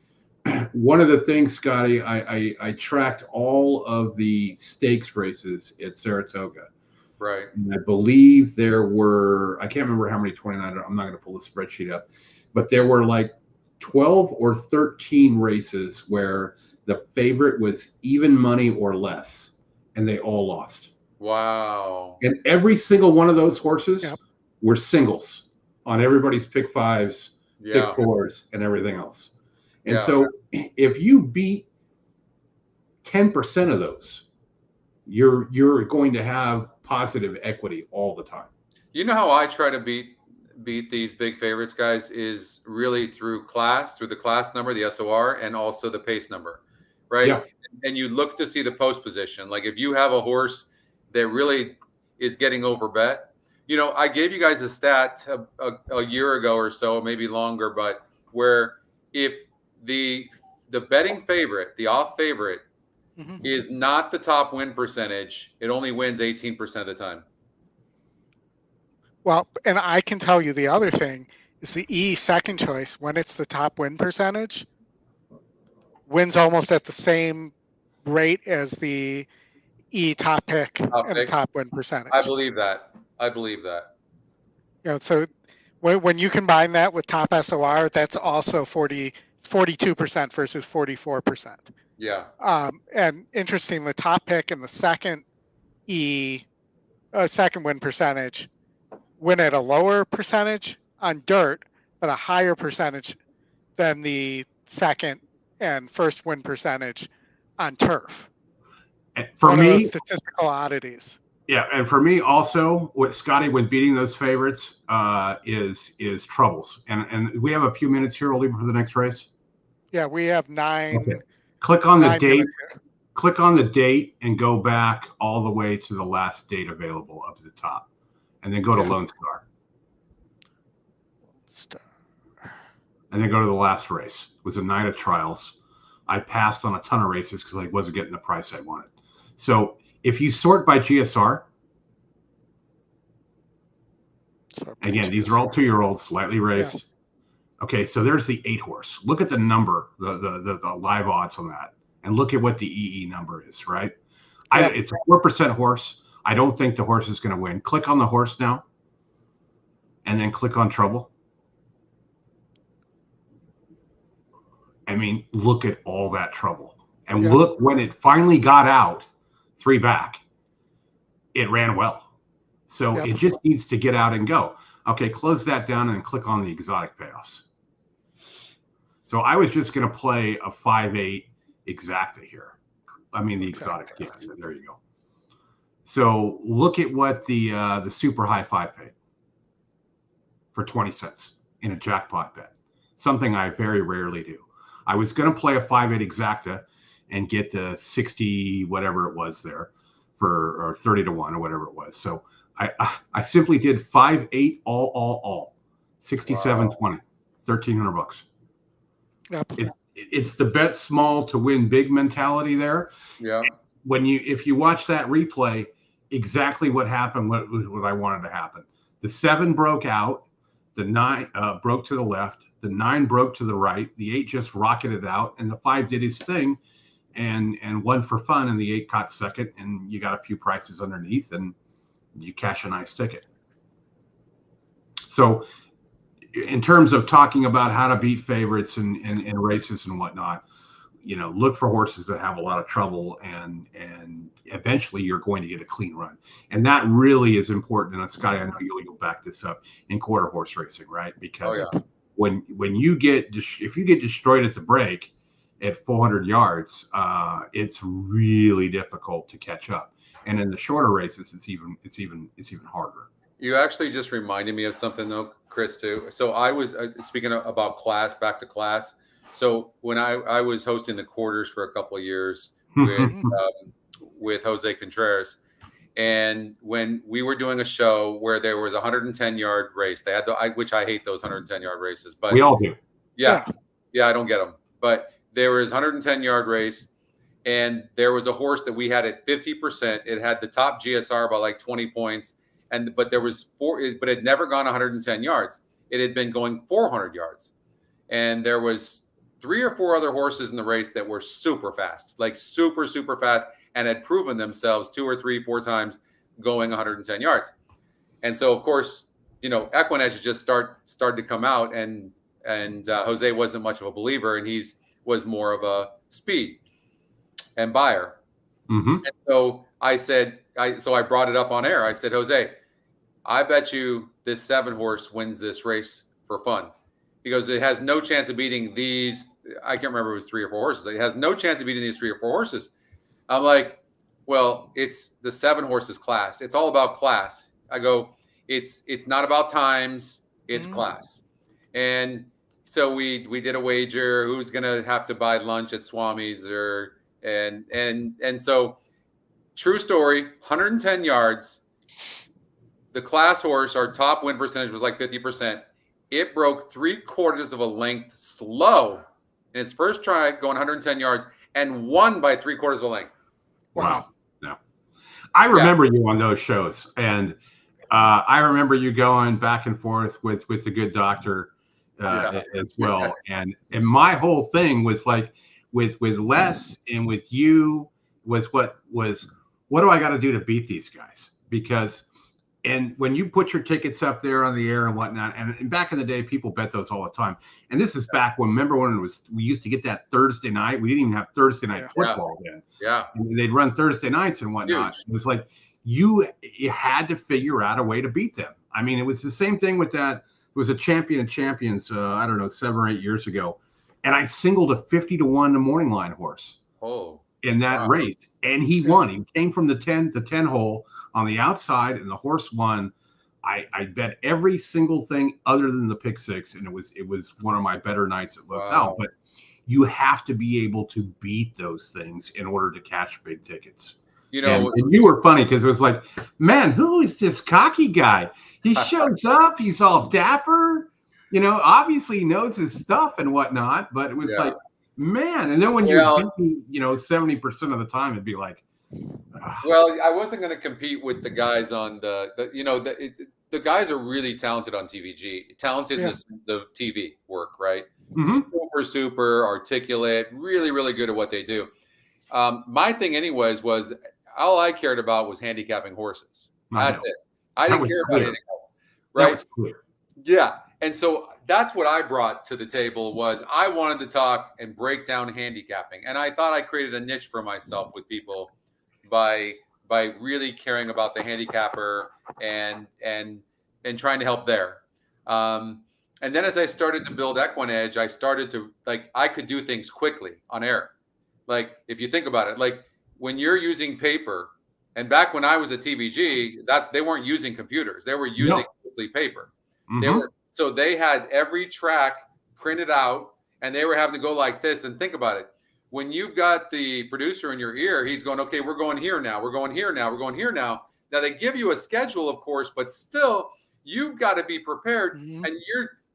one of the things, Scotty, I tracked all of the stakes races at Saratoga. Right. And I believe there were, I can't remember how many 29. I'm not going to pull the spreadsheet up, but there were like 12 or 13 races where the favorite was even money or less, and they all lost. Wow. And every single one of those horses were singles on everybody's pick 5s, pick 4s, and everything else. And so if you beat 10% of those, you're going to have positive equity all the time. You know how I try to beat these big favorites, guys, is really through the class number, the SOR, and also the pace number, right? Yeah. And you look to see the post position. Like if you have a horse that really is getting overbet, I gave you guys a stat a year ago or so, maybe longer, but where if the betting favorite, the off favorite, is not the top win percentage, it only wins 18% of the time. Well, and I can tell you the other thing is the E second choice, when it's the top win percentage, wins almost at the same rate as the E top pick and the top win percentage. I believe that. So when you combine that with top SOR, that's also 42% versus 44%. Yeah. And interesting, the top pick and the second second win percentage win at a lower percentage on dirt, but a higher percentage than the second and first win percentage on turf. For me, statistical oddities. Yeah, and for me also, with Scotty, when beating those favorites, is troubles. And we have a few minutes here, Oldy, for the next race. Yeah, we have 9. Okay. Click on the date. Click on the date and go back all the way to the last date available up at the top, and then go to Lone Star. And then go to the last race. It was a night of trials. I passed on a ton of races because I wasn't getting the price I wanted. So if you sort by GSR, again, these are all 2-year-olds, slightly raced. Okay, so there's the 8 horse. Look at the number, the live odds on that, and look at what the EE number is, right? Yeah. It's a 4% horse. I don't think the horse is going to win. Click on the horse now, and then click on trouble. I mean, look at all that trouble. And look, when it finally got out 3 back, it ran well. So it just needs to get out and go. Okay, close that down and then click on the exotic payoffs. So I was just going to play a 5-8 exacta here. I mean, the exotic. Yeah, so there you go. So look at what the super high 5 paid for 20 cents in a jackpot bet. Something I very rarely do. I was going to play a 5-8 exacta and get the 60 whatever it was there or 30 to 1 or whatever it was. So I simply did 5-8 all 67.20, $1,300. Yep. It's the bet small to win big mentality there. Yeah. If you watch that replay, exactly what happened, what I wanted to happen. The 7 broke out, the 9 broke to the left, the 9 broke to the right, the 8 just rocketed out, and the 5 did his thing and won for fun, and the 8 caught second, and you got a few prices underneath, and you cash a nice ticket. So in terms of talking about how to beat favorites in races and whatnot, look for horses that have a lot of trouble, and eventually you're going to get a clean run. And that really is important. And Scotty, I know you'll back this up in quarter horse racing, right? Because when you if you get destroyed at the break at 400 yards, it's really difficult to catch up. And in the shorter races, it's even harder. You actually just reminded me of something though, Chris, too. So I was speaking about class, back to class. So when I was hosting the quarters for a couple of years with Jose Contreras, and when we were doing a show where there was a 110-yard race, they had which I hate those 110-yard races, but we all do. Yeah, I don't get them. But there was 110-yard race, and there was a horse that we had at 50%. It had the top GSR by like 20 points. But there was 4, but it had never gone 110 yards. It had been going 400 yards. And there was 3 or 4 other horses in the race that were super fast, like super, super fast, and had proven themselves 2 or 3, 4 times going 110 yards. And so, of course, EquinEdge just started to come out, and Jose wasn't much of a believer, and he was more of a speed and buyer. Mm-hmm. And so I said, I brought it up on air. I said, Jose, I bet you this 7 horse wins this race for fun, because it has no chance of beating these. I can't remember if it was 3 or 4 horses. It has no chance of beating these 3 or 4 horses. I'm like, well, it's the 7 horses class. It's all about class. I go, it's not about times. It's class. And so we did a wager. Who's going to have to buy lunch at Swami's and so true story, 110 yards. The class horse, our top win percentage was like 50%. It broke 3/4 of a length slow in its first try, going 110 yards, and won by 3/4 of a length. Wow. No. I remember you on those shows, and I remember you going back and forth with the good doctor as well. Yes. And my whole thing was like with Les and with you was what do I got to do to beat these guys? Because and when you put your tickets up there on the air and whatnot, and back in the day, people bet those all the time. And this is back when, remember when we used to get that Thursday night? We didn't even have Thursday night football then. Yeah. And they'd run Thursday nights and whatnot. Huge. It was like you had to figure out a way to beat them. I mean, it was the same thing with that. It was a champion of champions, I don't know, 7 or 8 years ago. And I singled a 50 to 1 the morning line horse. Oh. In that race, and he won. He came from the 10 hole on the outside, and the horse won. I bet every single thing other than the pick 6, and it was one of my better nights at LaSalle. But you have to be able to beat those things in order to catch big tickets. And you were funny because it was like, man, who is this cocky guy? He shows up, he's all dapper, obviously he knows his stuff and whatnot. But it was like, man, and then when you 70% of the time, it'd be like, Well, I wasn't going to compete with the guys on the guys are really talented on TVG, talented in the sense of TV work, right? Super articulate, really, really good at what they do. My thing, anyways, was all I cared about was handicapping horses. That's it. I didn't care about anything else, right? That was clear. Yeah, and so that's what I brought to the table was I wanted to talk and break down handicapping, and I thought I created a niche for myself with people by really caring about the handicapper and trying to help there. And then as I started to build EquinEdge, I started to I could do things quickly on air. Like if you think about it, like when you're using paper, and back when I was at TVG, that they weren't using computers, they were using paper. So they had every track printed out, and they were having to go like this. And think about it. When you've got the producer in your ear, he's going, okay, we're going here now. We're going here now. We're going here now. Now they give you a schedule, of course, but still you've got to be prepared. And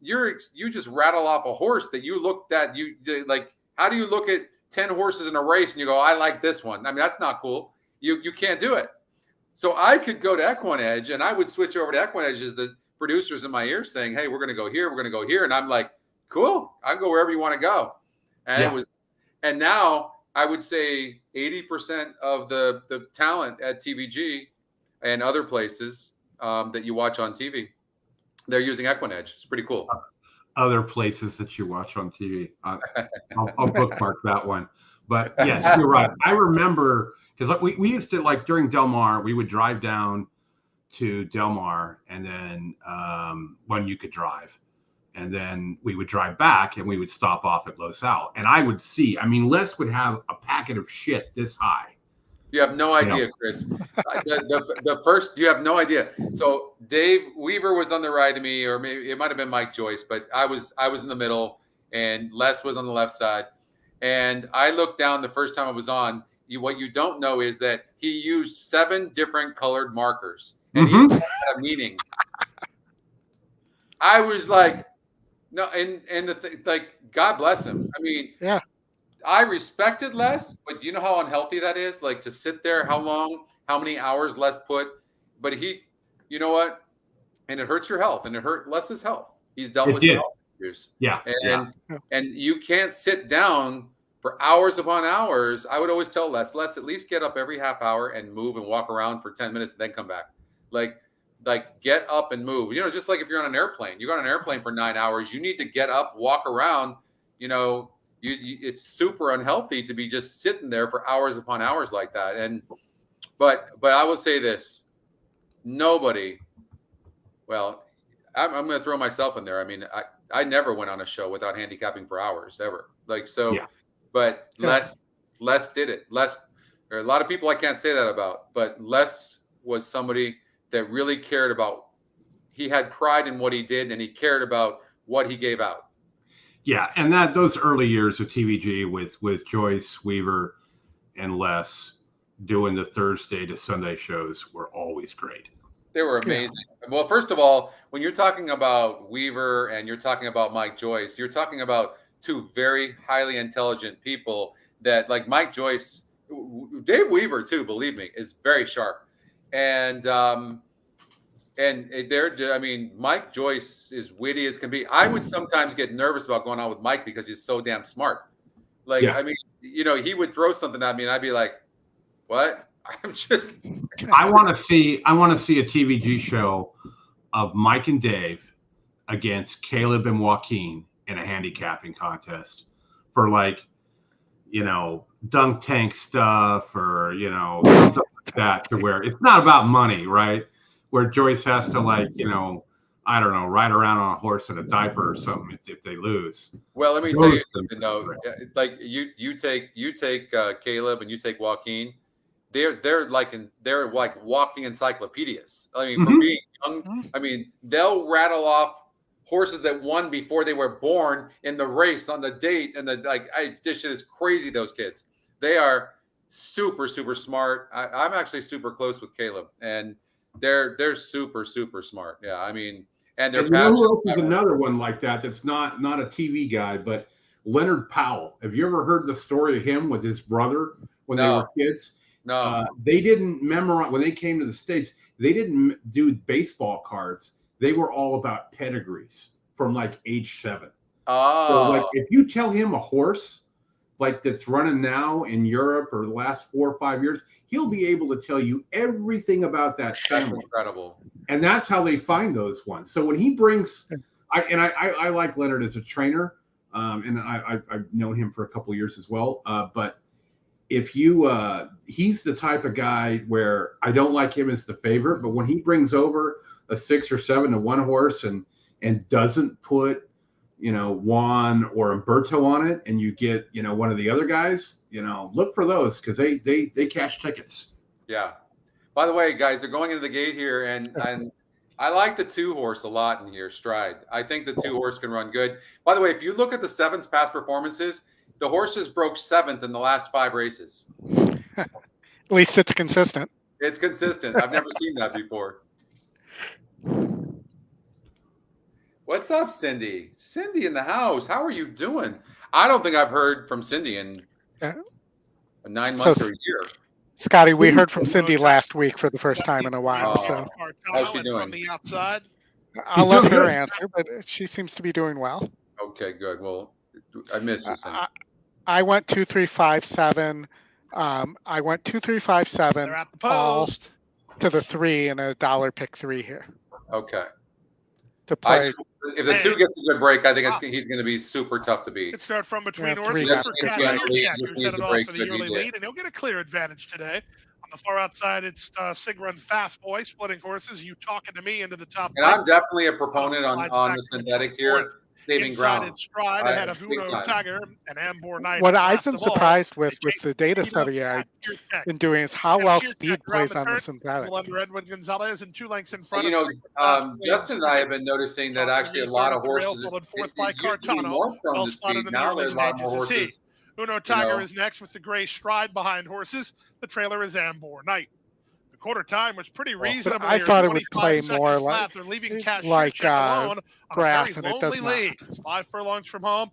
you just rattle off a horse that you looked at. You like, how do you look at 10 horses in a race and you go, I like this one? I mean, that's not cool. You can't do it. So I could go to EquinEdge and I would switch over to EquinEdge as the producers in my ear saying, hey, we're going to go here. We're going to go here. And I'm like, cool. I'll go wherever you want to go. And it was. And now I would say 80% of the talent at TVG and other places that you watch on TV, they're using EquinEdge. It's pretty cool. Other places that you watch on TV. I'll bookmark that one. But yes, you're right. I remember because we used to, like during Del Mar, we would drive down to Del Mar and then when you could drive. And then we would drive back and we would stop off at Los Al. And I would see, I mean, Les would have a packet of shit this high. You have no idea, Chris. The first, you have no idea. So Dave Weaver was on the right of me, or maybe it might have been Mike Joyce, but I was in the middle and Les was on the left side. And I looked down the first time I was on. What you don't know is that he used 7 different colored markers. And he had a meaning. I was like, no, and God bless him. I mean, I respected Les, but do you know how unhealthy that is? Like to sit there, how many hours Les put, but you know what? And it hurts your health, and it hurt Les's health. He's dealt with some health issues. And you can't sit down for hours upon hours. I would always tell Les, at least get up every half hour and move and walk around for 10 minutes and then come back. Like get up and move, just like if you're on an airplane, you go on an airplane for 9 hours, you need to get up, walk around, it's super unhealthy to be just sitting there for hours upon hours like that. But I will say this, nobody, well, I'm going to throw myself in there. I mean, I never went on a show without handicapping for hours ever. But Les did it. There are a lot of people I can't say that about, but Les was somebody that really cared about, he had pride in what he did and he cared about what he gave out. Yeah. And those early years of TVG with Joyce, Weaver, and Les doing the Thursday to Sunday shows were always great. They were amazing. Yeah. Well, first of all, when you're talking about Weaver and you're talking about Mike Joyce, you're talking about 2 very highly intelligent people that, like Mike Joyce, Dave Weaver too, believe me, is very sharp. And Mike Joyce is witty as can be. I would sometimes get nervous about going on with Mike because he's so damn smart. I mean, he would throw something at me and I'd be like, what? I'm just. I want to see a TVG show of Mike and Dave against Caleb and Joaquin in a handicapping contest for dunk tank stuff or, something like that, to where it's not about money, right? Where Joyce has to I don't know, ride around on a horse in a diaper or something if they lose. Well, let me tell you something though. Like you take Caleb and you take Joaquin, they're like walking encyclopedias. I mean, for being young, I mean, they'll rattle off horses that won before they were born in the race on the date, and this shit is crazy. Those kids, they are super, super smart. I'm actually super close with Caleb, and they're super, super smart. Yeah, I mean, and they're. Who else is another one like that? That's not a TV guy, but Leonard Powell. Have you ever heard the story of him with his brother when they were kids? No. They didn't memorize when they came to the States. They didn't do baseball cards. They were all about pedigrees from like age 7. Oh. So like if you tell him a horse like that's running now in Europe or the last 4 or 5 years, he'll be able to tell you everything about that family. That's incredible. And that's how they find those ones. So when he brings, I like Leonard as a trainer, and I've known him for a couple of years as well. But if you, he's the type of guy where I don't like him as the favorite, but when he brings over a 6 or 7 to 1 horse and doesn't put, Juan or Umberto on it, and you get, one of the other guys, look for those because they cash tickets. Yeah. By the way, guys, they're going into the gate here, and I like the 2 horse a lot in here, Stride. I think the 2 horse can run good. By the way, if you look at the 7's past performances, the horses broke 7th in the last 5 races. At least it's consistent. It's consistent. I've never seen that before. What's up, Cindy? Cindy in the house. How are you doing? I don't think I've heard from Cindy in 9 months or a year. Scotty, we heard from Cindy last week for the first time in a while. So how's she doing? From the outside. I'll let her answer, but she seems to be doing well. Okay, good. Well, I miss you, Cindy. I went 2, 3, 5, 7. I went 2, 3, 5, 7. They're at the post. To the 3 and a $1 pick 3 here. Okay. To play. If the 2 gets a good break, I think he's going to be super tough to beat. Could start from between horses 3 for Cash Check, who set it off for the early lead, and he'll get a clear advantage today. On the far outside, it's Sigrun Fast Boy splitting horses. You talking to me into the top. And I'm definitely a proponent on the synthetic here. Saving ground. Inside Stride ahead of Uno Tiger and Ambor Knight. What I've been surprised with the data study I've been doing is how well speed plays on the synthetic. Under Edwin Gonzalez and 2 lengths in front of Justin and I have been noticing that actually a lot of horses followed by Cartano. Well spotted in the early stages is he. Uno Tiger is next with the gray Stride behind horses. The trailer is Ambor Knight. The quarter time was pretty reasonable. I thought it would play more like grass, and it does not. It's 5 furlongs from home,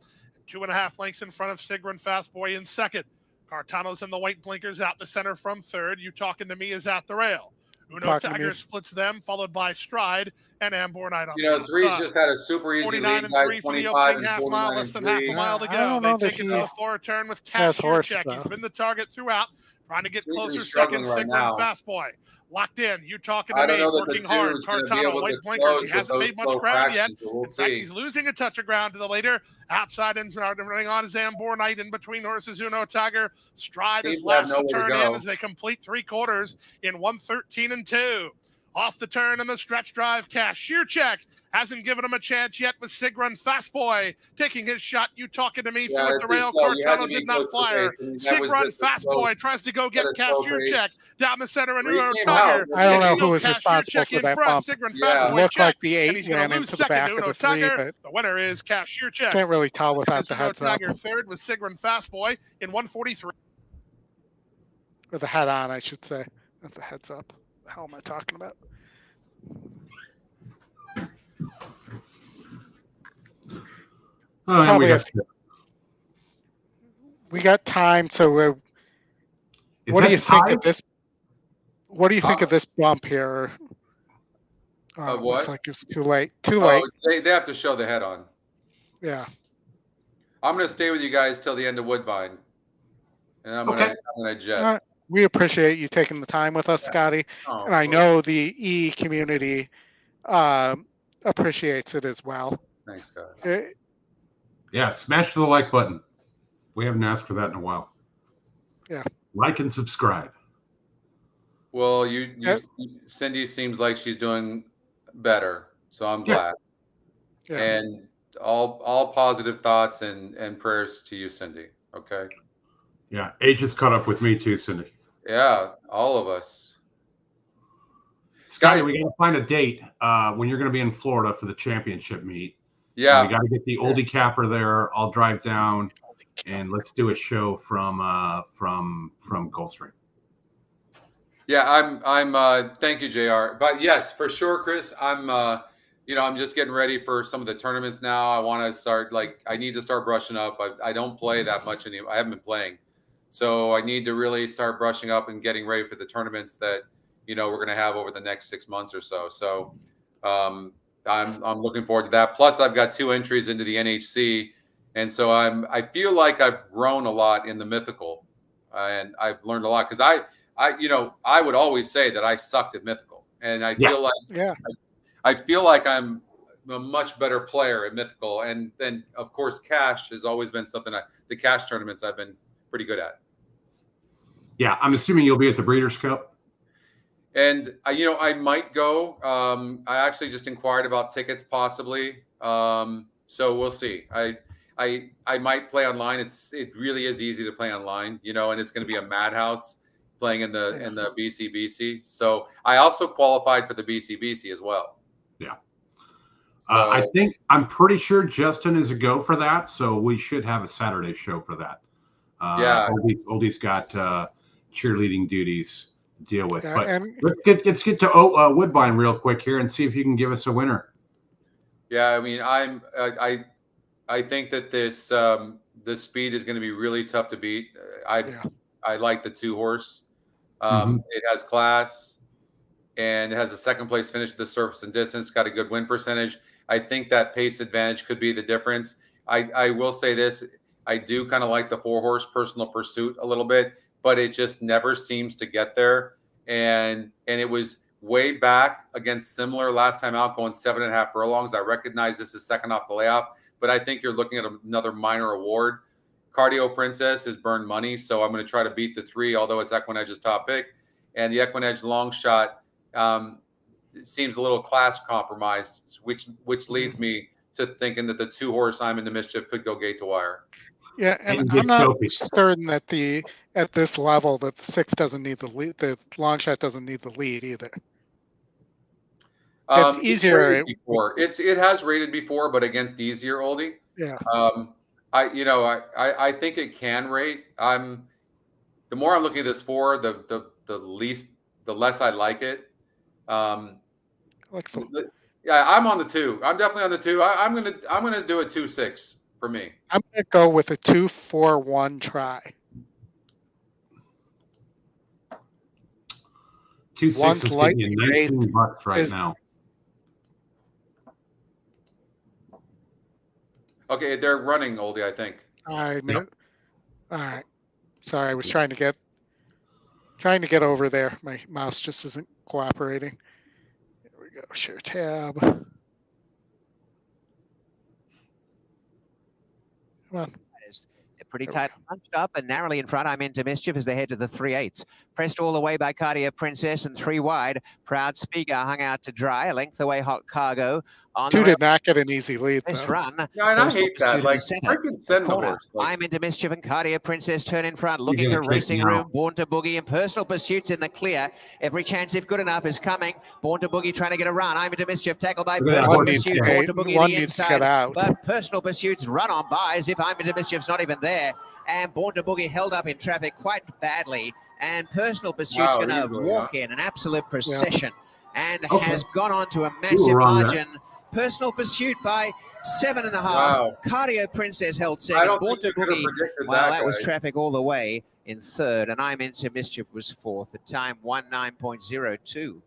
2.5 lengths in front of Sigrun Fast Boy in second. Cartano's in the white blinkers out the center from third. You talking to me is at the rail. Uno Tiger splits them, followed by Stride and Ambor Knight on the Three's just had a super easy lead, guys. 25 and 49 less than half a mile to go. They take it to the far turn with Cash Check. He's been the target throughout. Trying to get closer, second, Sigrun Fast Boy. Locked in. You talking to me, working hard. Cartano, white blinkers. He hasn't made much ground yet. In fact, he's losing a touch of ground to the leader. Outside and running on is Ambor Knight in between horses. Uno Tiger. Stride is last to turn in as they complete 3 quarters in 1:13 and 2. Off the turn in the stretch drive, Cash Check. Hasn't given him a chance yet with Sigrun Fast Boy taking his shot. You talking to me for the rail. Cartano did not fire. Sigrun Fast Boy tries to go get Cash Check down the center and Uno Tiger. I don't know who was responsible for that bump. It looked like the 8 ran into the back of the 3, but the winner is Cash Check. Can't really tell without the heads up. Tiger third with Sigrun Fast Boy in 1:43. With the head on, I should say. Not the heads up. What the hell am I talking about? We got time, so what do you think of this? What do you think of this bump here? What? Looks like it's too late. Too late. They have to show the head on. Yeah. I'm going to stay with you guys till the end of Woodbine, and I'm going to jet. We appreciate you taking the time with us, Scotty, and I know the E community appreciates it as well. Thanks, guys. Yeah, smash the like button. We haven't asked for that in a while. Yeah. Like and subscribe. Well, Cindy seems like she's doing better, so I'm glad. Yeah. And all positive thoughts and prayers to you, Cindy. Okay. Yeah, age has caught up with me too, Cindy. Yeah, all of us. Scotty, we got to find a date when you're going to be in Florida for the championship meet. Yeah, we got to get the Oldie Capper there. I'll drive down, and let's do a show from Gulfstream. Yeah, I'm. Thank you, JR. But yes, for sure, Chris. I'm just getting ready for some of the tournaments now. I want to start. I need to start brushing up. I don't play that much anymore. I haven't been playing, So I need to really start brushing up and getting ready for the tournaments that, we're going to have over the next 6 months or so. So I'm looking forward to that. Plus I've got 2 entries into the NHC. And so I feel like I've grown a lot in the mythical, and I've learned a lot, because I would always say that I sucked at mythical, and I feel like I feel like I'm a much better player at mythical, and then of course cash has always been something the cash tournaments I've been pretty good at. Yeah, I'm assuming you'll be at the Breeders' Cup. And I might go. I actually just inquired about tickets possibly. So we'll see. I might play online. It really is easy to play online, and it's going to be a madhouse playing in the BCBC. So I also qualified for the BCBC as well. Yeah. So, I'm pretty sure Justin is a go for that. So we should have a Saturday show for that. Yeah. Oldie's got cheerleading duties to deal with. Yeah, but and let's get to Woodbine real quick here and see if you can give us a winner. Yeah, I mean, I think that this speed is going to be really tough to beat. I like the 2-horse. It has class, and it has a second place finish at the surface and distance. Got a good win percentage. I think that pace advantage could be the difference. I will say this: I do kind of like the 4-horse Personal Pursuit a little bit, but it just never seems to get there. And it was way back against similar last time out, going 7.5 furlongs. I recognize this is second off the layoff, but I think you're looking at another minor award. Cardio Princess has burned money, so I'm going to try to beat the 3, although it's EquinEdge's top pick. And the EquinEdge long shot seems a little class compromised, which leads me to thinking that the 2-horse I'm in the Mischief could go gate to wire. Yeah, and I'm not certain that at this level that the 6 doesn't need the lead. The long shot doesn't need the lead either. It's easier. It has rated before, but against easier oldie. Yeah. I think it can rate. The more I'm looking at this 4, the less I like it. Yeah, I'm on the 2. I'm definitely on the 2. I'm gonna do a 2-6 for me. I'm gonna go with a 2-4-1 try. 2-6 is getting $19 right now. Okay, they're running, Oldie, I think. I know. Yep. All right. Sorry, I was trying to get over there. My mouse just isn't cooperating. There we go. Share tab. Come on. Pretty tight, bunched up and narrowly in front. I'm into Mischief as they head to the 3/8. Pressed all the way by Cardio Princess, and 3 wide. Proud Speaker hung out to dry. A length away, Hot Cargo. 2 did not get an easy lead. Nice run. Yeah, and I hate that. Like, freaking send the horse. I'm into Mischief and Cardio Princess turn in front, looking for racing room. Born to Boogie and Personal Pursuit's in the clear. Every chance, if good enough, is coming. Born to Boogie trying to get a run. I'm into Mischief, tackled by Personal Pursuit. Born to Boogie the inside, but Personal Pursuit's run on by as if I'm into Mischief's not even there. And Born to Boogie held up in traffic quite badly. And Personal Pursuit's going to walk in an absolute procession and has gone on to a massive margin. Personal Pursuit by 7.5. Wow. Cardio Princess held second. Born to Boogie. Well, that was traffic all the way in third. And I'm into Mischief was fourth. The time 19.02.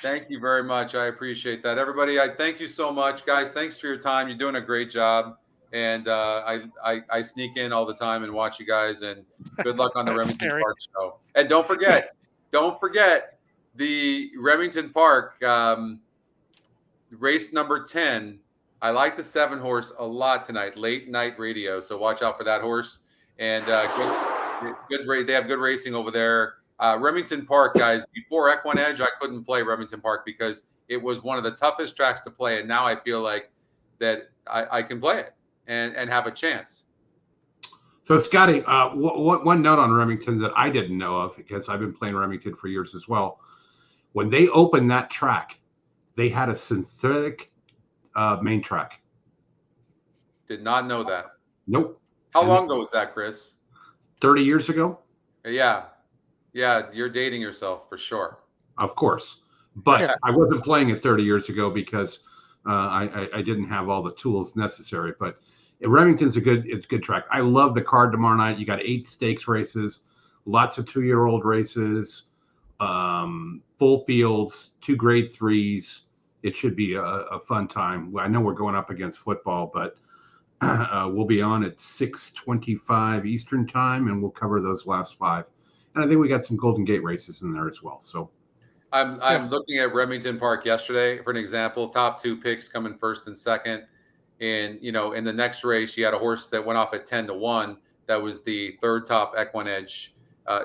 Thank you very much. I appreciate that. Everybody, I thank you so much. Guys, thanks for your time. You're doing a great job. And I sneak in all the time and watch you guys. And good luck on the Remington Park show. And don't forget the Remington Park race number 10. I like the 7-horse a lot tonight. Late night radio. So watch out for that horse. And good. They have good racing over there. Remington Park, guys. Before EquinEdge, I couldn't play Remington Park because it was one of the toughest tracks to play. And now I feel like that I can play it and have a chance. So, Scotty, one note on Remington that I didn't know of, because I've been playing Remington for years as well. When they opened that track, they had a synthetic main track. Did not know that. Nope. How long ago was that, Chris? 30 years ago. Yeah. You're dating yourself for sure. Of course. But I wasn't playing it 30 years ago because I didn't have all the tools necessary. But Remington's a good track. I love the card tomorrow night. You got 8 stakes races. lots of 2-year-old races, full fields, 2 grade 3s. It should be a fun time. I know we're going up against football, but we'll be on at 6:25 Eastern time, and we'll cover those last 5. And I think we got some Golden Gate races in there as well. So I'm looking at Remington Park yesterday for an example. Top 2 picks coming first and second. And, you know, in the next race, you had a horse that went off at 10-1. That was the 3rd top EquinEdge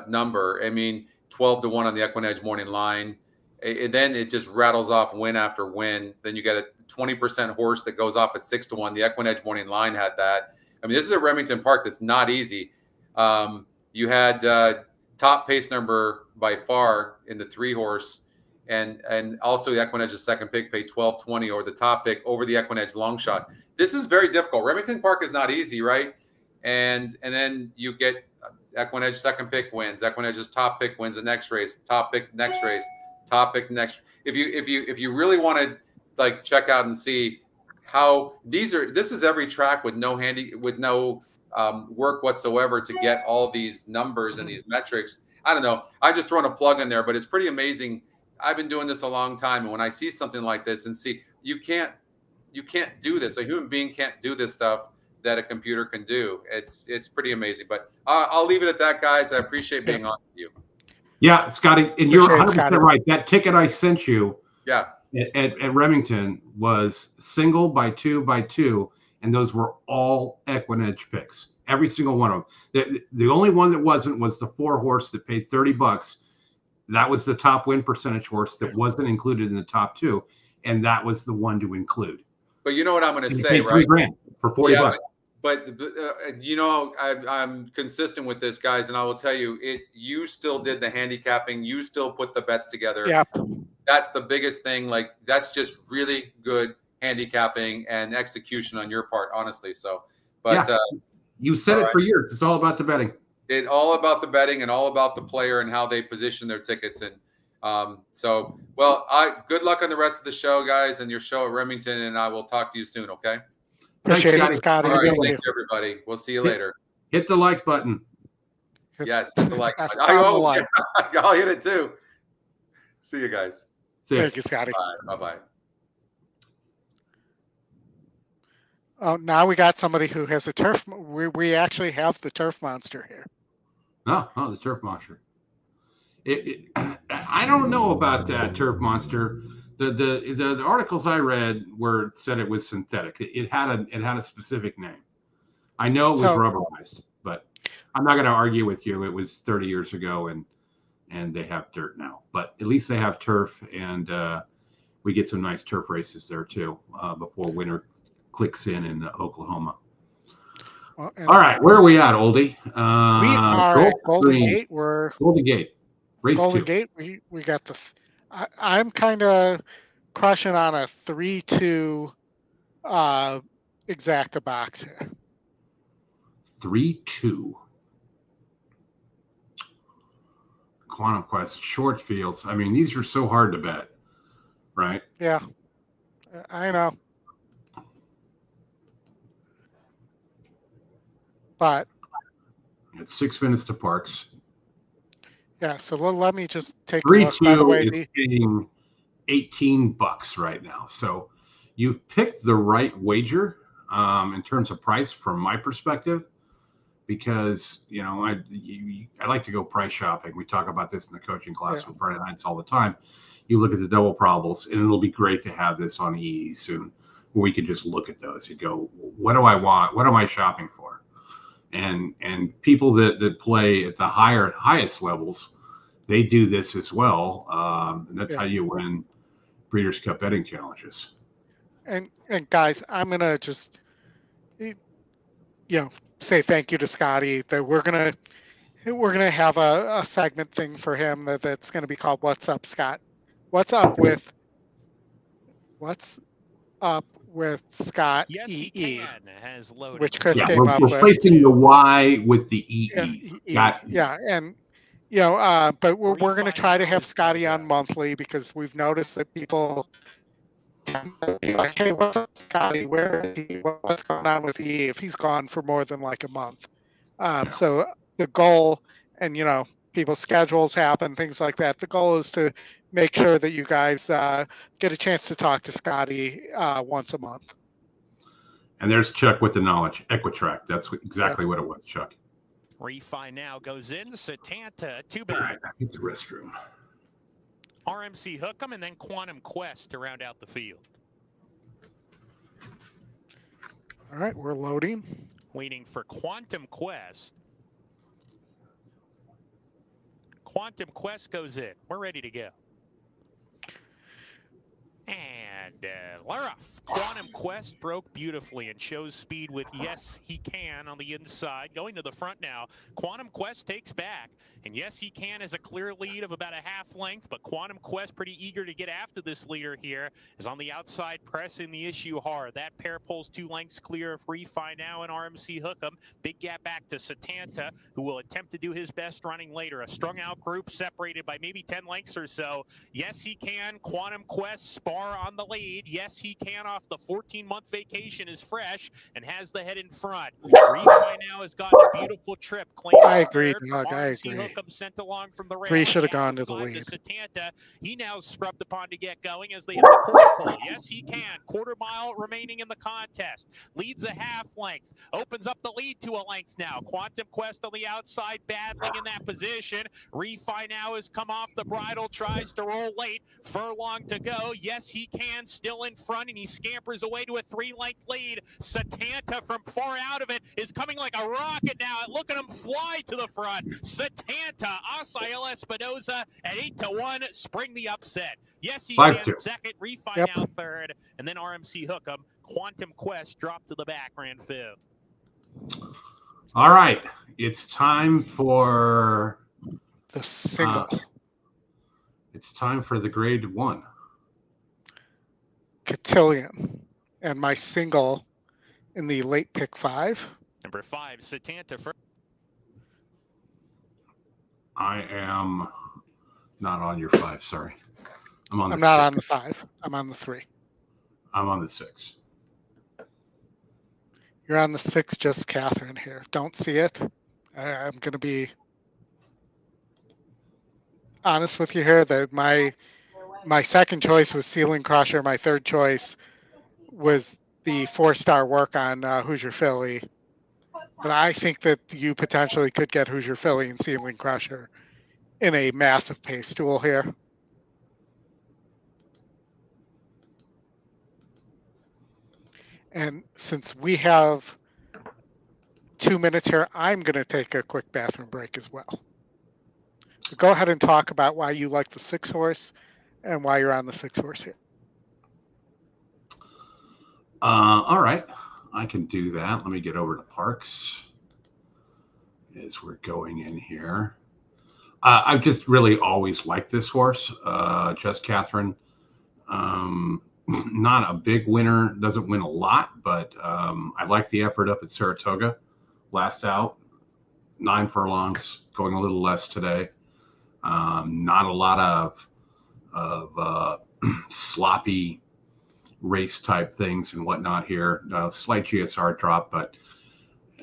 number. I mean, 12-1 on the EquinEdge morning line. And then it just rattles off win after win. Then you get a 20% horse that goes off at 6-1. The EquinEdge morning line had that. I mean, this is a Remington Park that's not easy. You had top pace number by far in the 3-horse. And also the EquinEdge's second pick paid 12.20 or the top pick over the EquinEdge long shot. This is very difficult. Remington Park is not easy, right? And then you get EquinEdge second pick wins. EquinEdge's top pick wins the next race. Top pick next race. Top pick next. If you really want to like check out and see how this is every track with no work whatsoever to get all these numbers and these metrics. I don't know. I'm just throwing a plug in there, but it's pretty amazing. I've been doing this a long time, and when I see something like this and see you can't do this. A human being can't do this stuff that a computer can do. It's pretty amazing. But I'll leave it at that, guys. I appreciate being on with you. Yeah, Scotty, and you're 100% right. That ticket I sent you at Remington was single by 2 by 2, and those were all EquinEdge picks. Every single one of them. The only one that wasn't was the 4-horse that paid $30. That was the top win percentage horse that wasn't included in the top 2, and that was the one to include. But you know what I'm going to say, right? $3,000 for $40. But you know, I'm consistent with this, guys, and I will tell you, you still did the handicapping. You still put the bets together. Yep. That's the biggest thing. Like, that's just really good handicapping and execution on your part, honestly. So, but you said it for years. It's all about the betting. It's all about the betting and all about the player and how they position their tickets. And good luck on the rest of the show, guys, and your show at Remington. And I will talk to you soon. Okay. Appreciate it, Scotty. All right, thank you, everybody. We'll see you later. Hit the like button. Yes, hit the like button. Like. I'll hit it too. See you guys. Thank you, Scotty. Bye. Oh, now we got somebody who has a turf. We actually have the turf monster here. Oh, the turf monster. I don't know about that turf monster. The articles I read said it was synthetic. It had a specific name. I know it was rubberized, but I'm not going to argue with you. It was 30 years ago, and they have dirt now. But at least they have turf, and we get some nice turf races there too before winter clicks in Oklahoma. Well, all right, where are we at, Oldie? We are at Golden Gate. We're Golden Gate. Race Golden 2. Gate. We got the. I'm kind of crushing on a 3-2 exacta box here. 3-2. Quantum Quest short fields. I mean, these are so hard to bet, right? Yeah, I know. But it's 6 minutes to Parks. Yeah, so let me just take a look. By the way, is paying $18 right now. So you've picked the right wager in terms of price from my perspective, because I like to go price shopping. We talk about this in the coaching class on Friday nights all the time. You look at the double probables, and it'll be great to have this on EE soon, where we can just look at those. You go, what do I want? What am I shopping for? And people that play at the highest levels, they do this as well. And that's how you win Breeders' Cup betting challenges. And guys, I'm gonna just say thank you to Scotty. That we're gonna have a segment thing for him that's gonna be called "What's Up, Scott?" What's up with Scott yes, EE? he can, has loaded. Which Chris came up with. We're replacing the Y with the EE. But we're going to try to have Scotty on monthly, because we've noticed that people be like, "Hey, what's up, Scotty? Where is he? What's going on with EE?" If he's gone for more than like a month. So the goal and people's schedules happen, things like that. The goal is to make sure that you guys get a chance to talk to Scotty once a month. And there's Chuck with the knowledge. Equitrack. That's exactly what it was, Chuck. Refi now goes in. Setanta, two All bet. right, I need the restroom. RMC Hook'em, and then Quantum Quest to round out the field. All right, we're loading. Waiting for Quantum Quest. Quantum Quest goes in. We're ready to go. And Lara, Quantum Quest broke beautifully and shows speed with Yes He Can on the inside. Going to the front now. Quantum Quest takes back. And Yes He Can has a clear lead of about a half length, but Quantum Quest pretty eager to get after this leader here. Is on the outside pressing the issue hard. That pair pulls 2 lengths clear of Refi now and RMC Hook'em. Big gap back to Setanta, who will attempt to do his best running later. A strung out group separated by maybe 10 lengths or so. Yes He Can, Quantum Quest, Spar on the lead. Yes He Can off the 14-month vacation is fresh and has the head in front. Refi now has gotten a beautiful trip. I agree, Doug. I agree. Sent along from the rail. 3 should have gone to the lead. Setanta, he now scrubbed upon to get going as they hit the quarter pole. Yes, he can. Quarter mile remaining in the contest. Leads a half length. Opens up the lead to a length now. Quantum Quest on the outside, battling in that position. Refi now has come off the bridle, tries to roll late. Furlong to go. Yes, he can. Still in front, and he scampers away to a 3-length lead. Setanta from far out of it is coming like a rocket now. Look at him fly to the front. Setanta, Asael Espinoza at 8-1, spring the upset. Yes, he can. Second, Refi now third, and then RMC Hook'em. Quantum Quest dropped to the back, ran fifth. All right, it's time for the single. It's time for the grade 1. Cotillion, and my single in the late pick 5. Number 5, Setanta first. I am not on your 5. Sorry, I'm on. I'm not on the 5. I'm on the 3. I'm on the 6. You're on the 6. Just Catherine here. Don't see it. I'm going to be honest with you here. That my second choice was Ceiling Crusher. My third choice was the 4-star work on Hoosier Philly. But I think that you potentially could get Hoosier Philly and Ceiling Crusher in a massive pace duel here. And since we have 2 minutes here, I'm going to take a quick bathroom break as well. So go ahead and talk about why you like the 6 horse and why you're on the 6 horse here. All right, I can do that. Let me get over to Parks as we're going in here. I've just really always liked this horse, Just Catherine. Not a big winner, doesn't win a lot, but I like the effort up at Saratoga. Last out, 9 furlongs, going a little less today. Not a lot of sloppy race type things and whatnot here. Slight GSR drop, but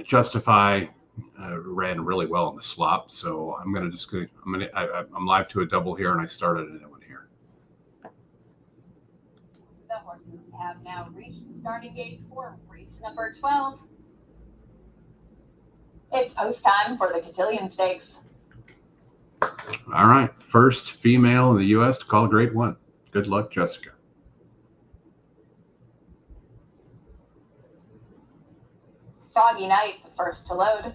Justify ran really well in the slop. So I'm live to a double here, and I started a new one here. The horses have now reached the starting gate for race number 12. It's post time for the Cotillion Stakes. All right, first female in the U.S. to call grade 1. Good luck, Jessica. Froggy Night, the first to load.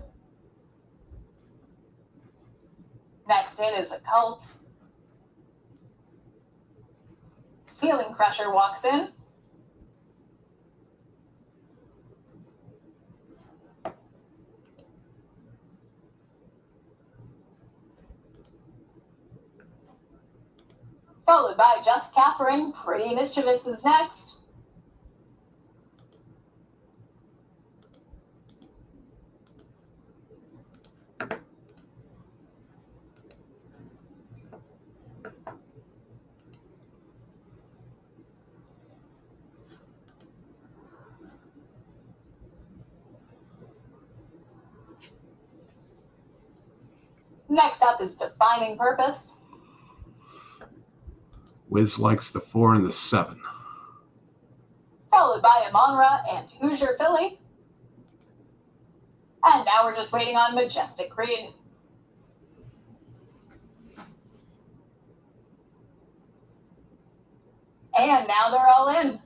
Next in is a Cult. Ceiling Crusher walks in. Followed by Just Catherine. Pretty Mischievous is next. Next up is Defining Purpose. Wiz likes the 4 and the 7. Followed by Amonra and Hoosier Philly. And now we're just waiting on Majestic Creed. And now they're all in.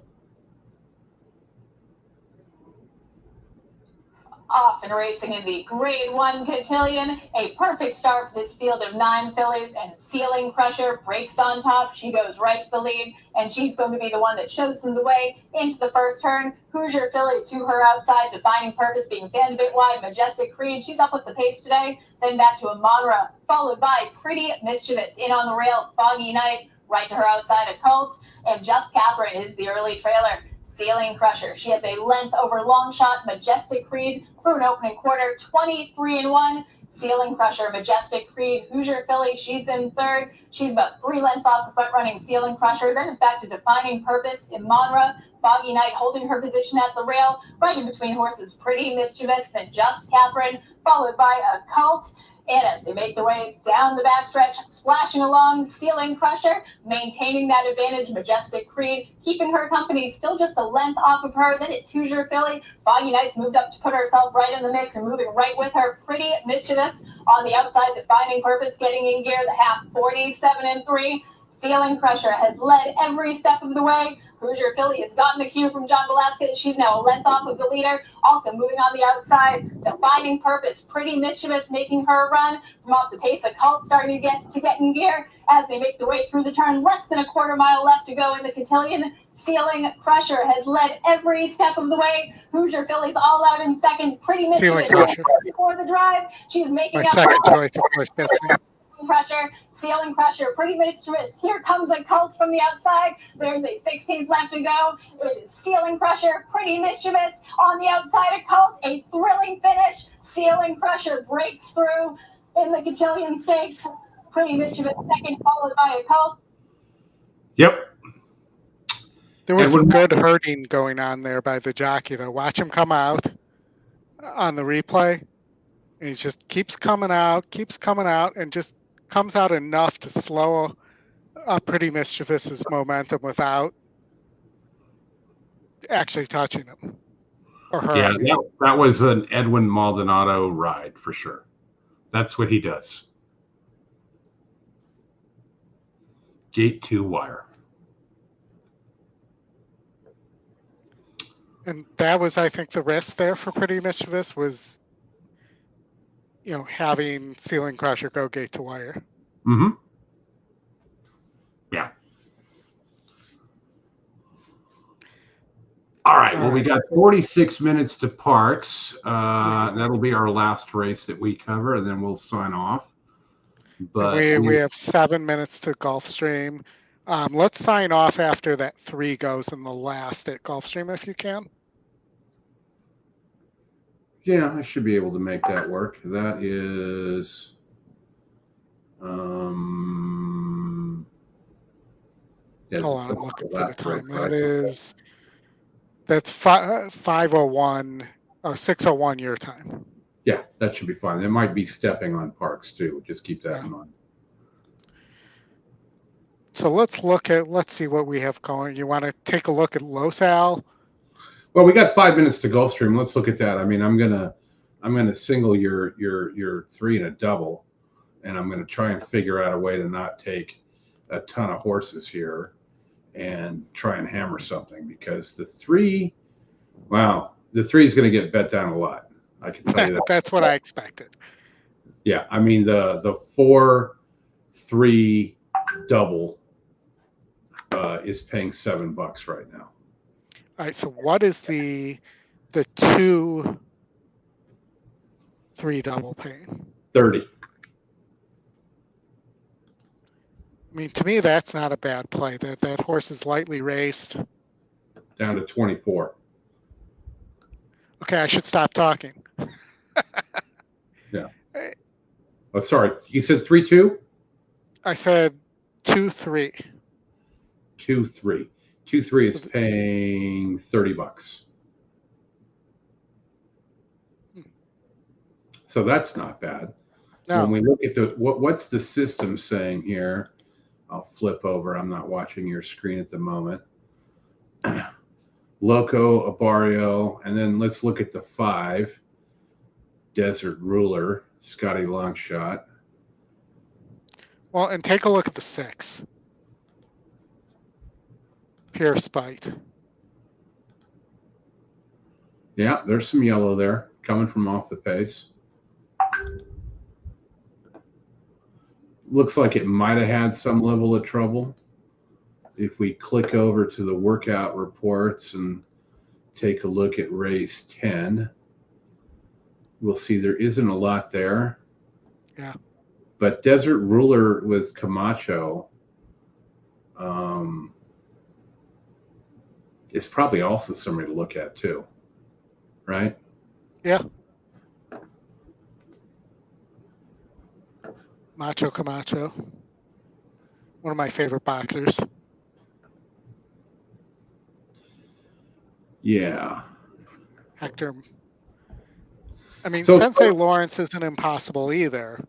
Off and racing in the Grade 1 Cotillion. A perfect start for this field of 9 fillies, and Ceiling Crusher breaks on top. She goes right to the lead, and she's going to be the one that shows them the way into the first turn. Hoosier Philly to her outside, Defining Purpose being fanned a bit wide. Majestic Creed, she's up with the pace today. Then back to Amonra, followed by Pretty Mischievous in on the rail. Foggy Night right to her outside, a Cult, and Just Catherine is the early trailer. Ceiling Crusher, she has a length over Long Shot. Majestic Creed through an opening quarter, 23-1. Ceiling Crusher, Majestic Creed, Hoosier Philly, she's in third. She's about 3 lengths off the front running Ceiling Crusher. Then it's back to Defining Purpose, Amonra, Foggy Night holding her position at the rail, right in between horses Pretty Mischievous, then Just Catherine, followed by a Cult. And as they make their way down the backstretch, splashing along, Ceiling Crusher, maintaining that advantage, Majestic Creed, keeping her company still just a length off of her. Then it's Hoosier Philly. Foggy Night's moved up to put herself right in the mix and moving right with her. Pretty Mischievous on the outside, Defining Purpose getting in gear, the half 47-3. Ceiling Crusher has led every step of the way. Hoosier Philly has gotten the cue from John Velasquez. She's now a length off of the leader. Also moving on the outside, Defining Purpose, Pretty Mischievous making her run from off the pace. A Cult starting to get in gear as they make the way through the turn. Less than a quarter mile left to go in the Cotillion. Ceiling Crusher has led every step of the way. Hoosier Philly's all out in second. Pretty Mischievous for the drive. She's making my second choice, of course. That's me. Crusher, Ceiling Crusher, Pretty Mischievous. Here comes a Cult from the outside. There's a 16th left to go. It is Ceiling Crusher, Pretty Mischievous on the outside of Cult. A thrilling finish. Ceiling Crusher breaks through in the Cotillion Stakes. Pretty Mischievous second, followed by a Cult. Yep. There was some good herding going on there by the jockey, though. Watch him come out on the replay. And he just keeps coming out, and just comes out enough to slow up Pretty Mischievous's momentum without actually touching him. Or her. Yeah, that was an Edwin Maldonado ride for sure. That's what he does. Gate 2 wire. And that was, I think, the risk there for Pretty Mischievous was, having Ceiling Crusher go gate to wire. Mm-hmm. Yeah. All right. Well, we got 46 minutes to Parks. That'll be our last race that we cover, and then we'll sign off. But we have 7 minutes to Gulfstream. Let's sign off after that 3 goes in the last at Gulfstream, if you can. Yeah, I should be able to make that work. That is, Hold on, I'm looking for the time. That's 5:01, 6:01 your time. Yeah, that should be fine. There might be stepping on Parks too. Just keep that in mind. So let's see what we have going. You want to take a look at Los Al? Well, we got 5 minutes to Gulfstream. Let's look at that. I mean, I'm gonna single your 3 and a double, and I'm gonna try and figure out a way to not take a ton of horses here, and try and hammer something, because the 3 is gonna get bet down a lot. I can tell you that. That's what I expected. Yeah, I mean the 4-3 double is paying $7 right now. All right, so what is the 2-3 double paying? 30. I mean, to me, that's not a bad play. That horse is lightly raced. Down to 24. Okay, I should stop talking. Yeah. Oh, sorry. You said 3-2? I said 2-3. 2-3. 2-3 is paying $30. So that's not bad. No. When we look at what's the system saying here? I'll flip over. I'm not watching your screen at the moment. Loco, Abario, and then let's look at the 5. Desert Ruler, Scotty Longshot. Well, and take a look at the 6. Pure Spite. Yeah, there's some yellow there coming from off the pace. Looks like it might have had some level of trouble. If we click over to the workout reports and take a look at race 10, we'll see there isn't a lot there. Yeah. But Desert Ruler with Camacho is probably also somebody to look at too, right? Yeah. Macho Camacho. One of my favorite boxers. Yeah. Hector. I mean, So- Sensei Lawrence isn't impossible either.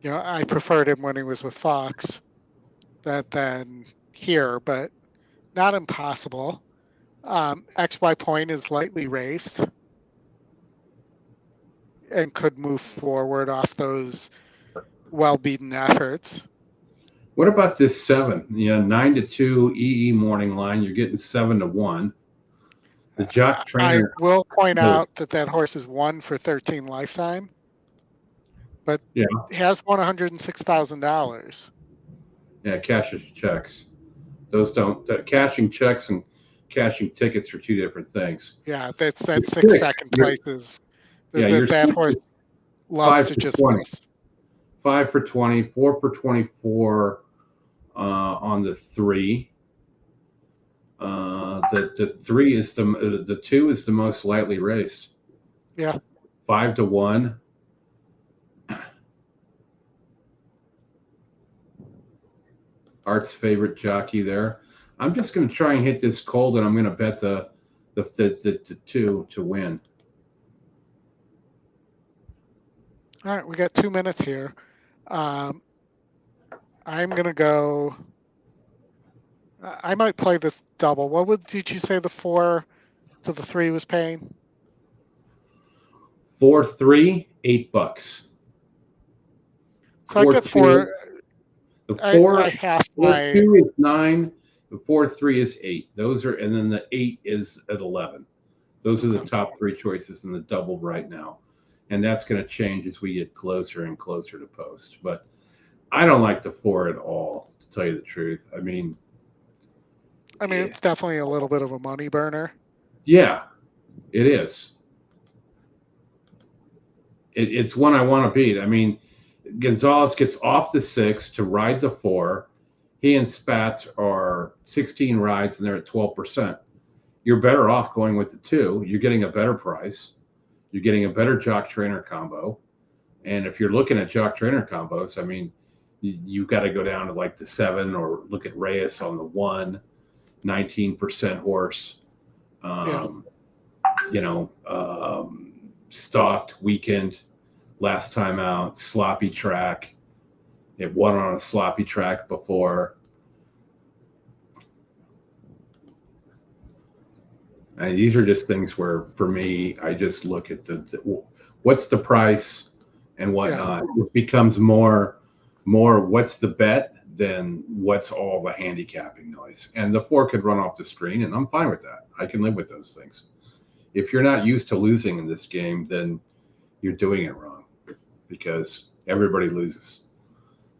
You know, I preferred him when he was with Fox than here, but not impossible. XY Point is lightly raced and could move forward off those well-beaten efforts. What about this 7? 9-2 EE morning line. You're getting 7-1. The jock trainer. I will point out that horse is 1 for 13 lifetime, but Yeah. has won $106,000. Yeah, cashes checks. Those don't. Cashing checks and cashing tickets are 2 different things. Yeah, that's that You're 6-second you're- prices. Yeah, That horse loves 5 to for just 20. miss. 5 for 20, 4 for 24 on the 3. The 3 is the 2 is the most lightly raced. Yeah. 5-1. Art's favorite jockey there. I'm just going to try and hit this cold, and I'm going to bet the 2 to win. All right, we got 2 minutes here. I'm going to go. I might play this double. Did you say the 4 to the 3 was paying? 4-3, $8. So I get 4. The 4, I have 4-2 is 9. The 4-3 is 8. Those are, and then the 8 is at 11. Those are the top 3 choices in the double right now, and that's going to change as we get closer and closer to post. But I don't like the 4 at all, to tell you the truth. I mean, it's definitely a little bit of a money burner. Yeah, it is. It's one I want to beat. I mean, Gonzalez gets off the 6 to ride the 4. He and Spats are 16 rides, and they're at 12%. You're better off going with the 2. You're getting a better price. You're getting a better jock trainer combo. And if you're looking at jock trainer combos, I mean, you've got to go down to like the 7 or look at Reyes on the 1, 19% horse. Stalked weekend, last time out, sloppy track. It won on a sloppy track before. And these are just things where, for me, I just look at what's the price and whatnot. Yeah. It becomes more what's the bet than what's all the handicapping noise. And the 4 could run off the screen, and I'm fine with that. I can live with those things. If you're not used to losing in this game, then you're doing it wrong, because everybody loses.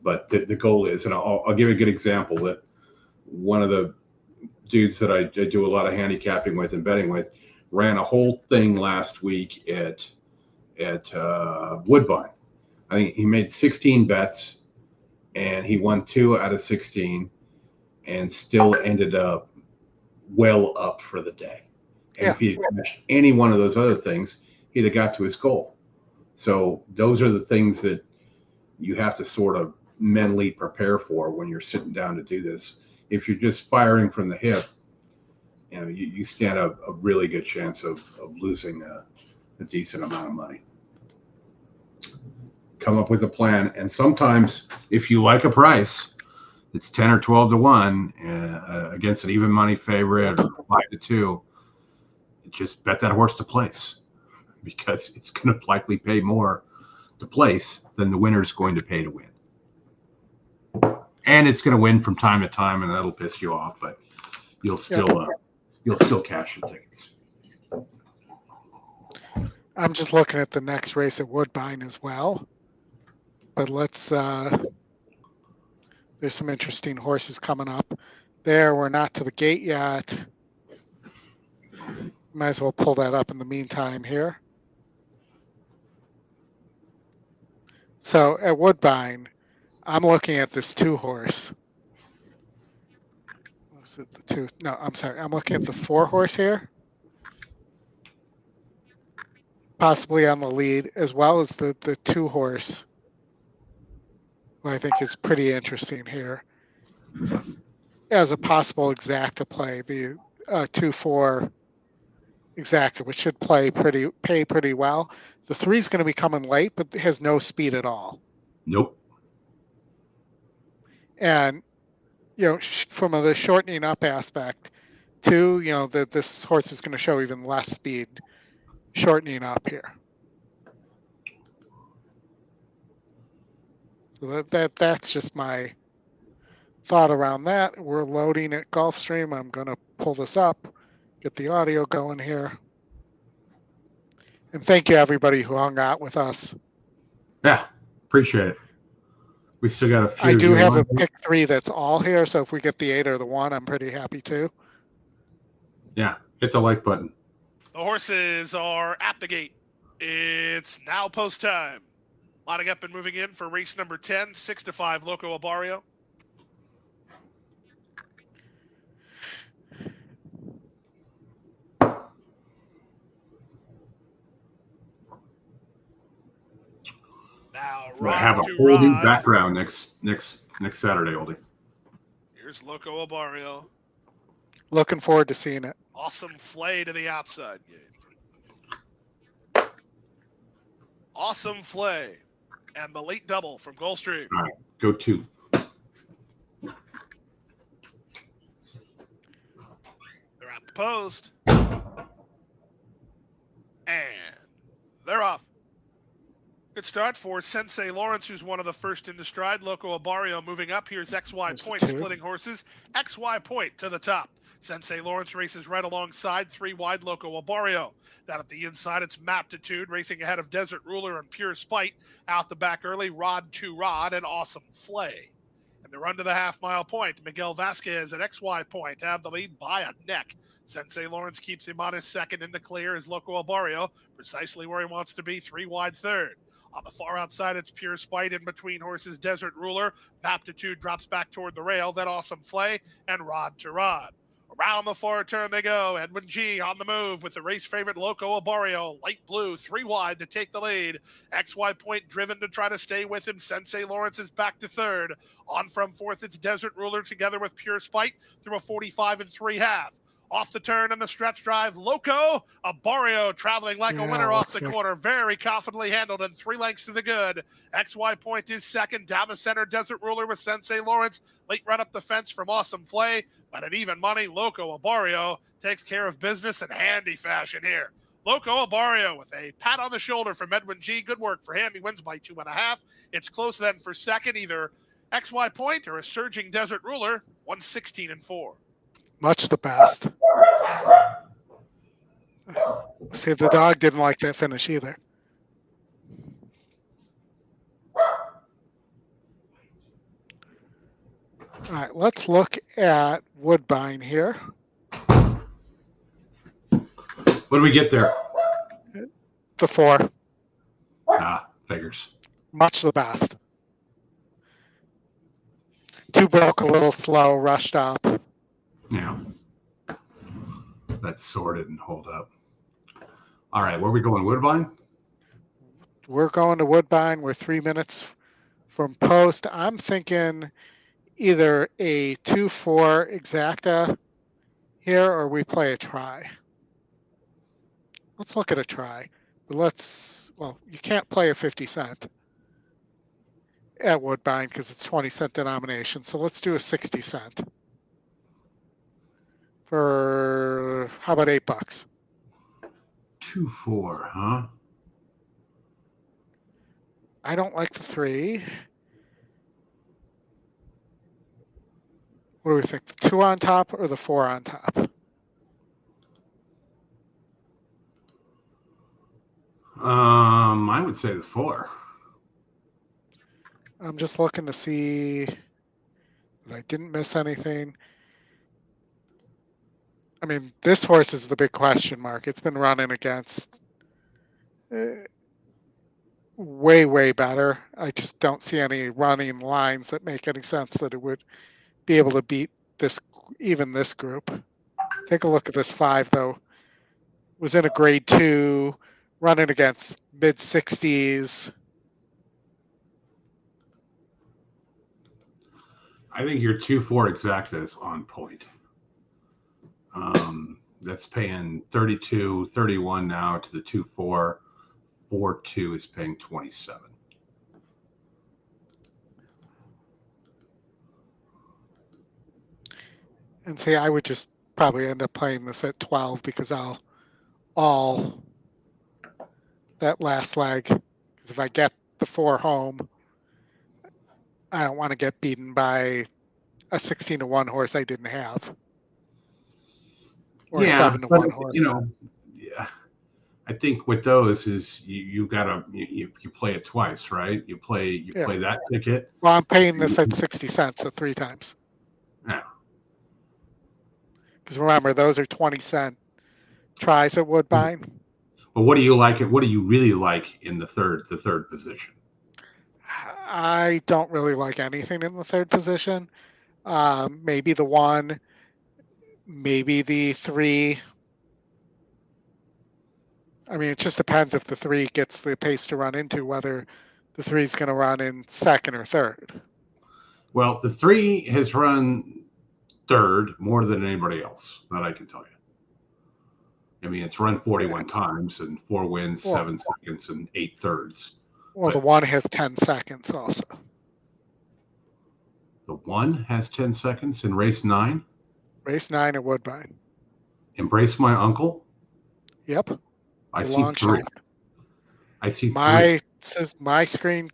But the goal is, and I'll give a good example, that one of the dudes that I do a lot of handicapping with and betting with ran a whole thing last week at Woodbine. I think he made 16 bets, and he won 2 out of 16, and still ended up well up for the day. And if he had finished any one of those other things, he'd have got to his goal. So those are the things that you have to sort of mentally prepare for when you're sitting down to do this. If you're just firing from the hip, you stand a really good chance of losing a decent amount of money. come up with a plan. And sometimes if you like a price, it's 10 or 12 to 1 against an even money favorite or 5 to 2, just bet that horse to place, because it's going to likely pay more to place than the winner's going to pay to win. And it's going to win from time to time, and that'll piss you off, but you'll still cash your tickets. I'm just looking at the next race at Woodbine as well. But let's there's some interesting horses coming up. There, we're not to the gate yet. Might as well pull that up in the meantime here. So at Woodbine, I'm looking at this 2-horse. Was it the 2? No, I'm sorry. I'm looking at the 4-horse here. Possibly on the lead, as well as the 2-horse. Who I think is pretty interesting here. As a possible exacta play, the 2-4 exacta, which should pay pretty well. The 3 is going to be coming late, but has no speed at all. Nope. And from the shortening up aspect, too, that this horse is going to show even less speed shortening up here. So that's just my thought around that. We're loading at Gulfstream. I'm going to pull this up, get the audio going here. And thank you, everybody who hung out with us. Yeah, appreciate it. We still got a few. I do have a pick 3 that's all here, so if we get the 8 or the 1, I'm pretty happy too. Yeah, hit the like button. The horses are at the gate. It's now post time. Lining up and moving in for race number 10, 6-5, Loco Abario. Now, I have a whole new background next Saturday, Oldie. Here's Loco Abario. Looking forward to seeing it. Awesome Flay to the outside gate. Awesome Flay. And the late double from Gulfstream. All right, go 2. They're at the post. And they're off. Good start for Sensei Lawrence, who's one of the first into stride. Loco Abario moving up. Here's XY Point, splitting horses. XY Point to the top. Sensei Lawrence races right alongside 3 wide Loco Abario. Down at the inside, it's Maptitude racing ahead of Desert Ruler and Pure Spite. Out the back early, Rod to Rod and Awesome Flay. And they're under the half-mile point. Miguel Vasquez at XY Point have the lead by a neck. Sensei Lawrence keeps him on his second. In the clear is Loco Abario, precisely where he wants to be, 3 wide third. On the far outside, it's Pure Spite. In between horses, Desert Ruler. Maptitude drops back toward the rail. Then Awesome Flay and Rod to Rod. Around the far turn they go. Edwin G on the move with the race favorite Loco Abario. Light blue, 3 wide to take the lead. XY Point driven to try to stay with him. Sensei Lawrence is back to third. On from fourth, it's Desert Ruler together with Pure Spite through a 45 3/2. Off the turn and the stretch drive, Loco Abario traveling like a winner off the corner. Very confidently handled and 3 lengths to the good. XY Point is second. Down the center, Desert Ruler with Sensei Lawrence. Late run up the fence from Awesome Flay. But at even money, Loco Abario takes care of business in handy fashion here. Loco Abario with a pat on the shoulder from Edwin G. Good work for him. He wins by 2.5. It's close then for second, either XY Point or a surging Desert Ruler, 116-4. Much the best. See, the dog didn't like that finish either. All right, let's look at Woodbine here. What do we get there? The 4. Figures. Much the best. 2 broke a little slow, rushed up. Yeah. That's sorted and hold up. All right, where are we going? Woodbine? We're going to Woodbine. We're 3 minutes from post. I'm thinking either a 2-4 exacta here or we play a try. Let's look at a try. But you can't play a 50 cent. at Woodbine because it's 20-cent denomination. So let's do a 60-cent. For how about $8? 2-4, huh? I don't like the 3. What do we think? The 2 on top or the 4 on top? I would say the 4. I'm just looking to see that I didn't miss anything. I mean, this horse is the big question mark. It's been running against way, way better. I just don't see any running lines that make any sense that it would be able to beat this, even this group. Take a look at this 5, though. Was in a grade 2, running against mid-60s. I think your 2-4 exacta is on point. That's paying 32, 31 now to the 2-4. 4-2 is paying 27. And see, I would just probably end up playing this at 12 because I'll all that last leg. Because if I get the 4 home, I don't want to get beaten by a 16-1 horse I didn't have. Or a 7-1 horse. You know, yeah. I think with those is you gotta you play it twice, right? You play that ticket. Well, I'm paying this at 60 cents, so 3 times. Yeah. Because remember, those are 20-cent tries at Woodbine. But what do you like? What do you really like in the third position? I don't really like anything in the 3rd position. Maybe the 1, maybe the 3. I mean, it just depends if the 3 gets the pace to run into, whether the 3 is going to run in 2nd or 3rd. Well, the 3 has run 3rd more than anybody else that I can tell you. I mean, it's run 41 times and 4 wins, 7 seconds, and 8 thirds. Well, the 1 has 10 seconds also. The 1 has 10 seconds in race 9? Race 9 at Woodbine. Embrace My Uncle? Yep. I see 3. Shot. I see 3. Says my screen,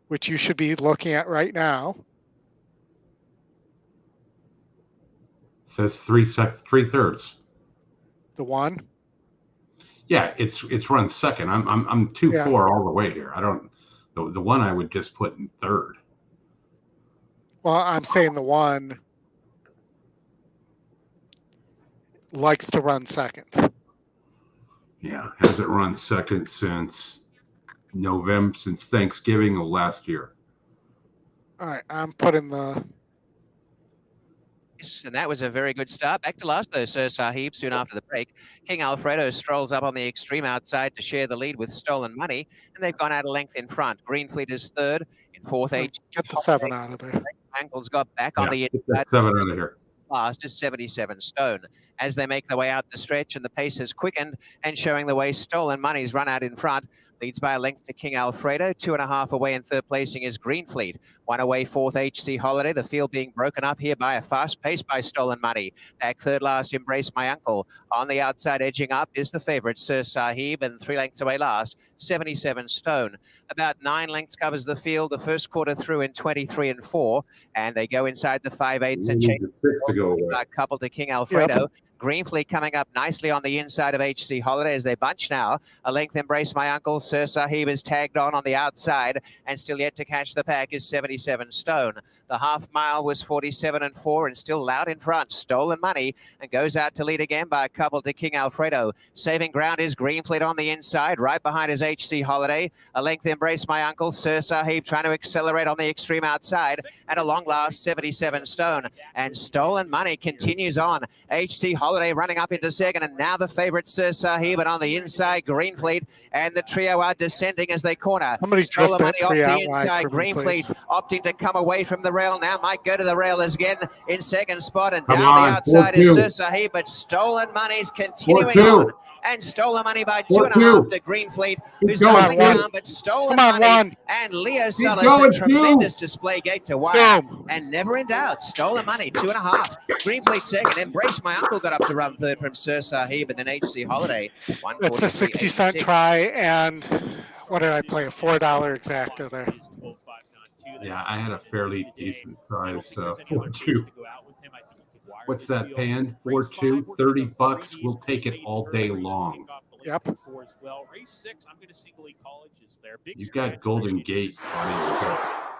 which you should be looking at right now. Says 3 thirds. The 1? Yeah, it's run 2nd. I'm 2-4 all the way here. I don't the 1 I would just put in 3rd. Well, I'm saying the 1 likes to run 2nd. Yeah, hasn't run 2nd since Thanksgiving of last year. All right, I'm putting the. And that was a very good start. Back to last, though, Sir Sahib, soon after the break. King Alfredo strolls up on the extreme outside to share the lead with Stolen Money, and they've gone out a length in front. Greenfleet is 3rd. In 4th, Get the 7 out of there. Ankles got back on the inside. 7 out of here. Last is 77 Stone. As they make their way out the stretch and the pace has quickened and showing the way, Stolen Money's run out in front. Leads by a length to King Alfredo. 2.5 away in 3rd placing is Greenfleet. 1 away, 4th, HC Holiday. The field being broken up here by a fast pace by Stolen Money. Back 3rd last, Embrace My Uncle. On the outside, edging up, is the favourite, Sir Sahib. And 3 lengths away last, 77 Stone. About 9 lengths covers the field. The first quarter through in 23 and 4. And they go inside the 5/8 and change. 6 to go away. Couple to King Alfredo. Yep. Greenfleet coming up nicely on the inside of HC Holiday as they bunch now. A length Embrace My Uncle. Sir Sahib is tagged on the outside and still yet to catch the pack is 77 Stone. The half mile was 47 and 4 and still loud in front. Stolen Money and goes out to lead again by a couple to King Alfredo. Saving ground is Greenfleet on the inside. Right behind is HC Holiday. A length Embrace My Uncle. Sir Sahib trying to accelerate on the extreme outside. And a long last 77 Stone. And Stolen Money continues on. HC Holiday running up into 2nd. And now the favourite Sir Sahib. And on the inside, Greenfleet. And the trio are descending as they corner. Somebody's Stolen drifted Money off three the out wide inside. for me, Greenfleet please. opting to come away from the rail now. Might go to the rail again in second spot. And Come down on, the outside 4-2. is Sir Sahib, but Stolen Money's continuing 4-2. on. And Stolen Money by 4-2. 2.5 to Greenfleet, who's going, going one. down, but Stolen Come on, Money one. and Leo Keep Salas, going, a tremendous display gate to wire. Boom. And never in doubt, Stolen Money, 2.5. Greenfleet second. Embrace My Uncle got up to run third from Sir Sahib, and then HC Holiday. It's a 60-cent try, and what did I play? A $4 exacta there. Yeah, I had a fairly decent price. 4-2. What's that paying? 4-2, $30. We'll take it all day long. Yep. You've got Golden Gate on it.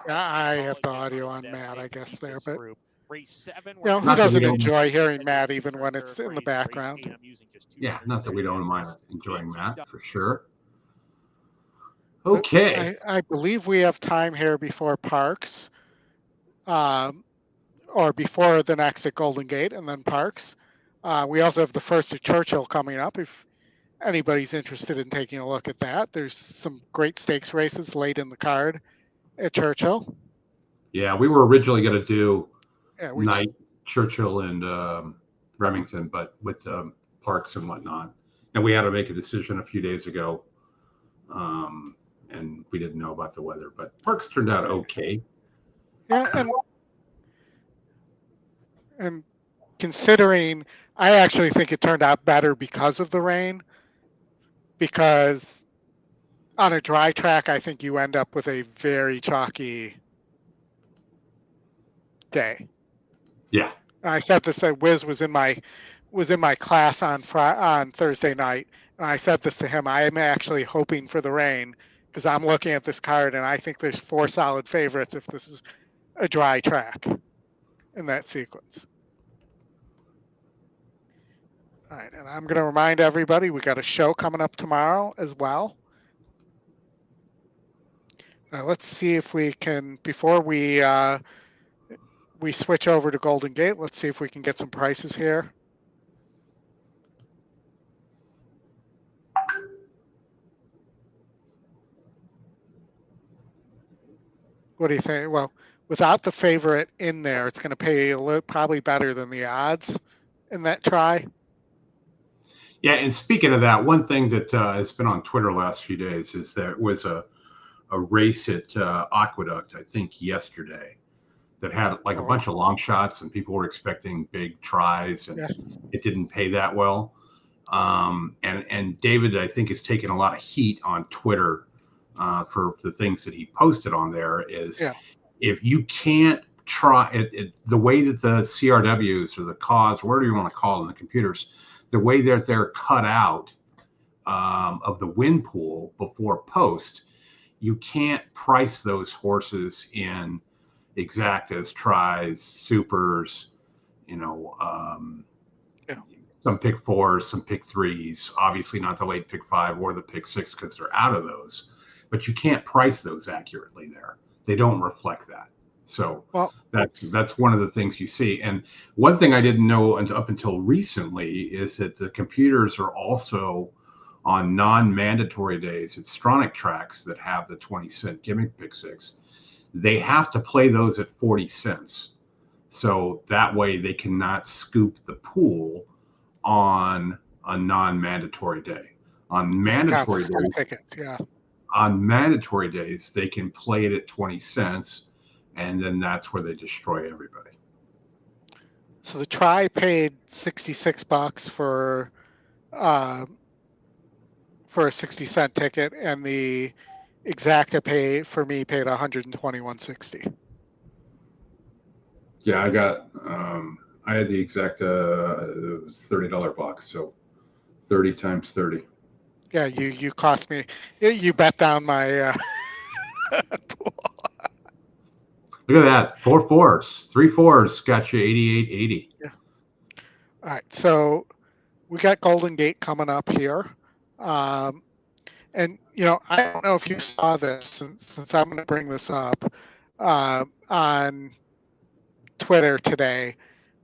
Yeah, I have the audio on Matt, I guess, there, but who Not that doesn't we don't- enjoy hearing Matt even when it's in the background? Yeah, not that we don't mind enjoying Matt, for sure. Okay. I believe we have time here before Parks, or before the next at Golden Gate and then Parks. We also have the first at Churchill coming up. If anybody's interested in taking a look at that, there's some great stakes races late in the card at Churchill. Yeah, we were originally going to do Yeah, Knight, Churchill, and Remington, but with Parks and whatnot. And we had to make a decision a few days ago. And we didn't know about the weather, but Parks turned out okay. Yeah, and considering, I actually think it turned out better because of the rain. Because on a dry track, I think you end up with a very chalky day. Yeah. I said this. Wiz was in my class on Thursday night, and I said this to him. I am actually hoping for the rain because I'm looking at this card, and I think there's 4 solid favorites if this is a dry track in that sequence. All right, and I'm going to remind everybody we got a show coming up tomorrow as well. Now let's see if we can, before we switch over to Golden Gate, let's see if we can get some prices here. What do you think? Well, without the favorite in there, it's going to pay probably better than the odds in that try. Yeah, and speaking of that, one thing that has been on Twitter the last few days is there was a race at Aqueduct, I think yesterday, that had like a bunch of long shots, and people were expecting big tries, and it didn't pay that well. And David, I think, has taken a lot of heat on Twitter for the things that he posted on there. Is if you can't try it, the way that the CRWs or the CAWs, whatever you want to call them, the computers, the way that they're cut out of the win pool before post, you can't price those horses in exactas, tries, supers, some pick 4s, some pick 3s, obviously not the late pick 5 or the pick 6 because they're out of those, but you can't price those accurately there. They don't reflect that. So that's one of the things you see. And one thing I didn't know up until recently is that the computers are also on non-mandatory days. It's Stronach tracks that have the 20-cent gimmick pick 6. They have to play those at 40 cents. So that way they cannot scoop the pool on a non-mandatory day. On mandatory days, tickets, on mandatory days, they can play it at 20 cents. And then that's where they destroy everybody. So the try paid $66 for a 60-cent ticket, and the exacta paid $121.60. Yeah, I had the exacta. It was $30 box, so 30 times 30. Yeah, you cost me. You bet down my pool. Look at that. 4 4s, 3 4s got you 88.80. Yeah. All right. So we got Golden Gate coming up here. And, I don't know if you saw this, since I'm going to bring this up on Twitter today,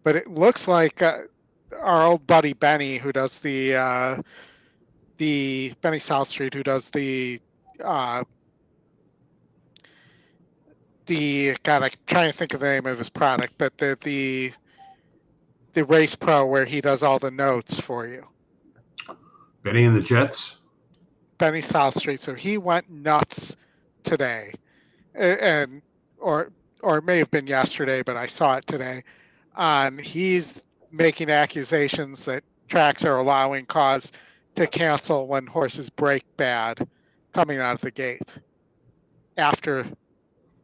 but it looks like our old buddy Benny, who does the Benny South Street, who does the God, I'm trying to think of the name of his product, but the Race Pro where he does all the notes for you. Benny and the Jets. Benny South Street. So he went nuts today, or it may have been yesterday, but I saw it today. He's making accusations that tracks are allowing cause to cancel when horses break bad coming out of the gate after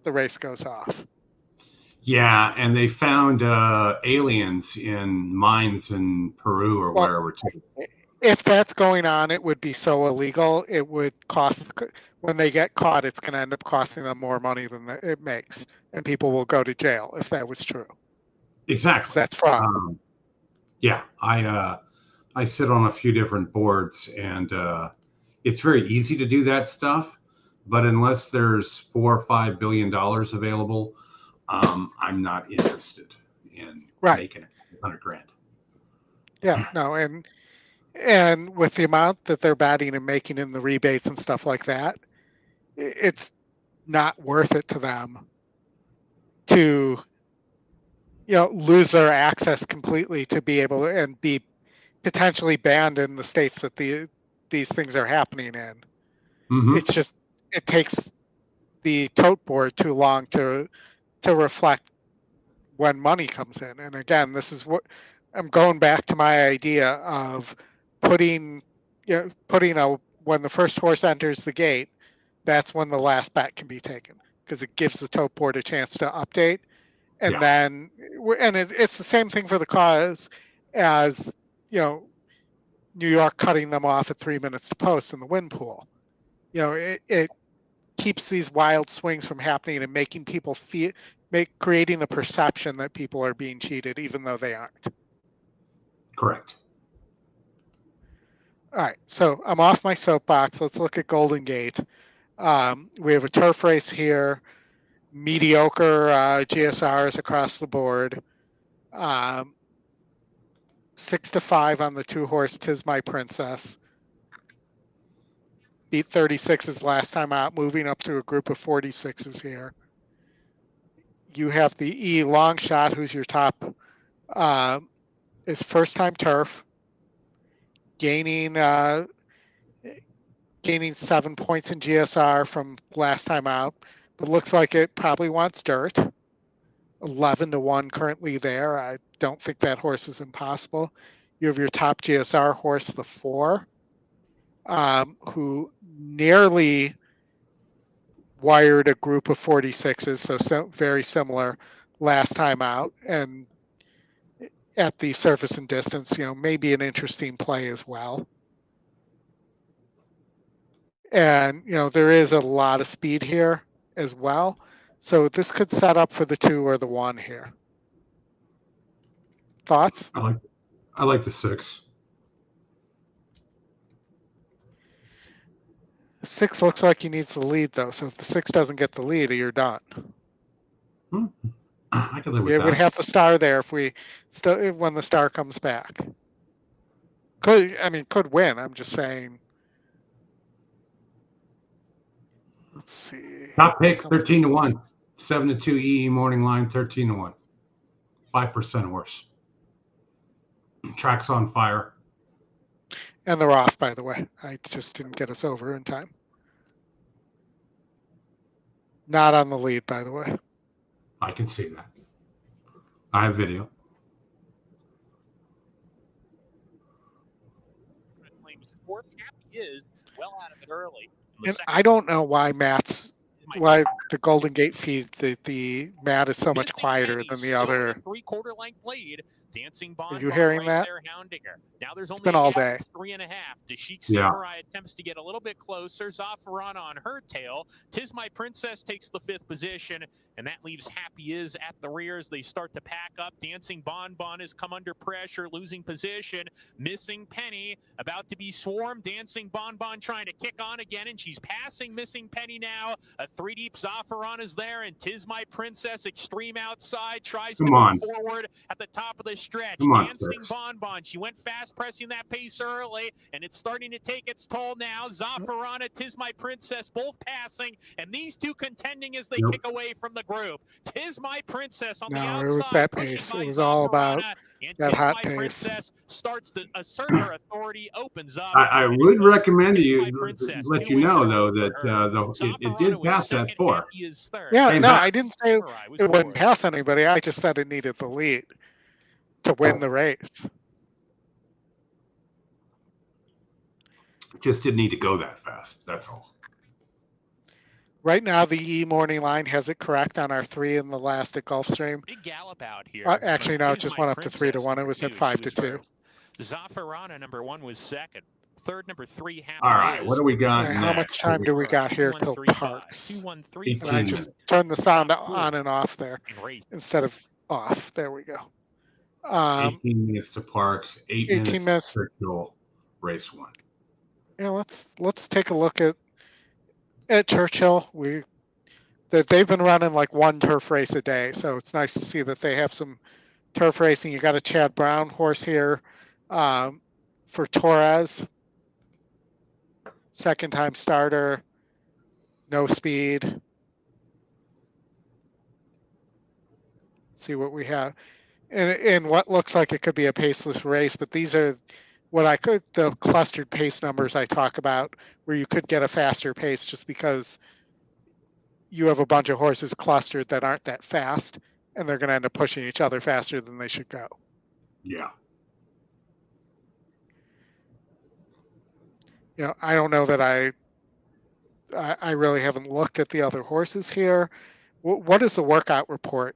the race goes off. Yeah, and they found aliens in mines in Peru or wherever too. If that's going on, it would be so illegal. It would cost, when they get caught, it's going to end up costing them more money than it makes, and people will go to jail if that was true. Exactly. That's fraud. Yeah, I sit on a few different boards, and it's very easy to do that stuff. But unless there's $4 or $5 billion available, I'm not interested in making $100,000. Yeah, no, and with the amount that they're batting and making in the rebates and stuff like that, it's not worth it to them to, lose their access completely to be able to, and be potentially banned in the states that these things are happening in. Mm-hmm. It's just, it takes the tote board too long to reflect when money comes in. And again, this is what I'm going back to my idea of putting when the first horse enters the gate, that's when the last bet can be taken, because it gives the tote board a chance to update. And then, and it's the same thing for the cause as, New York cutting them off at 3 minutes to post in the win pool. It keeps these wild swings from happening and making people creating the perception that people are being cheated, even though they aren't. Correct. All right, so I'm off my soapbox. Let's look at Golden Gate. We have a turf race here, mediocre GSRs across the board. 6-5 on the 2-horse Tis My Princess. Beat 36s last time out, moving up to a group of 46s here. You have the E Long Shot, who's your top, is first time turf, gaining 7 points in GSR from last time out, but looks like it probably wants dirt. 11-1 currently there. I don't think that horse is impossible. You have your top GSR horse, the 4, who nearly wired a group of 46s, so very similar last time out, and at the surface and distance, maybe an interesting play as well. And, there is a lot of speed here as well. So this could set up for the 2 or the 1 here. Thoughts? I like the 6. 6 looks like he needs the lead, though. So if the 6 doesn't get the lead, you're done. I can live with it that. would have the star there if when the star comes back. Could win. I'm just saying. Let's see. Top pick 13-1, 7-2 EE morning line 13-1, 5% horse. Track's on fire. And they're off, by the way. I just didn't get us over in time. Not on the lead, by the way. I can see that. I have video. Is well out of it early. And I don't know why the Golden Gate feed, the Matt is so much quieter than the other. 3/4 length lead. Dancing Bond. Are you hearing that? Now there's only been all day. 3.5. Dashik Samurai attempts to get a little bit closer. Zaffaran on her tail. Tis My Princess takes the 5th position, and that leaves Happy Is at the rear as they start to pack up. Dancing Bonbon has come under pressure, losing position. Missing Penny about to be swarmed. Dancing Bonbon trying to kick on again, and she's passing Missing Penny now. A 3 deep Zaffaran Zaffarana's there, and Tis My Princess Extreme outside tries Come to on. move forward at the top of the stretch. Come on, Dancing Six. Bonbon. She went fast, pressing that pace early, and it's starting to take its toll now. Zaffarana, Tis My Princess, both passing, and these two contending as they Nope. kick away from the group. Tis My Princess on the No, outside. it was that pushing pace. by It was all about Zaffarana, and that Tis hot My pace. Princess starts to assert her authority, opens up. I and would it goes. recommend Tis you My Princess, let you 2-inch know over though for that her. it did Zaffarana was pass that second, 4. Happy is third. Yeah, Came no, back. I didn't say Samurai was it wouldn't fourth. pass anybody. I just said it needed the lead to win the race. Just didn't need to go that fast. That's all. Right now, the E morning line has it correct on our 3 in the last at Gulfstream. Big gallop out here. Actually, from no, it Tis just My went up to 3 to Princess, 1. It number was at 2. 5 She to was 2. first. Zaffarana, number 1, was second. Third, number 3, Happy All right, what do we got Right, next? how much time do we got here till 2135. Parks? 2135. And I 18 just minutes. turned the sound Top four on and off there in race. instead of off. There we go. 18 minutes to Parks, 8 18 minutes to Churchill, race 1. Yeah, let's take a look at Churchill. They've been running like one turf race a day, so it's nice to see that they have some turf racing. You got a Chad Brown horse here for Torres, second time starter, no speed. See what we have in what looks like it could be a paceless race, but these are the clustered pace numbers I talk about, where you could get a faster pace just because you have a bunch of horses clustered that aren't that fast, and they're going to end up pushing each other faster than they should go. Yeah. You know, I don't know that I really haven't looked at the other horses here. What does the workout report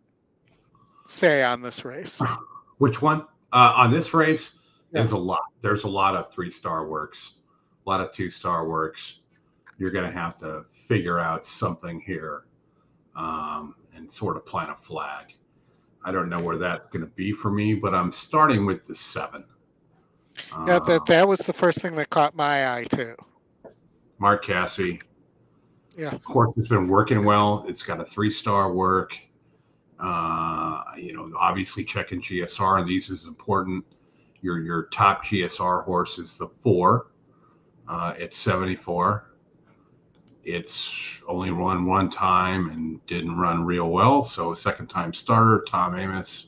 say on this race? Which one? On this race, Yeah. there's a lot. There's a lot of 3-star works, a lot of 2-star works. You're going to have to figure out something here and sort of plant a flag. I don't know where that's going to be for me, but I'm starting with the 7. Yeah, that was the first thing that caught my eye too. Mark Cassie. Yeah. Horse has been working well. It's got a 3-star work. Obviously checking GSR, and these is important. Your top GSR horse is the 4 at 74. It's only run one time and didn't run real well, so a second time starter. Tom Amos,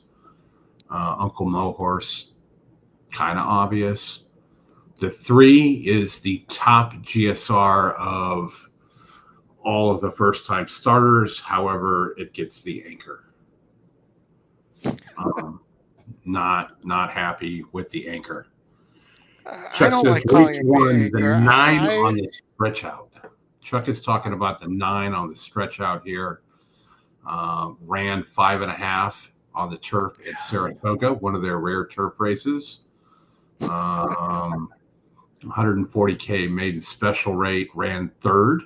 Uncle Mo horse, kind of obvious. The 3 is the top GSR of all of the first time starters. However, it gets the anchor. Not happy with the anchor. I don't like calling it the anchor. 9 on the stretch out. Chuck is talking about the 9 on the stretch out here. Ran 5.5 on the turf at Saratoga, one of their rare turf races. 140K maiden special rate, ran 3rd,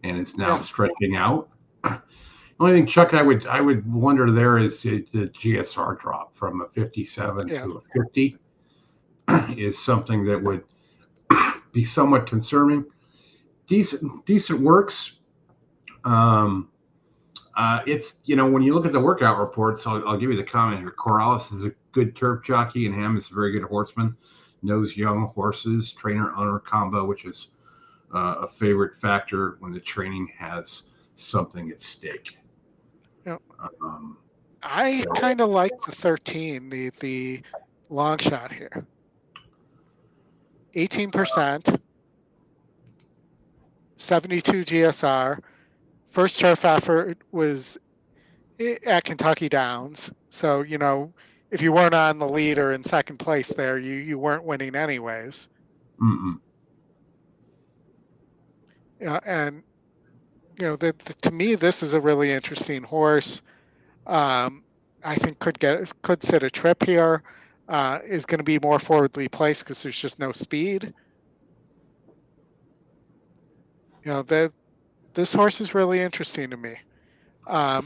and it's now stretching out. The only thing, Chuck, I would wonder there is the GSR drop from a 57 to a 50 is something that would be somewhat concerning. Decent works. It's, when you look at the workout reports, I'll give you the comment here. Corrales is a good turf jockey, and Ham is a very good horseman. Knows young horses, trainer-owner combo, which is a favorite factor when the training has something at stake. Yep. I kind of like the 13, the long shot here. 18%, 72 GSR. First turf effort was at Kentucky Downs. So, if you weren't on the lead or in second place there, you weren't winning anyways. Yeah, and to me, this is a really interesting horse. I think could sit a trip here. Is going to be more forwardly placed because there's just no speed. This horse is really interesting to me.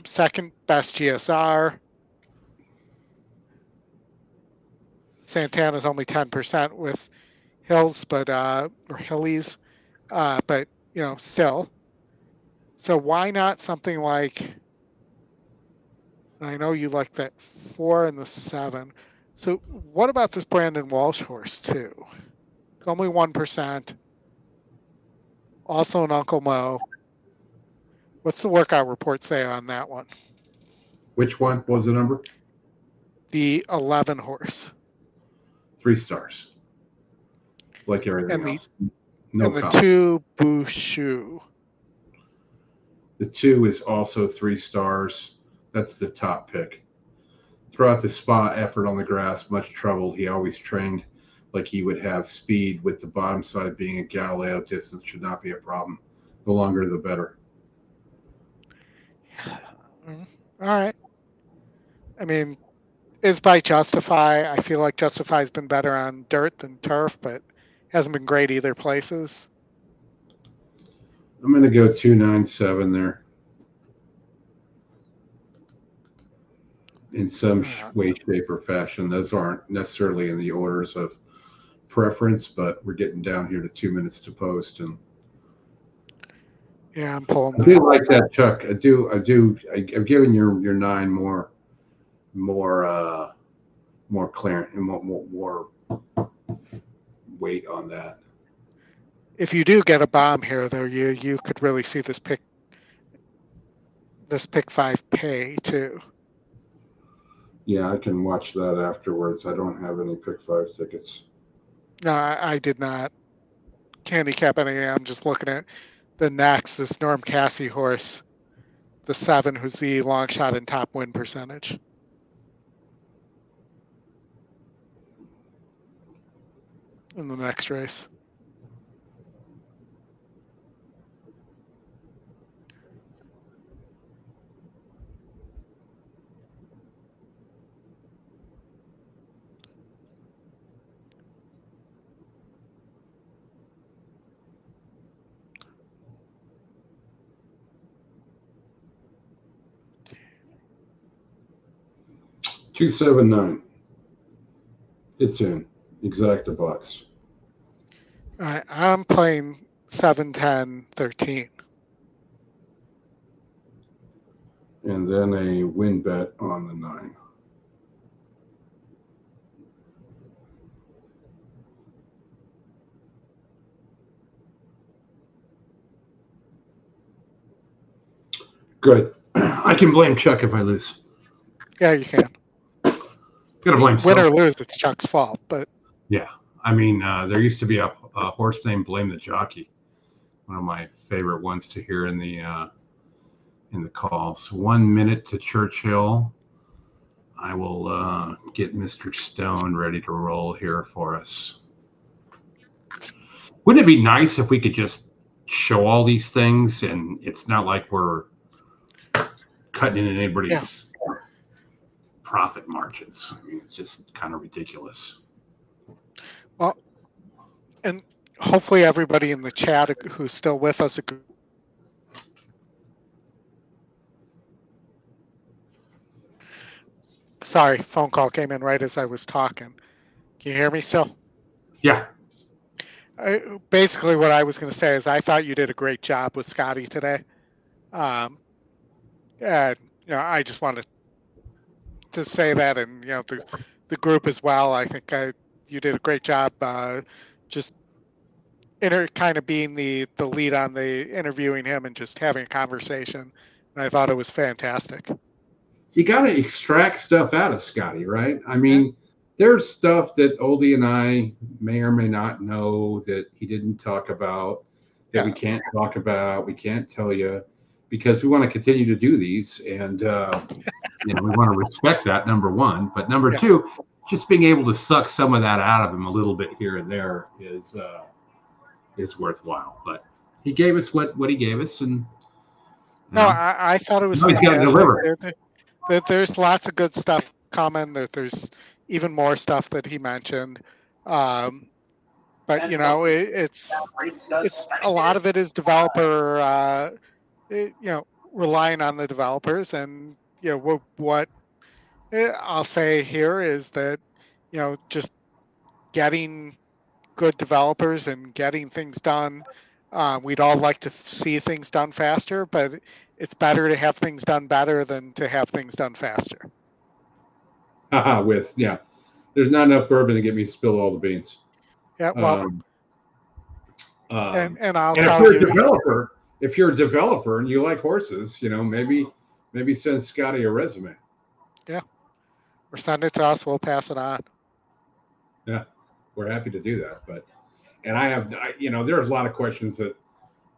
Second best GSR. Santana's only 10% with Hills, or Hillies, but still. So why not something like, I know you like that 4 and the 7. So what about this Brandon Walsh horse too? It's only 1%. Also an Uncle Mo. What's the workout report say on that one? Which one? What was the number? The 11 horse. 3 stars. Like everything else. No and the comment. 2 Bushu. The 2 is also 3 stars. That's the top pick. Throughout the spa effort on the grass, much trouble. He always trained like he would have speed, with the bottom side being a Galileo. Distance should not be a problem. The longer, the better. All right. I mean, it's by Justify. I feel like Justify's been better on dirt than turf, but hasn't been great either places. I'm going to go 297 there. In some way, shape, or fashion. Those aren't necessarily in the orders of preference, but we're getting down here to 2 minutes to post. And yeah, I'm pulling. I do like that, Chuck. I do. I've given your 9 more clearance and more weight on that. If you do get a bomb here, though, you could really see this pick 5 pay too. Yeah, I can watch that afterwards. I don't have any pick 5 tickets. No, I did not handicap any. I'm just looking at the next, this Norm Cassie horse, the 7, who's the long shot and top win percentage. In the next race. $279. It's in. Exacta bucks. All right, I'm playing 7, 10, 13. And then a win bet on the 9. Good. I can blame Chuck if I lose. Yeah, you can. Gotta blame win or lose, it's Chuck's fault. But yeah, I mean, there used to be a horse named Blame the Jockey. One of my favorite ones to hear in the calls. 1 minute to Churchill. I will get Mr. Stone ready to roll here for us. Wouldn't it be nice if we could just show all these things and it's not like we're cutting in anybody's profit margins? I mean, it's just kind of ridiculous. Well, and hopefully everybody in the chat who's still with us. Sorry, phone call came in right as I was talking. Can you hear me still? Yeah. Basically, what I was going to say is I thought you did a great job with Scotty today. And I just wanted to say that, and the group as well. I think you did a great job. Just kind of being the lead on the interviewing him and just having a conversation. And I thought it was fantastic. You got to extract stuff out of Scotty, right? I mean, there's stuff that Oldie and I may or may not know that he didn't talk about, that we can't talk about, we can't tell you, because we want to continue to do these. And, we want to respect that, number one. But number two, just being able to suck some of that out of him a little bit here and there is worthwhile. But he gave us what he gave us. And I thought it was he's got to deliver. There's lots of good stuff coming. There's even more stuff that he mentioned. But it's a lot of it is developer, relying on the developers. And what I'll say here is that just getting good developers and getting things done We'd all like to see things done faster, but it's better to have things done better than to have things done faster. Yeah. There's not enough bourbon to get me to spill all the beans. Yeah, well, and I'll and tell if you're a developer and you like horses, maybe send Scotty a resume. Yeah, or send it to us. We'll pass it on. Yeah, we're happy to do that. There's a lot of questions that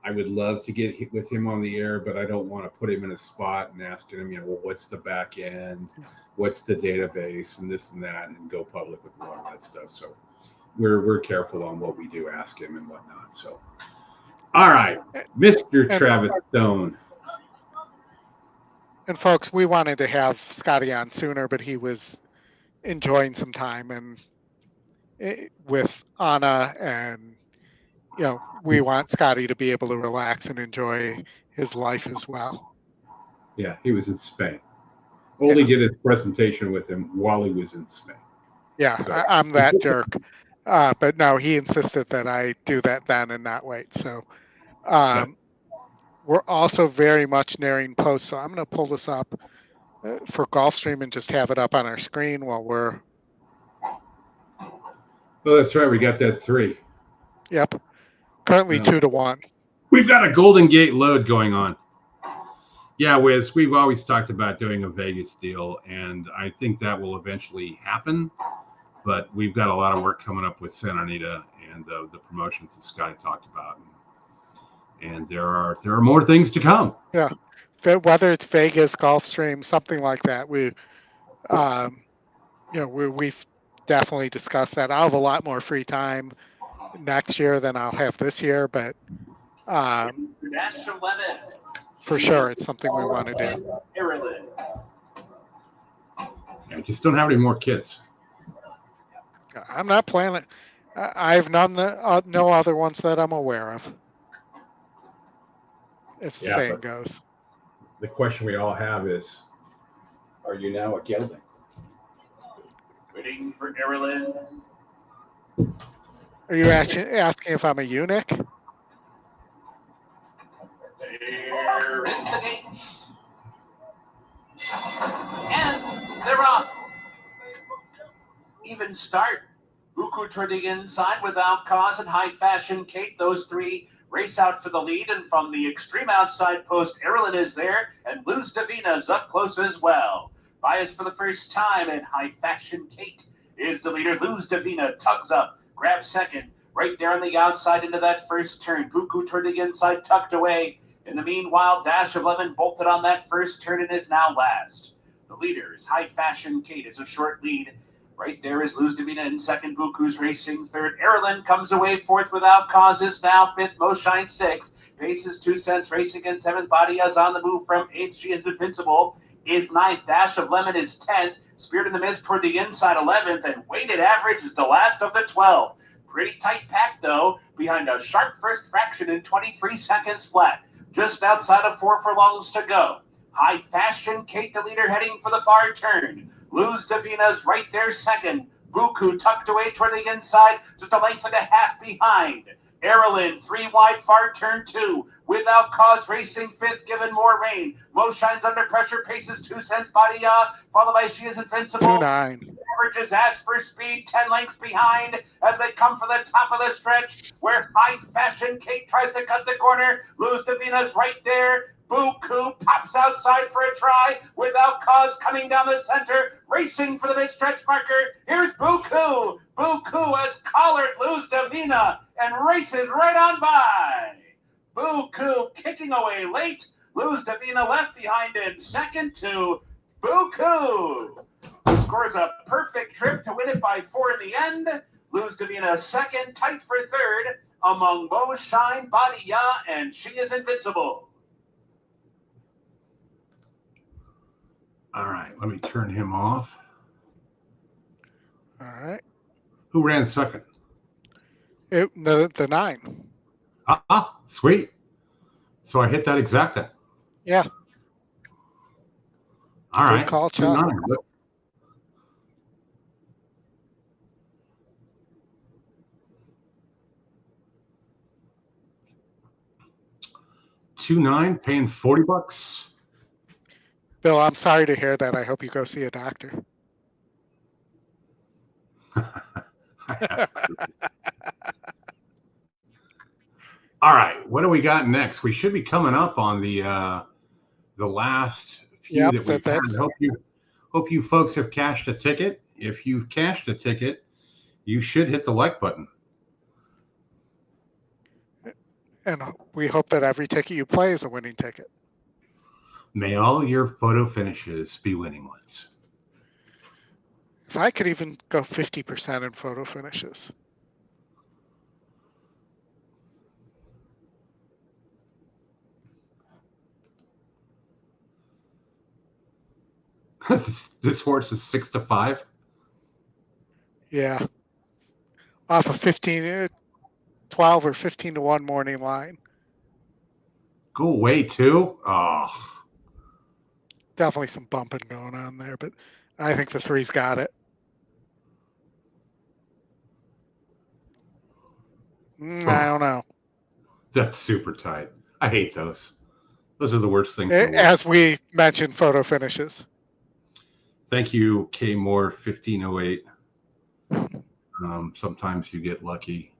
I would love to get with him on the air, but I don't want to put him in a spot and asking him, well, what's the back end? What's the database and this and that, and go public with a lot of that stuff. So we're careful on what we do ask him and whatnot. So, all right, Mr. Travis Stone. And folks, we wanted to have Scotty on sooner, but he was enjoying some time and with Anna, and we want Scotty to be able to relax and enjoy his life as well. Yeah, he was in Spain. Oldy did his presentation with him while he was in Spain. Yeah, so. I'm that jerk. But no, he insisted that I do that then and not wait. So we're also very much nearing post. So I'm going to pull this up for Gulfstream and just have it up on our screen while we're. Oh, that's right. We got that 3. Yep. Currently 2-1. We've got a Golden Gate load going on. Yeah, Wiz, we've always talked about doing a Vegas deal, and I think that will eventually happen. But we've got a lot of work coming up with Santa Anita and the promotions that Scotty talked about, and there are more things to come. Yeah, whether it's Vegas, Gulfstream, something like that, we've definitely discussed that. I'll have a lot more free time next year than I'll have this year, but for sure, it's something we want to do. Yeah, just don't have any more kids. I'm not planning. I've no other ones that I'm aware of. As the saying goes. The question we all have is, are you now a gelding? Waiting for Maryland. Are you actually asking if I'm a eunuch? They're in the gate. And they're off. Even start. Buku toward the inside without cause and High Fashion Kate. Those 3 race out for the lead. And from the extreme outside post, Erilyn is there. And Luz Davina's up close as well. Bias for the first time. And High Fashion Kate is the leader. Luz Davina tugs up. Grabs second. Right there on the outside into that first turn. Buku toward the inside, tucked away. In the meanwhile, Dash of Lemon bolted on that first turn and is now last. The leader is High Fashion Kate. It's a short lead. Right there is Luz Davina in second. Buku's racing third. Erilyn comes away fourth without causes. Now fifth. Moshine sixth. Pace is 2 cents. Racing in seventh. Badia's on the move from eighth. She is invincible. Is ninth. Dash of Lemon is 10th. Spirit in the Mist toward the inside 11th. And weighted average is the last of the 12. Pretty tight pack, though, behind a sharp first fraction in 23 seconds flat. Just outside of 4 furlongs to go. High Fashion Kate, the leader, heading for the far turn. Luz Davina's right there second. Buku tucked away toward the inside, just a length and a half behind. Erilyn, 3 wide, far turn 2. Without cause, racing fifth, given more rain. Moshine's under pressure, paces 2 cents. Badia, followed by She Is Invincible. 2-9. Averages as for speed, 10 lengths behind as they come for the top of the stretch, where High Fashion Kate tries to cut the corner. Luz Davina's right there. Buku pops outside for a try. Without cause, coming down the center, racing for the mid-stretch marker. Here's Buku. Buku has collared Luz Davina and races right on by. Buku kicking away late. Luz Davina left behind in second to Buku, who scores a perfect trip to win it by 4 in the end. Luz Davina second, tight for third among Moshine, Badia, and She Is Invincible. All right, let me turn him off. All right. Who ran second? The 9. Sweet. So I hit that exacta. Yeah. All right. Call, Chuck. 2-9, paying $40. Bill, I'm sorry to hear that. I hope you go see a doctor. All right, what do we got next? We should be coming up on the last few that we've had. Hope you folks have cashed a ticket. If you've cashed a ticket, you should hit the like button. And we hope that every ticket you play is a winning ticket. May all your photo finishes be winning ones. If I could even go 50% in photo finishes. This horse is 6-5. Yeah. Off of 12 or 15-1 morning line. Go away too. Oh. Definitely some bumping going on there, but I think the 3's got it. I don't know. That's super tight. I hate those. Those are the worst things in the world. As we mentioned, photo finishes. Thank you, K Moore 1508. Sometimes you get lucky.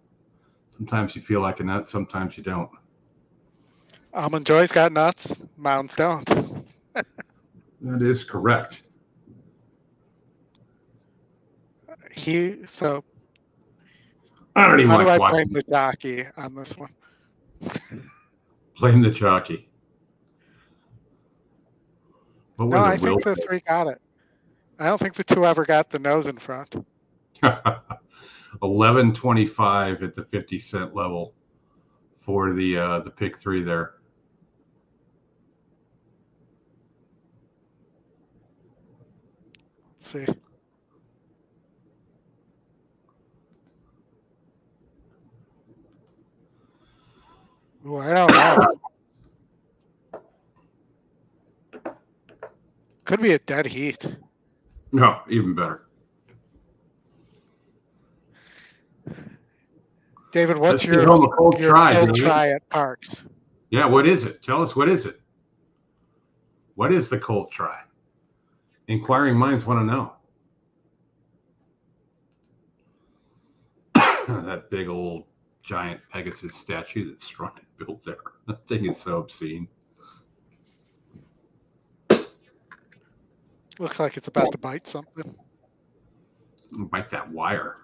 Sometimes you feel like a nut. Sometimes you don't. Almond Joy's got nuts. Mounds don't. That is correct. So I don't even how like do I watching blame the jockey on this one? Blame the jockey. No, I think the 3 got it. I don't think the 2 ever got the nose in front. 11.25 at the 50-cent level for the pick 3 there. Let's see. Ooh, I don't know. Could be a dead heat. No, even better. David, what's your cold try at Parks? Yeah, what is it? Tell us, what is it? What is the cold try? Inquiring minds want to know. That big old giant Pegasus statue that's built there. That thing is so obscene. Looks like it's about to bite something. Bite that wire.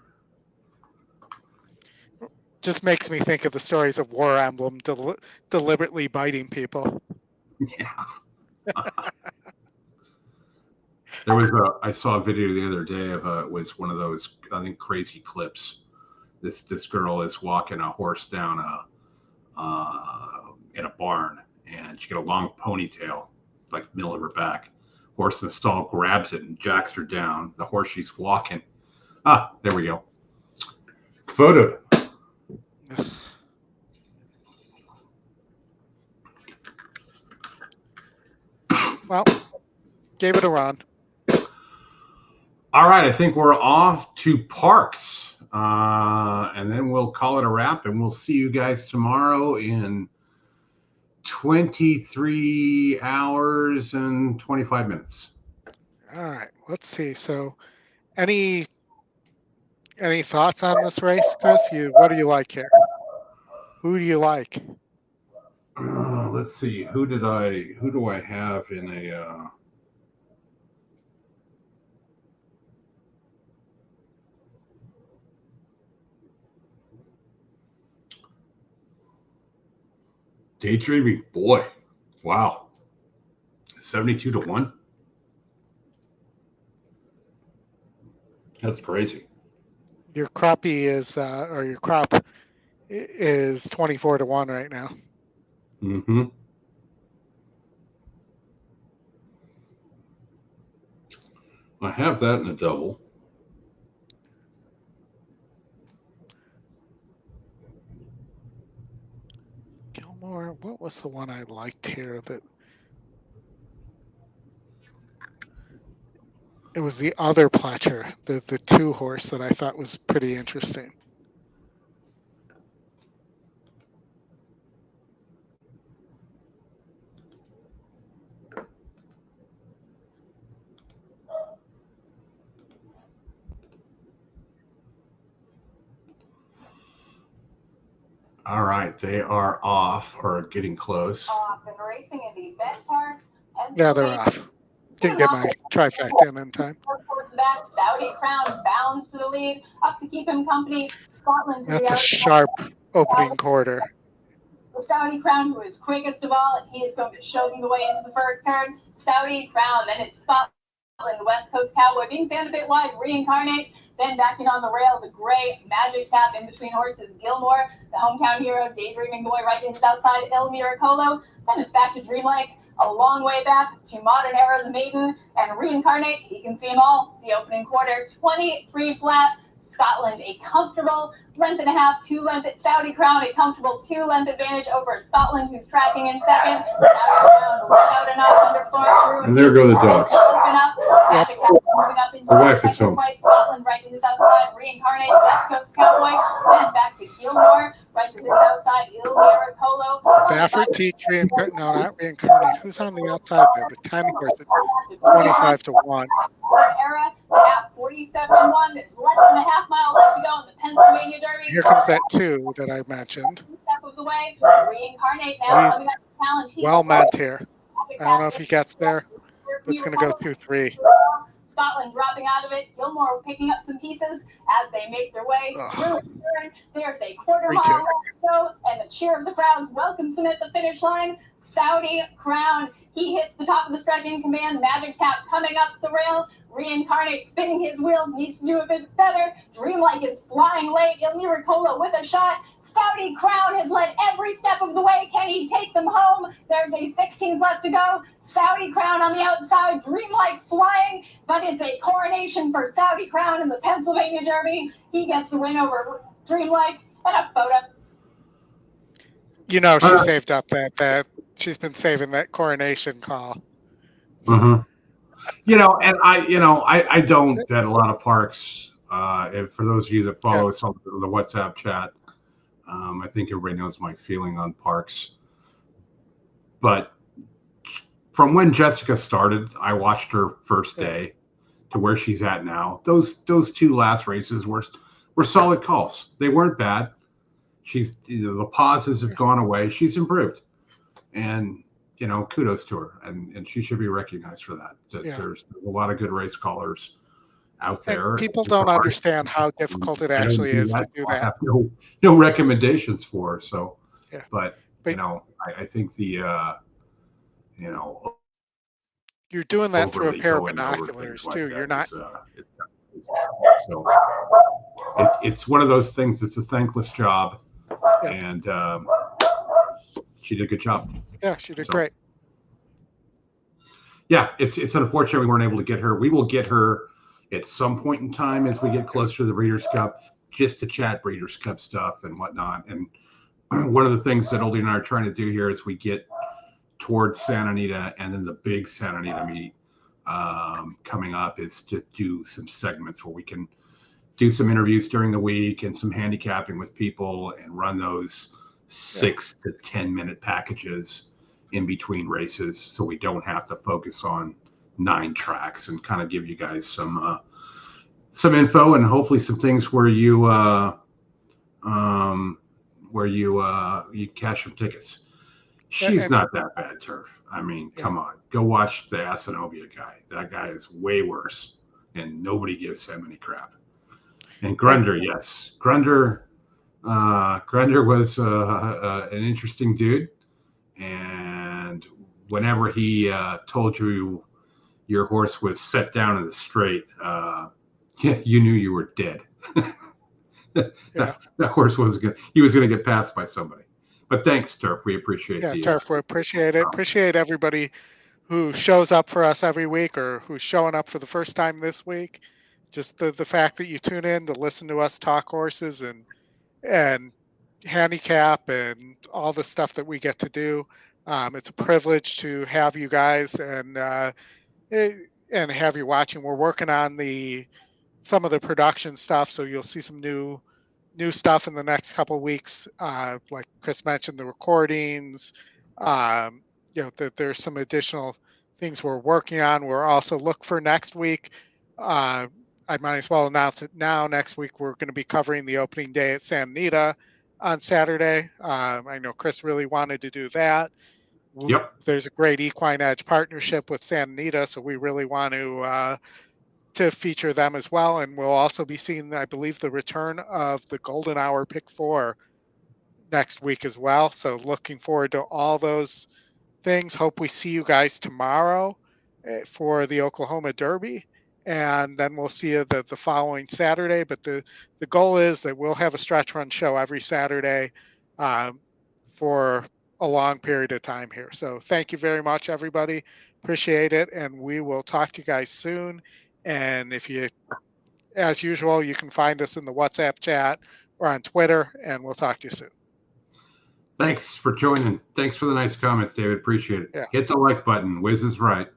Just makes me think of the stories of War Emblem deliberately biting people. Yeah. I saw a video the other day of it was one of those, I think, crazy clips. This girl is walking a horse down in a barn, and she got a long ponytail, like middle of her back. Horse in the stall grabs it and jacks her down. The horse she's walking. There we go. Photo. Well, gave it a run. All right, I think we're off to Parks, and then we'll call it a wrap, and we'll see you guys tomorrow in 23 hours and 25 minutes. All right, let's see. So, any thoughts on this race, Chris? What do you like here? Who do you like? Let's see. Who do I have in a? Daydreaming boy. Wow. 72-1. That's crazy. Your crappie is, or your crop is 24-1 right now. Mm-hmm. I have that in a double. Gilmore, what was the one I liked here? It was the other Pletcher, the 2 horse that I thought was pretty interesting. All right, they are off or getting close. Off and racing in the vet parks. Yeah, they're off. Didn't get my trifecta in time. Back, Saudi Crown bounds to the lead, up to keep him company. Scotland to That's the a sharp opening quarter. The Saudi Crown, who is quickest of all, and he is going to show them the way into the first turn. Saudi Crown, then it's Scotland, the West Coast Cowboy, being fanned a bit wide, Reincarnate, then backing on the rail, the gray Magic Tap in between horses, Gilmore, the hometown hero, Daydreaming Boy right to his outside, Il Miracolo, then it's back to Dreamlike, a long way back to Modern Era, the Maiden, and Reincarnate, he can see them all. The opening quarter, 23 flat, Scotland, a comfortable length and a half, 2 length at Saudi Crown, a comfortable 2 length advantage over Scotland, who's tracking in second. Saudi Crown let out a notch under Florence. And there go the dogs. Magic Tap moving up into The wife is home. fight. Scotland right to his outside, Reincarnate, West Coast Cowboy, then back to Gilmore, right to his outside, Il Miracolo. Baffert teach reincarnate. No, not reincarnate. Who's on the outside there? The 10 horse at 25 to 1. Era at 47-1. There's less than a half mile left to go in the Pennsylvania Derby. Here comes that 2 that I mentioned. Step of the way. Reincarnate now. He's well meant here. I don't know if he gets there, but it's going to go 2-3. Scotland dropping out of it. Gilmore picking up some pieces as they make their way through the turn. There's a quarter mile left to go, and the cheer of the crowds welcomes him at the finish line. Saudi Crown. He hits the top of the stretch in command. Magic Tap coming up the rail. Reincarnate spinning his wheels, needs to do a bit better. Dreamlike is flying late. Il Miracolo with a shot. Saudi Crown has led every step of the way. Can he take them home? There's a 16th left to go. Saudi Crown on the outside. Dreamlike flying, but it's a coronation for Saudi Crown in the Pennsylvania Derby. He gets the win over Dreamlike and a photo. You know, she saved up that she's been saving that coronation call. Mm-hmm. You know, and I don't bet a lot of parks. And for those of you that follow us on the WhatsApp chat, I think everybody knows my feeling on parks. But from when Jessica started, I watched her first day to where she's at now. Those 2 last races were solid calls. They weren't bad. The pauses have gone away. She's improved, and kudos to her, and she should be recognized for that. There's a lot of good race callers out there. And people don't understand how difficult it actually is to do that. I have no recommendations for her. So, but I think you're doing that through a pair of binoculars too. You're not. It's one of those things. It's a thankless job, and she did a good job. Yeah, she did great. Yeah, it's unfortunate we weren't able to get her. We will get her at some point in time as we get closer to the Breeders' Cup, just to chat Breeders' Cup stuff and whatnot. And one of the things that Oldie and I are trying to do here as we get towards Santa Anita and then the big Santa Anita meet coming up is to do some segments where we can do some interviews during the week and some handicapping with people and run those 6 to 10 minute packages in between races, so we don't have to focus on 9 tracks, and kind of give you guys some info and hopefully some things where you cash some tickets. She's not that bad, Turf. I mean, come on, go watch the Asanovia guy. That guy is way worse, and nobody gives him any crap. And Grunder, yes, Grunder was an interesting dude, and whenever he told you your horse was set down in the straight, you knew you were dead. that horse wasn't good. He was going to get passed by somebody. But thanks, Turf. We appreciate it. Turf, we appreciate it. Appreciate everybody who shows up for us every week or who's showing up for the first time this week. Just the fact that you tune in to listen to us talk horses and handicap and all the stuff that we get to do. It's a privilege to have you guys and have you watching. We're working on some of the production stuff, so you'll see some new stuff in the next couple of weeks. Like Chris mentioned, the recordings. There's some additional things we're working on. We're also look for next week. I might as well announce it now. Next week, we're going to be covering the opening day at Santa Anita. on Saturday. I know Chris really wanted to do that. Yep. There's a great EquinEdge partnership with Santa Anita, so we really want to feature them as well. And we'll also be seeing, I believe, the return of the Golden Hour Pick 4 next week as well. So looking forward to all those things. Hope we see you guys tomorrow for the Oklahoma Derby. And then we'll see you the following Saturday. But the goal is that we'll have a stretch run show every Saturday for a long period of time here. So thank you very much, everybody. Appreciate it. And we will talk to you guys soon. And if you, as usual, you can find us in the WhatsApp chat or on Twitter, and we'll talk to you soon. Thanks for joining. Thanks for the nice comments, David. Appreciate it. Yeah. Hit the like button. Wiz is right.